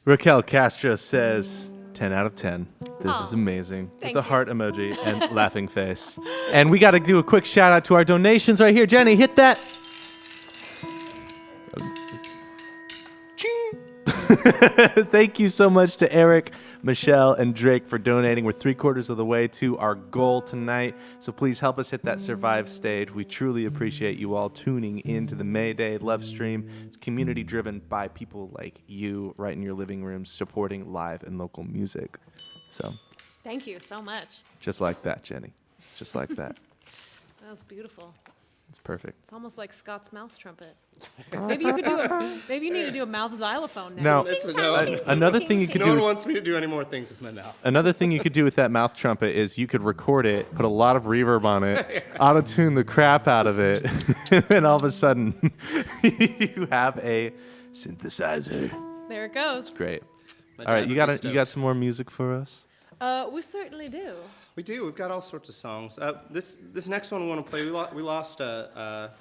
Raquel Castro says 10 out of 10. This is amazing. Thank With a you. heart emoji and laughing face. And we got to do a quick shout out to our donations right here. Jenny, hit that. Thank you so much to Eric, Michelle, and Drake for donating. We're 3/4 of the way to our goal tonight. So please help us hit that survive stage. We truly appreciate you all tuning in to the Mayday LoveStream. It's community driven by people like you right in your living rooms supporting live and local music. So Thank you so much. just like that, Jenny. Just like that. That was beautiful. It's perfect. It's almost like Scott's mouth trumpet. Maybe you could do it. Maybe you need to do a mouth xylophone now. Now, It's a no. another thing you could No do. one wants me to do any more things with my mouth. Another thing you could do with that mouth trumpet is you could record it, put a lot of reverb on it, auto-tune the crap out of it, and then all of a sudden you have a synthesizer. There it goes. Great. My All right, dad you would be got some more music for us? We certainly do. We do. We've got all sorts of songs. This next one we want to play. We lost a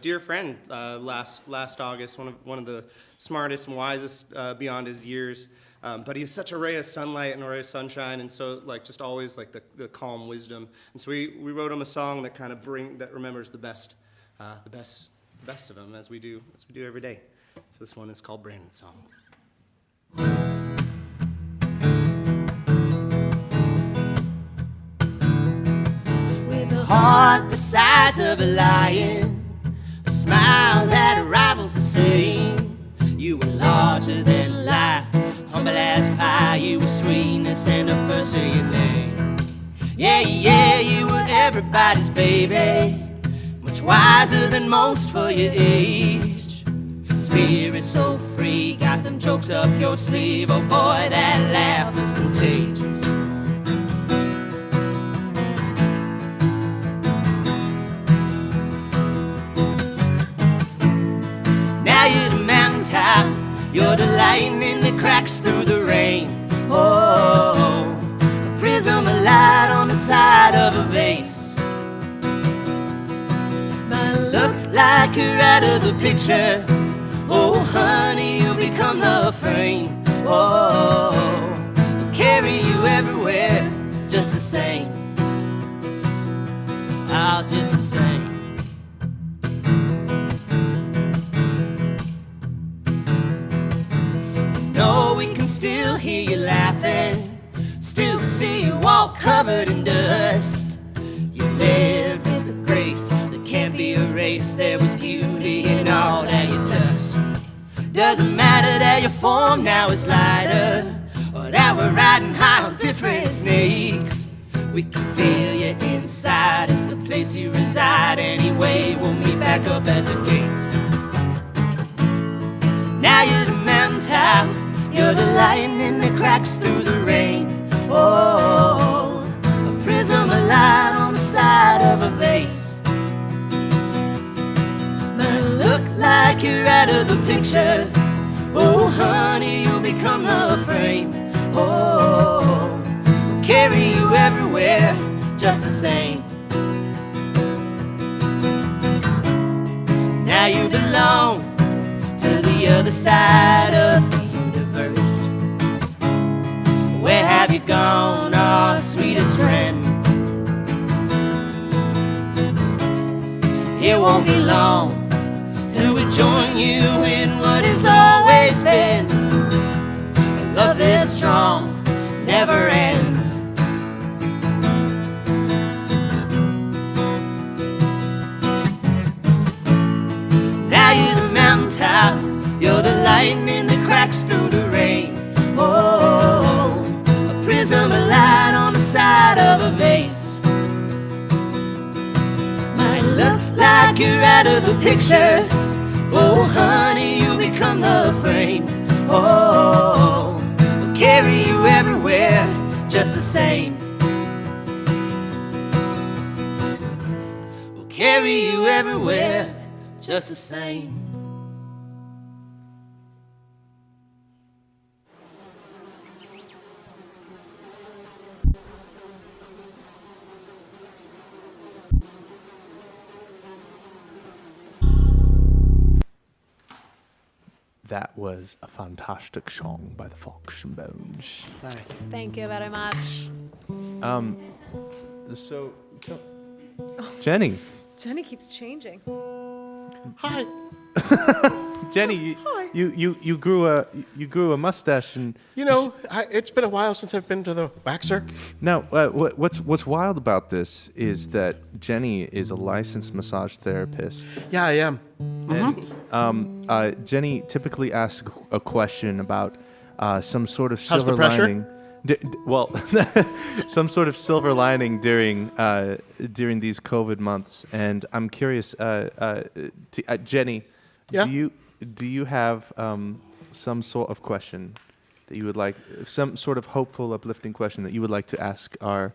dear friend last August. One of the smartest and wisest beyond his years. But he was such a ray of sunlight and a ray of sunshine, and so like just always like the calm wisdom. And so we wrote him a song that kind of remembers the best of him as we do every day. So this one is called Brandon's Song. With a heart the size of a lion, a smile that rivals the sea. You were larger than life, humble as pie. You were sweetness and the first of your name. Yeah, you were everybody's baby, much wiser than most for your age. Spirit so free, got them jokes up your sleeve. Oh boy, that laugh was contagious. Now you're the mountaintop, you're the lightning that cracks through the rain. Oh, a prism of light on the side of a vase. Might look like you're out of the picture. Oh, honey, you become the frame. Oh, I'll carry you everywhere, just the same. I'll just the same. No, we can still hear you laughing, still see you all covered in dust. You lived with a grace that can't be erased. There was beauty in all that you touched. Doesn't matter that your form now is lighter, or that we're riding high on different snakes. We can feel you inside, it's the place you reside. Anyway, we'll meet back up at the gates. Now you're the mountaintop, you're the lightning that cracks through the rain. Oh, a prism of light on the side of a vase. Might look like you're out of the picture. Oh, honey, you'll become the frame. Oh, we'll carry you everywhere, just the same. Now you belong to the other side of the universe. Where have you gone, our sweetest friend? It won't be long till we join you in what has always been. A love this strong never ends. Now you're the mountaintop, you're the lightning that cracks through the rain. Oh, a prism of light on the side of a vase. Might look like you're out of the picture. Oh, honey, you become the frame. Oh, we'll carry you everywhere, just the same. We'll carry you everywhere, just the same. That was a fantastic song by the Fox and Bones. Thank you very much. So, Jenny. Jenny keeps changing. Hi. Jenny, you grew a mustache and it's been a while since I've been to the waxer. Now, what's wild about this is that Jenny is a licensed massage therapist. Yeah, I am. And Jenny typically asks a question about some sort of How's the silver pressure? lining. Well, some sort of silver lining during these COVID months, and I'm curious, Jenny, Yeah? do you have some sort of question that you would like, some sort of hopeful, uplifting question that you would like to ask our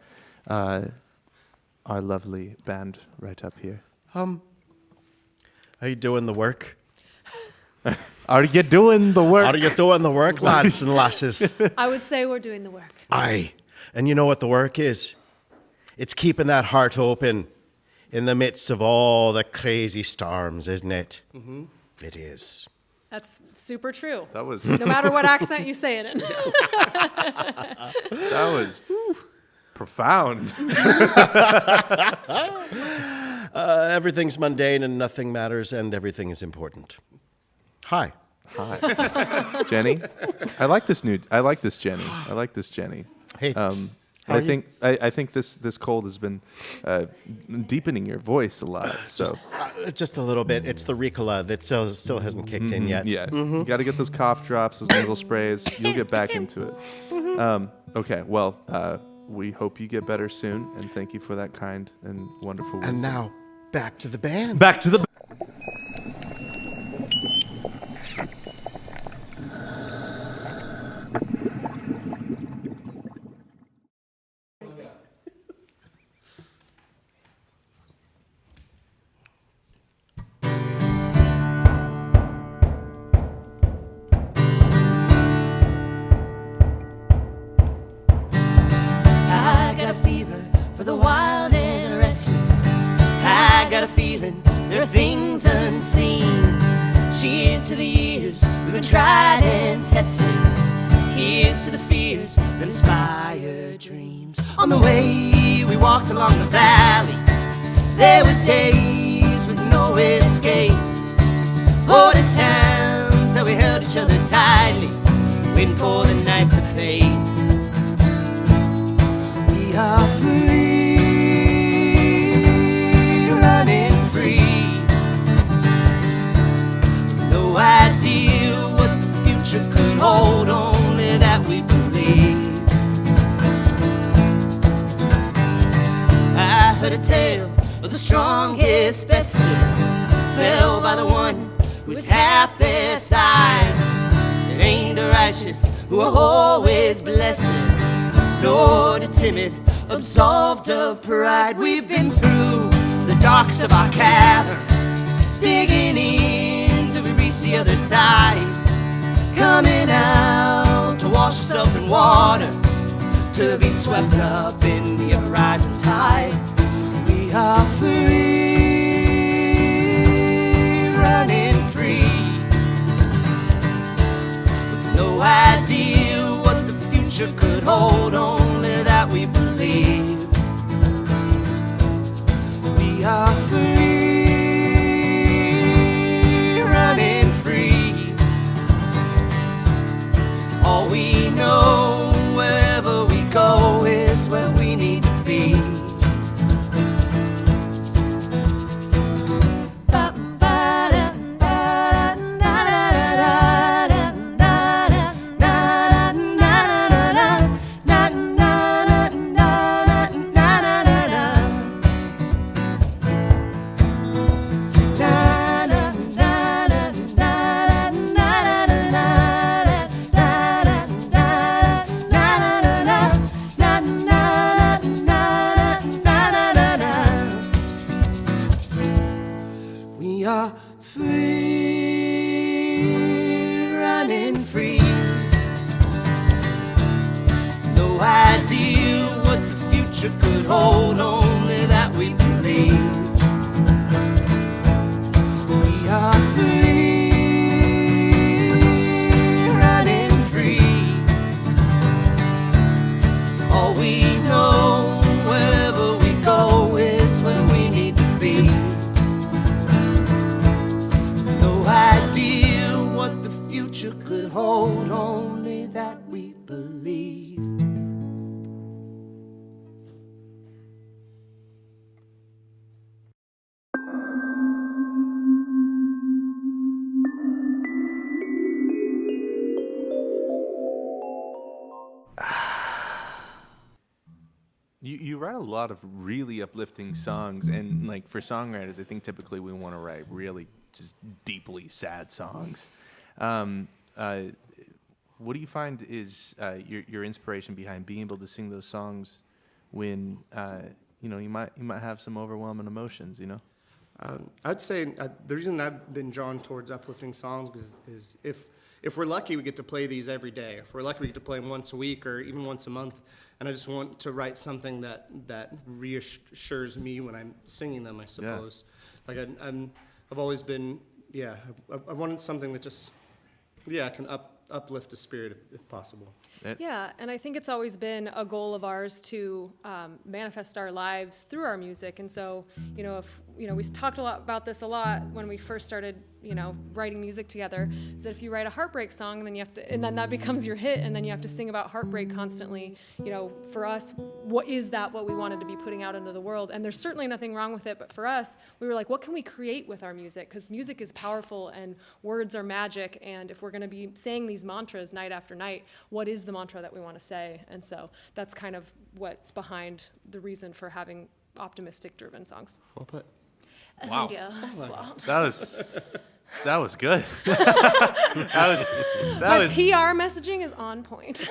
lovely band right up here? Are you doing the work? Are you doing the work? Are you doing the work, lads and lasses? I would say we're doing the work. Aye. And you know what the work is? It's keeping that heart open in the midst of all the crazy storms, isn't it? Mm-hmm. It is. That's super true. That was no matter what accent you say it in. That was profound. Everything's mundane and nothing matters and everything is important. Hi. Jenny, I like this Jenny. I like this Jenny. Hey. I think this cold has been deepening your voice a lot. So just a little bit. It's the Ricola that still hasn't kicked in yet. Yeah, Mm-hmm. you got to get those cough drops, those nasal sprays. You'll get back into it. Okay, well, we hope you get better soon, and thank you for that kind and wonderful wisdom. And now, back to the band. Back to the. I got a fever for the wild and restless. I got a feeling there are things unseen. Cheers to the years we've been tried and tested. Here's to the fears that inspire dreams. On the way we walked along the valley, there were days with no escape. Oh, the times that we held each other tightly, waiting for the night to fade. We are free, running free. No idea what the future could hold, only that we believe. I heard a tale of the strongest, bestest fell by the one who's half their size. It ain't the righteous who are always blessed, nor the timid absolved of pride. We've been through the darkest of our caverns, digging in till we reach the other side, coming out to wash ourselves in water, to be swept up in the uprising tide. We are free, running free, with no idea what the future could hold, only that we believe. We are free, running free. All we know, wherever we go, is where we need to be. We are free, running free. No idea what the future could hold, only that we believe. We are free, running free. All we know, wherever we go, is where we need to be. No idea what the future could hold, only that we believe. You write a lot of really uplifting songs, and like for songwriters, I think typically we want to write really just deeply sad songs. What do you find is your inspiration behind being able to sing those songs when you might have some overwhelming emotions? I'd say the reason I've been drawn towards uplifting songs is if we're lucky, we get to play these every day. If we're lucky, we get to play them once a week or even once a month. And I just want to write something that reassures me when I'm singing them, I suppose. Yeah. Like I've always been, I wanted something that just, can uplift the spirit if possible. Yeah, and I think it's always been a goal of ours to manifest our lives through our music. And so, if we talked a lot when we first started, writing music together, is that if you write a heartbreak song and then that becomes your hit, and then you have to sing about heartbreak constantly, for us, what we wanted to be putting out into the world? And there's certainly nothing wrong with it, but for us, we were like, what can we create with our music? Because music is powerful and words are magic, and if we're going to be saying these mantras night after night, what is the mantra that we want to say? And so that's kind of what's behind the reason for having optimistic driven songs. Well put. Wow. Thank you. That was good. My PR messaging is on point.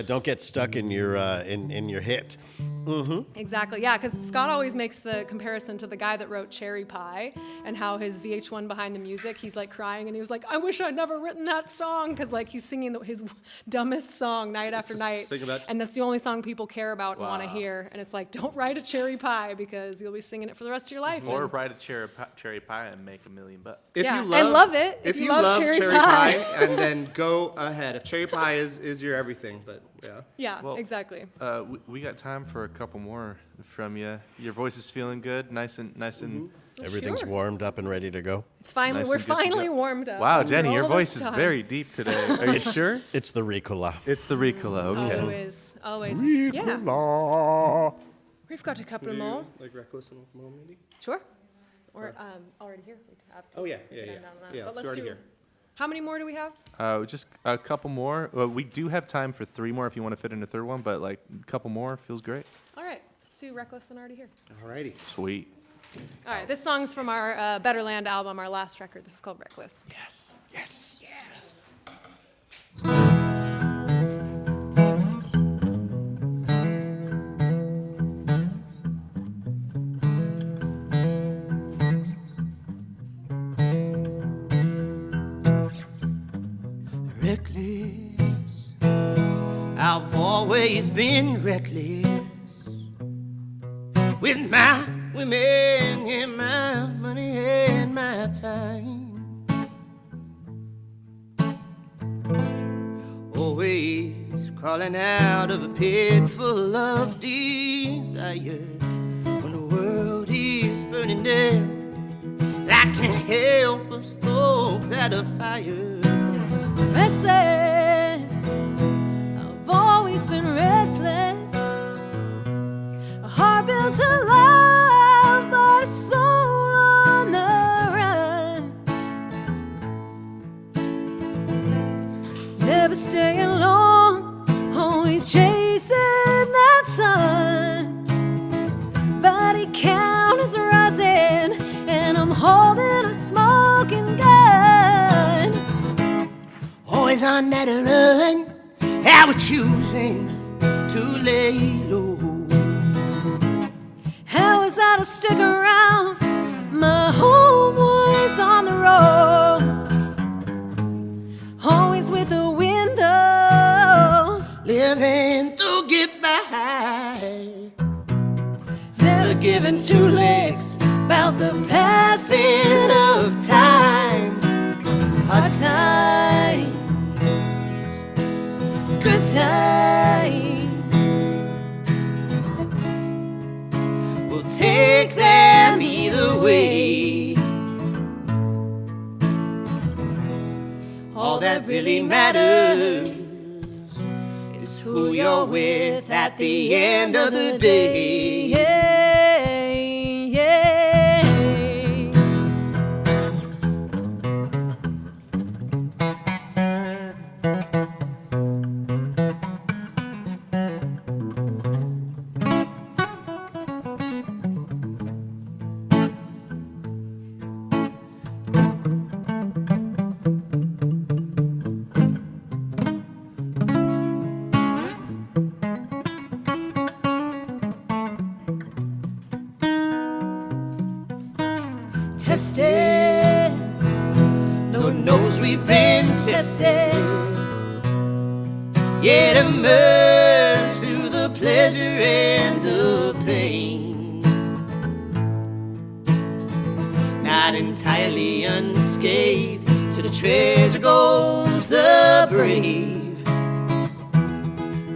Don't get stuck in your in your hit. Mm-hmm. Exactly, yeah, because Scott always makes the comparison to the guy that wrote Cherry Pie and how his VH1 behind the music, he's like crying and he was like, I wish I'd never written that song, because like he's singing his dumbest song night after night, and that's the only song people care about and want to hear, and it's like, don't write a Cherry Pie because you'll be singing it for the rest of your life. Or write a cherry pie and make $1 million. I love it. If you love cherry pie, and then go ahead. If cherry pie is your everything, but yeah. Yeah, well, exactly. We got time for a couple more from you. Your voice is feeling good, nice and. Everything's warmed up and ready to go. It's finally we're finally warmed up. Wow, Jenny, your voice is very deep today. Are you sure? It's the Ricola. It's the Ricola. Okay. Always. Ricola. Yeah. We've got a couple more. Like Reckless and more, maybe. Sure. Or already here. We have to Yeah, but it's already here. How many more do we have? Just a couple more. We do have time for 3 more if you want to fit in a third one, but like a couple more feels great. All right, let's do Reckless and Already Here. All righty. Sweet. All right, this song's from our Better Land album, our last record. This is called Reckless. Yes. Reckless, I've always been reckless with my women and my money and my time. Always crawling out of a pit full of desire when the world is burning down. I can't help but stoke that a fire. Restless, I've always been restless. A heart built to love, but a soul on the run. Never staying long, always chasing that sun. Body count is rising, and I'm holding a smoking gun. Always on that run, how we're choosing to lay low. How was I to stick around? My home was on the road, always with a window, living to get by. never giving 2 legs about the passing of time. Hard times, good times, We'll take them either way. All that really matters is who you're with at the end of the day. arrested. Lord knows we've been tested. Yet emerge through the pleasure and the pain. Not entirely unscathed, to the treasure goes the brave.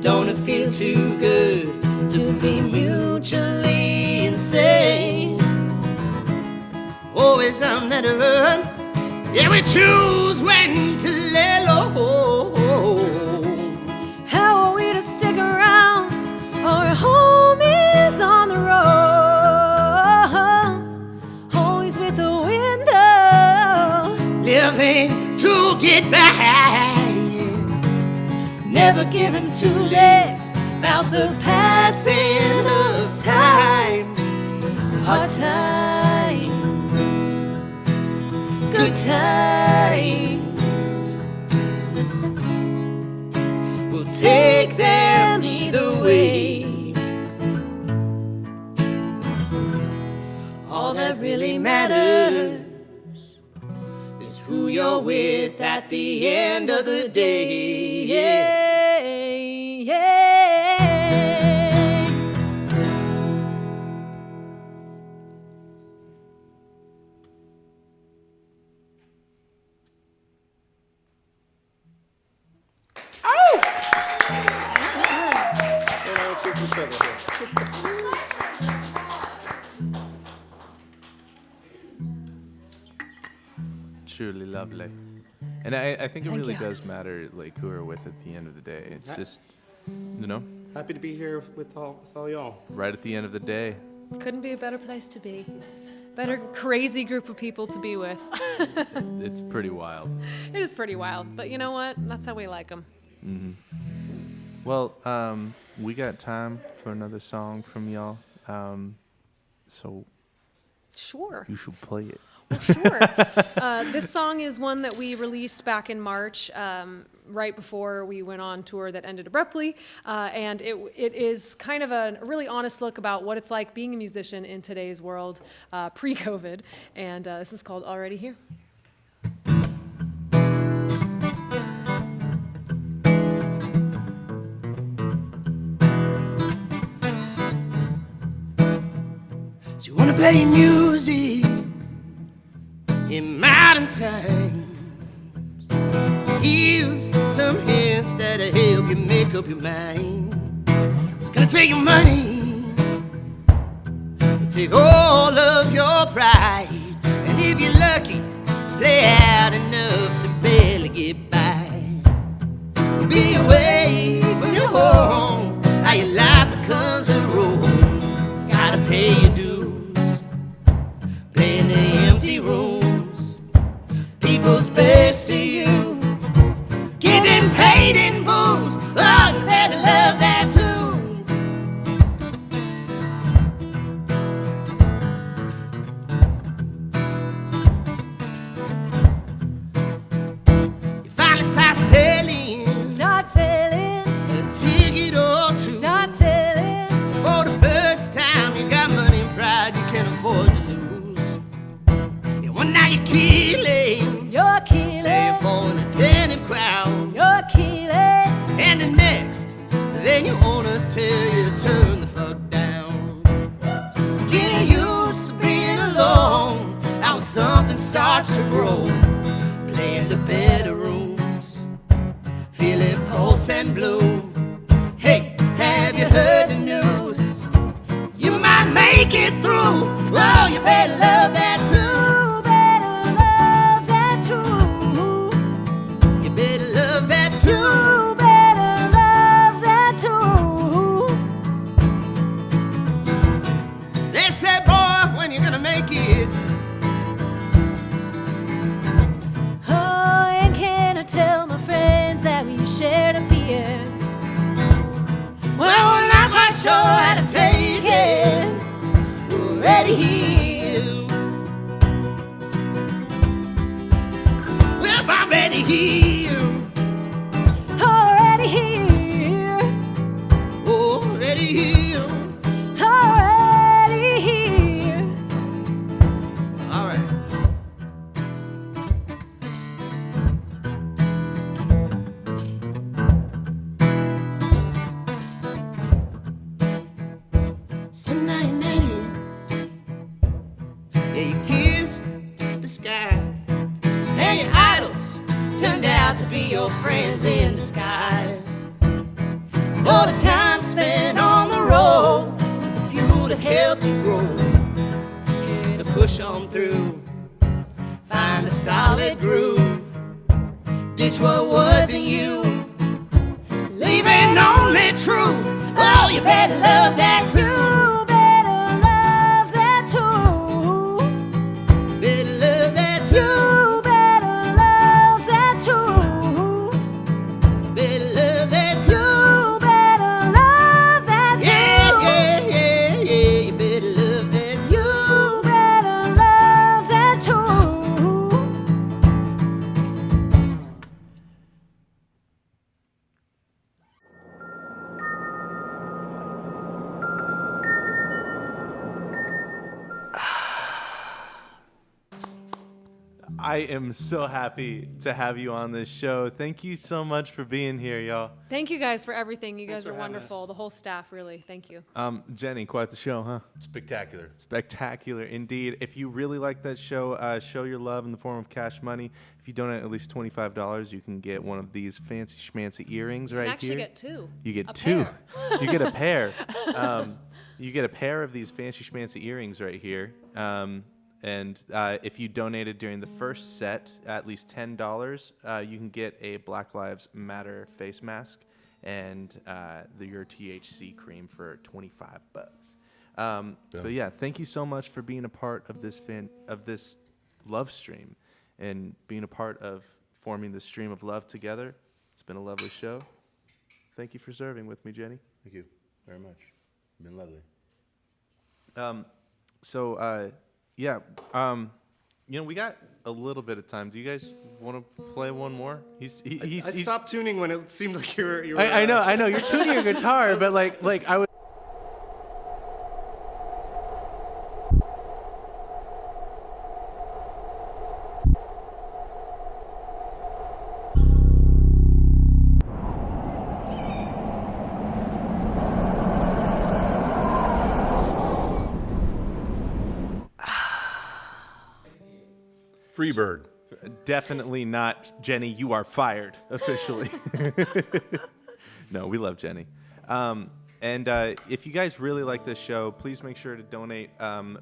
Don't it feel too good to be mutually insane? Always on that run, yeah, we choose when to lay low. How are we to stick around? Our home is on the road, always with a window. Living to get by, never giving two less about the passing of time. Hard time, good times, we'll take them either way. All that really matters is who you're with at the end of the day. Yeah. Truly lovely. And I think it Thank really you. does matter, like, who are with at the end of the day. It's just, you know, Happy to be here with all y'all. right at the end of the day. Couldn't be a better place to be. Better crazy group of people to be with. It's pretty wild. It is pretty wild, but you know what? That's how we like them. Well, we got time for another song from y'all. So Sure. you should play it. Sure. This song is one that we released back in March, right before we went on tour that ended abruptly. And it is kind of a really honest look about what it's like being a musician in today's world, pre-COVID. And this is called Already Here. So you wanna play music in modern times. Here's some hints that'll help you make up your mind. It's gonna take your money, take all of your pride, and if you're lucky, play out enough to barely get by. Be away from your home, how your life becomes a road. Gotta pay your dues, play in the empty rooms. People's best to you, getting paid in booze. Oh, you better love that too. You finally start selling, a ticket or two. For the first time, you got money and pride you can't afford to lose. And one night you're killing, playing for an attentive crowd. And the next, then your owners tell you to turn the fuck down. Get used to being alone, now when something starts to grow. Play in the better rooms, feel it pulse and bloom. Hey, have you heard the news? You might make it through. Oh, you better love that too. You better love that too. They say, boy, when you gonna make it? Oh, and can I tell my friends that we shared a beer? Well, we're not quite sure how to take it. We're already here. Well, I'm already here. Already here, Already here. already here. All right. Oh, the time spent on the road was the fuel to help you grow. Yeah, to push on through, find a solid groove. Ditch what wasn't you, leaving only truth. Oh, you better love that too. Better love that too. Better love that too. You better love that too. Better love that too. You better love that too. Yeah. You better love that too. You better love that too. I am so happy to have you on this show. Thank you so much for being here, y'all. Thank you guys for everything. You guys for are having wonderful. us. The whole staff, really. Thank you. Jenny, quite the show, huh? Spectacular. Spectacular indeed. If you really like that show, show your love in the form of cash money. If you donate at least $25, you can get one of these fancy schmancy earrings right You can actually here. get two. You get A two. pair. You get a pair. You get a pair of these fancy schmancy earrings right here. And if you donated during the first set, at least $10, you can get a Black Lives Matter face mask and your THC cream for $25. But yeah, thank you so much for being a part of this love stream and being a part of forming the stream of love together. It's been a lovely show. Thank you for serving with me, Jenny. Thank you very much. It's been lovely. Yeah, we got a little bit of time. Do you guys want to play one more? I stopped tuning when it seemed like you were. I know. You're tuning your guitar, but like I was. Freebird. Definitely not, Jenny. You are fired officially. No, we love Jenny. And if you guys really like this show, please make sure to donate.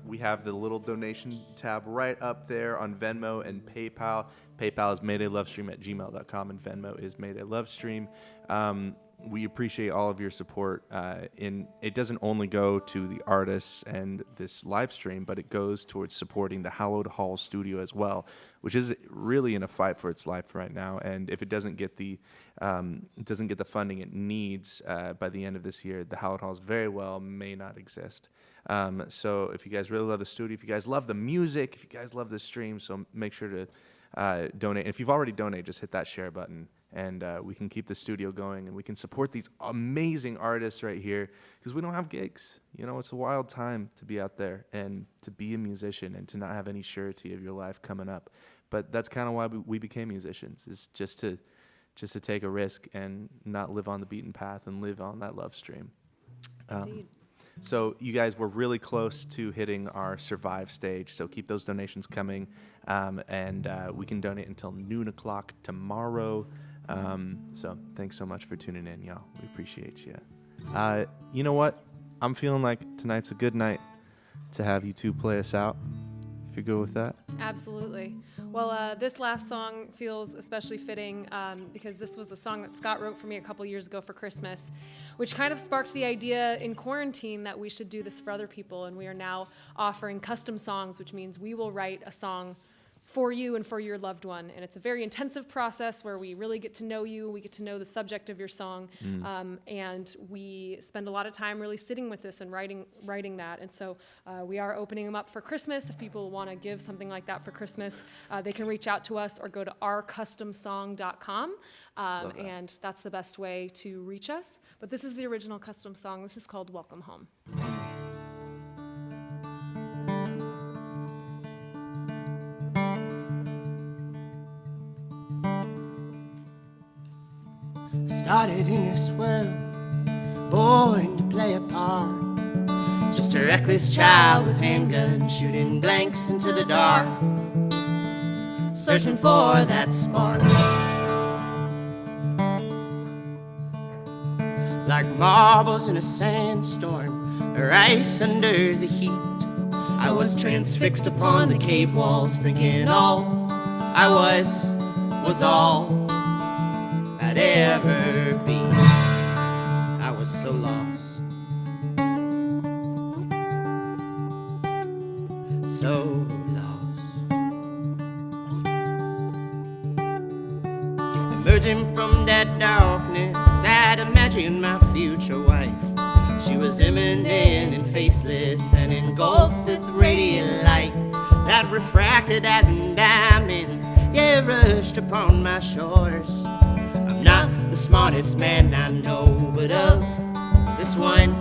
We have the little donation tab right up there on Venmo and PayPal. PayPal is maydaylovestream@gmail.com and Venmo is maydaylovestream. We appreciate all of your support. It doesn't only go to the artists and this live stream, but it goes towards supporting the Hallowed Halls studio as well, which is really in a fight for its life right now. And if it doesn't get the funding it needs by the end of this year, the Hallowed Halls very well may not exist. So if you guys really love the studio, if you guys love the music, if you guys love the stream, so make sure to donate. And if you've already donated, just hit that share button. And we can keep the studio going, and we can support these amazing artists right here because we don't have gigs. You know, it's a wild time to be out there and to be a musician and to not have any surety of your life coming up. But that's kind of why we became musicians, is just to take a risk and not live on the beaten path and live on that love stream. Indeed. So you guys, we're really close to hitting our survive stage, so keep those donations coming, and we can donate until noon o'clock tomorrow. So thanks so much for tuning in, y'all. We appreciate you. You know what? I'm feeling like tonight's a good night to have you two play us out, if you're good with that. Absolutely. Well, this last song feels especially fitting because this was a song that Scott wrote for me a couple years ago for Christmas, which kind of sparked the idea in quarantine that we should do this for other people. And we are now offering custom songs, which means we will write a song for you and for your loved one. And it's a very intensive process where we really get to know you, we get to know the subject of your song, and we spend a lot of time really sitting with this and writing that. And so we are opening them up for Christmas. If people want to give something like that for Christmas, they can reach out to us or go to ourcustomsong.com, and that's the best way to reach us. But this is the original custom song. This is called Welcome Home. Started in this world, born to play a part. Just a reckless child with handguns shooting blanks into the dark, searching for that spark. like marbles in a sandstorm, or ice under the heat. I was transfixed upon the cave walls, thinking all I was all I'd ever be. I was so lost, so lost. Emerging from that darkness, I'd imagined my future wife. She was imminent and faceless and engulfed with radiant light that refracted as in diamonds, yeah, rushed upon my shores. I'm not the smartest man I know, but of this one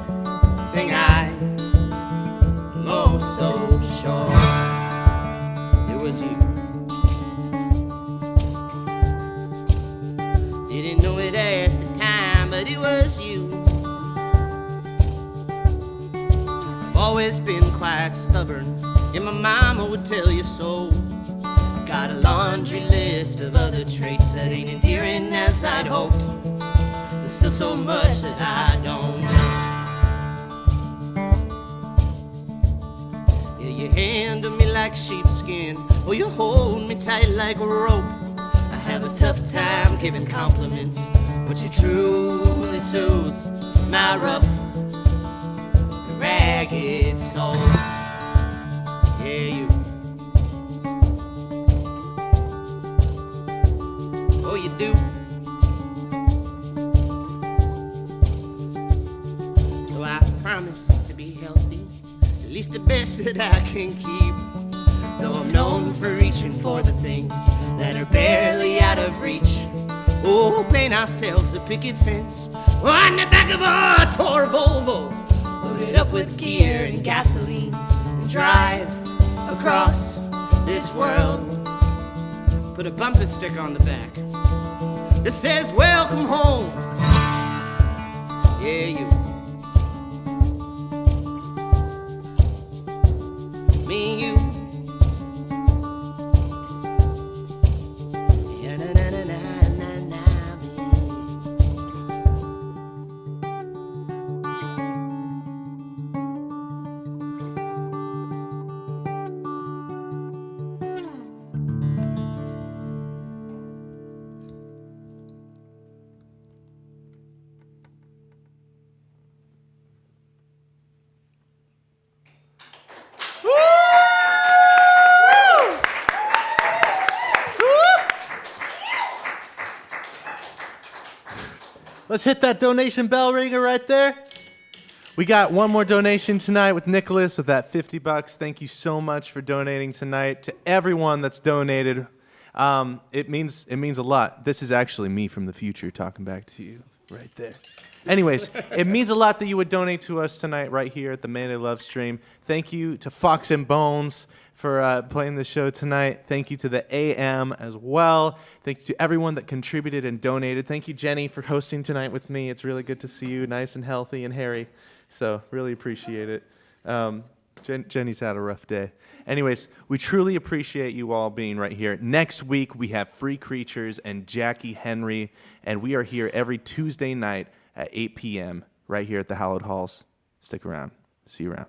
thing I'm oh so sure. It was you. Didn't know it at the time, but it was you. Always been quite stubborn, and my mama would tell you so. Got a laundry list of other traits that ain't endearing as I'd hoped. There's still so much that I don't know. Yeah, you handle me like sheepskin, or you hold me tight like a rope. I have a tough time giving compliments, but you truly soothe my rough, ragged soul. Yeah, you. Oh, you do. So I promise to be healthy, at least the best that I can keep. Though I'm known for reaching for the things that are barely out of reach. Oh, paint ourselves a picket fence on the back of a tore Volvo, loaded up with gear and gasoline, and drive across this world. Put a bumper sticker on the back that says welcome home. Yeah, you. Me and you. Yeah, na na na na na na. Let's hit that donation bell ringer right there. We got one more donation tonight with Nicholas with that $50. Thank you so much for donating tonight. To everyone that's donated, it means a lot. This is actually me from the future talking back to you right there. Anyways, it means a lot that you would donate to us tonight right here at the Mayday LoveStream. Thank you to Fox and Bones for playing the show tonight. Thank you to the AM as well. Thank you to everyone that contributed and donated. Thank you, Jenny, for hosting tonight with me. It's really good to see you nice and healthy and hairy. So really appreciate it. Jenny's had a rough day. Anyways, we truly appreciate you all being right here. Next week, we have Free Creatures and Jackie Henry, and we are here every Tuesday night at 8 p.m. right here at the Hallowed Halls. Stick around. See you around.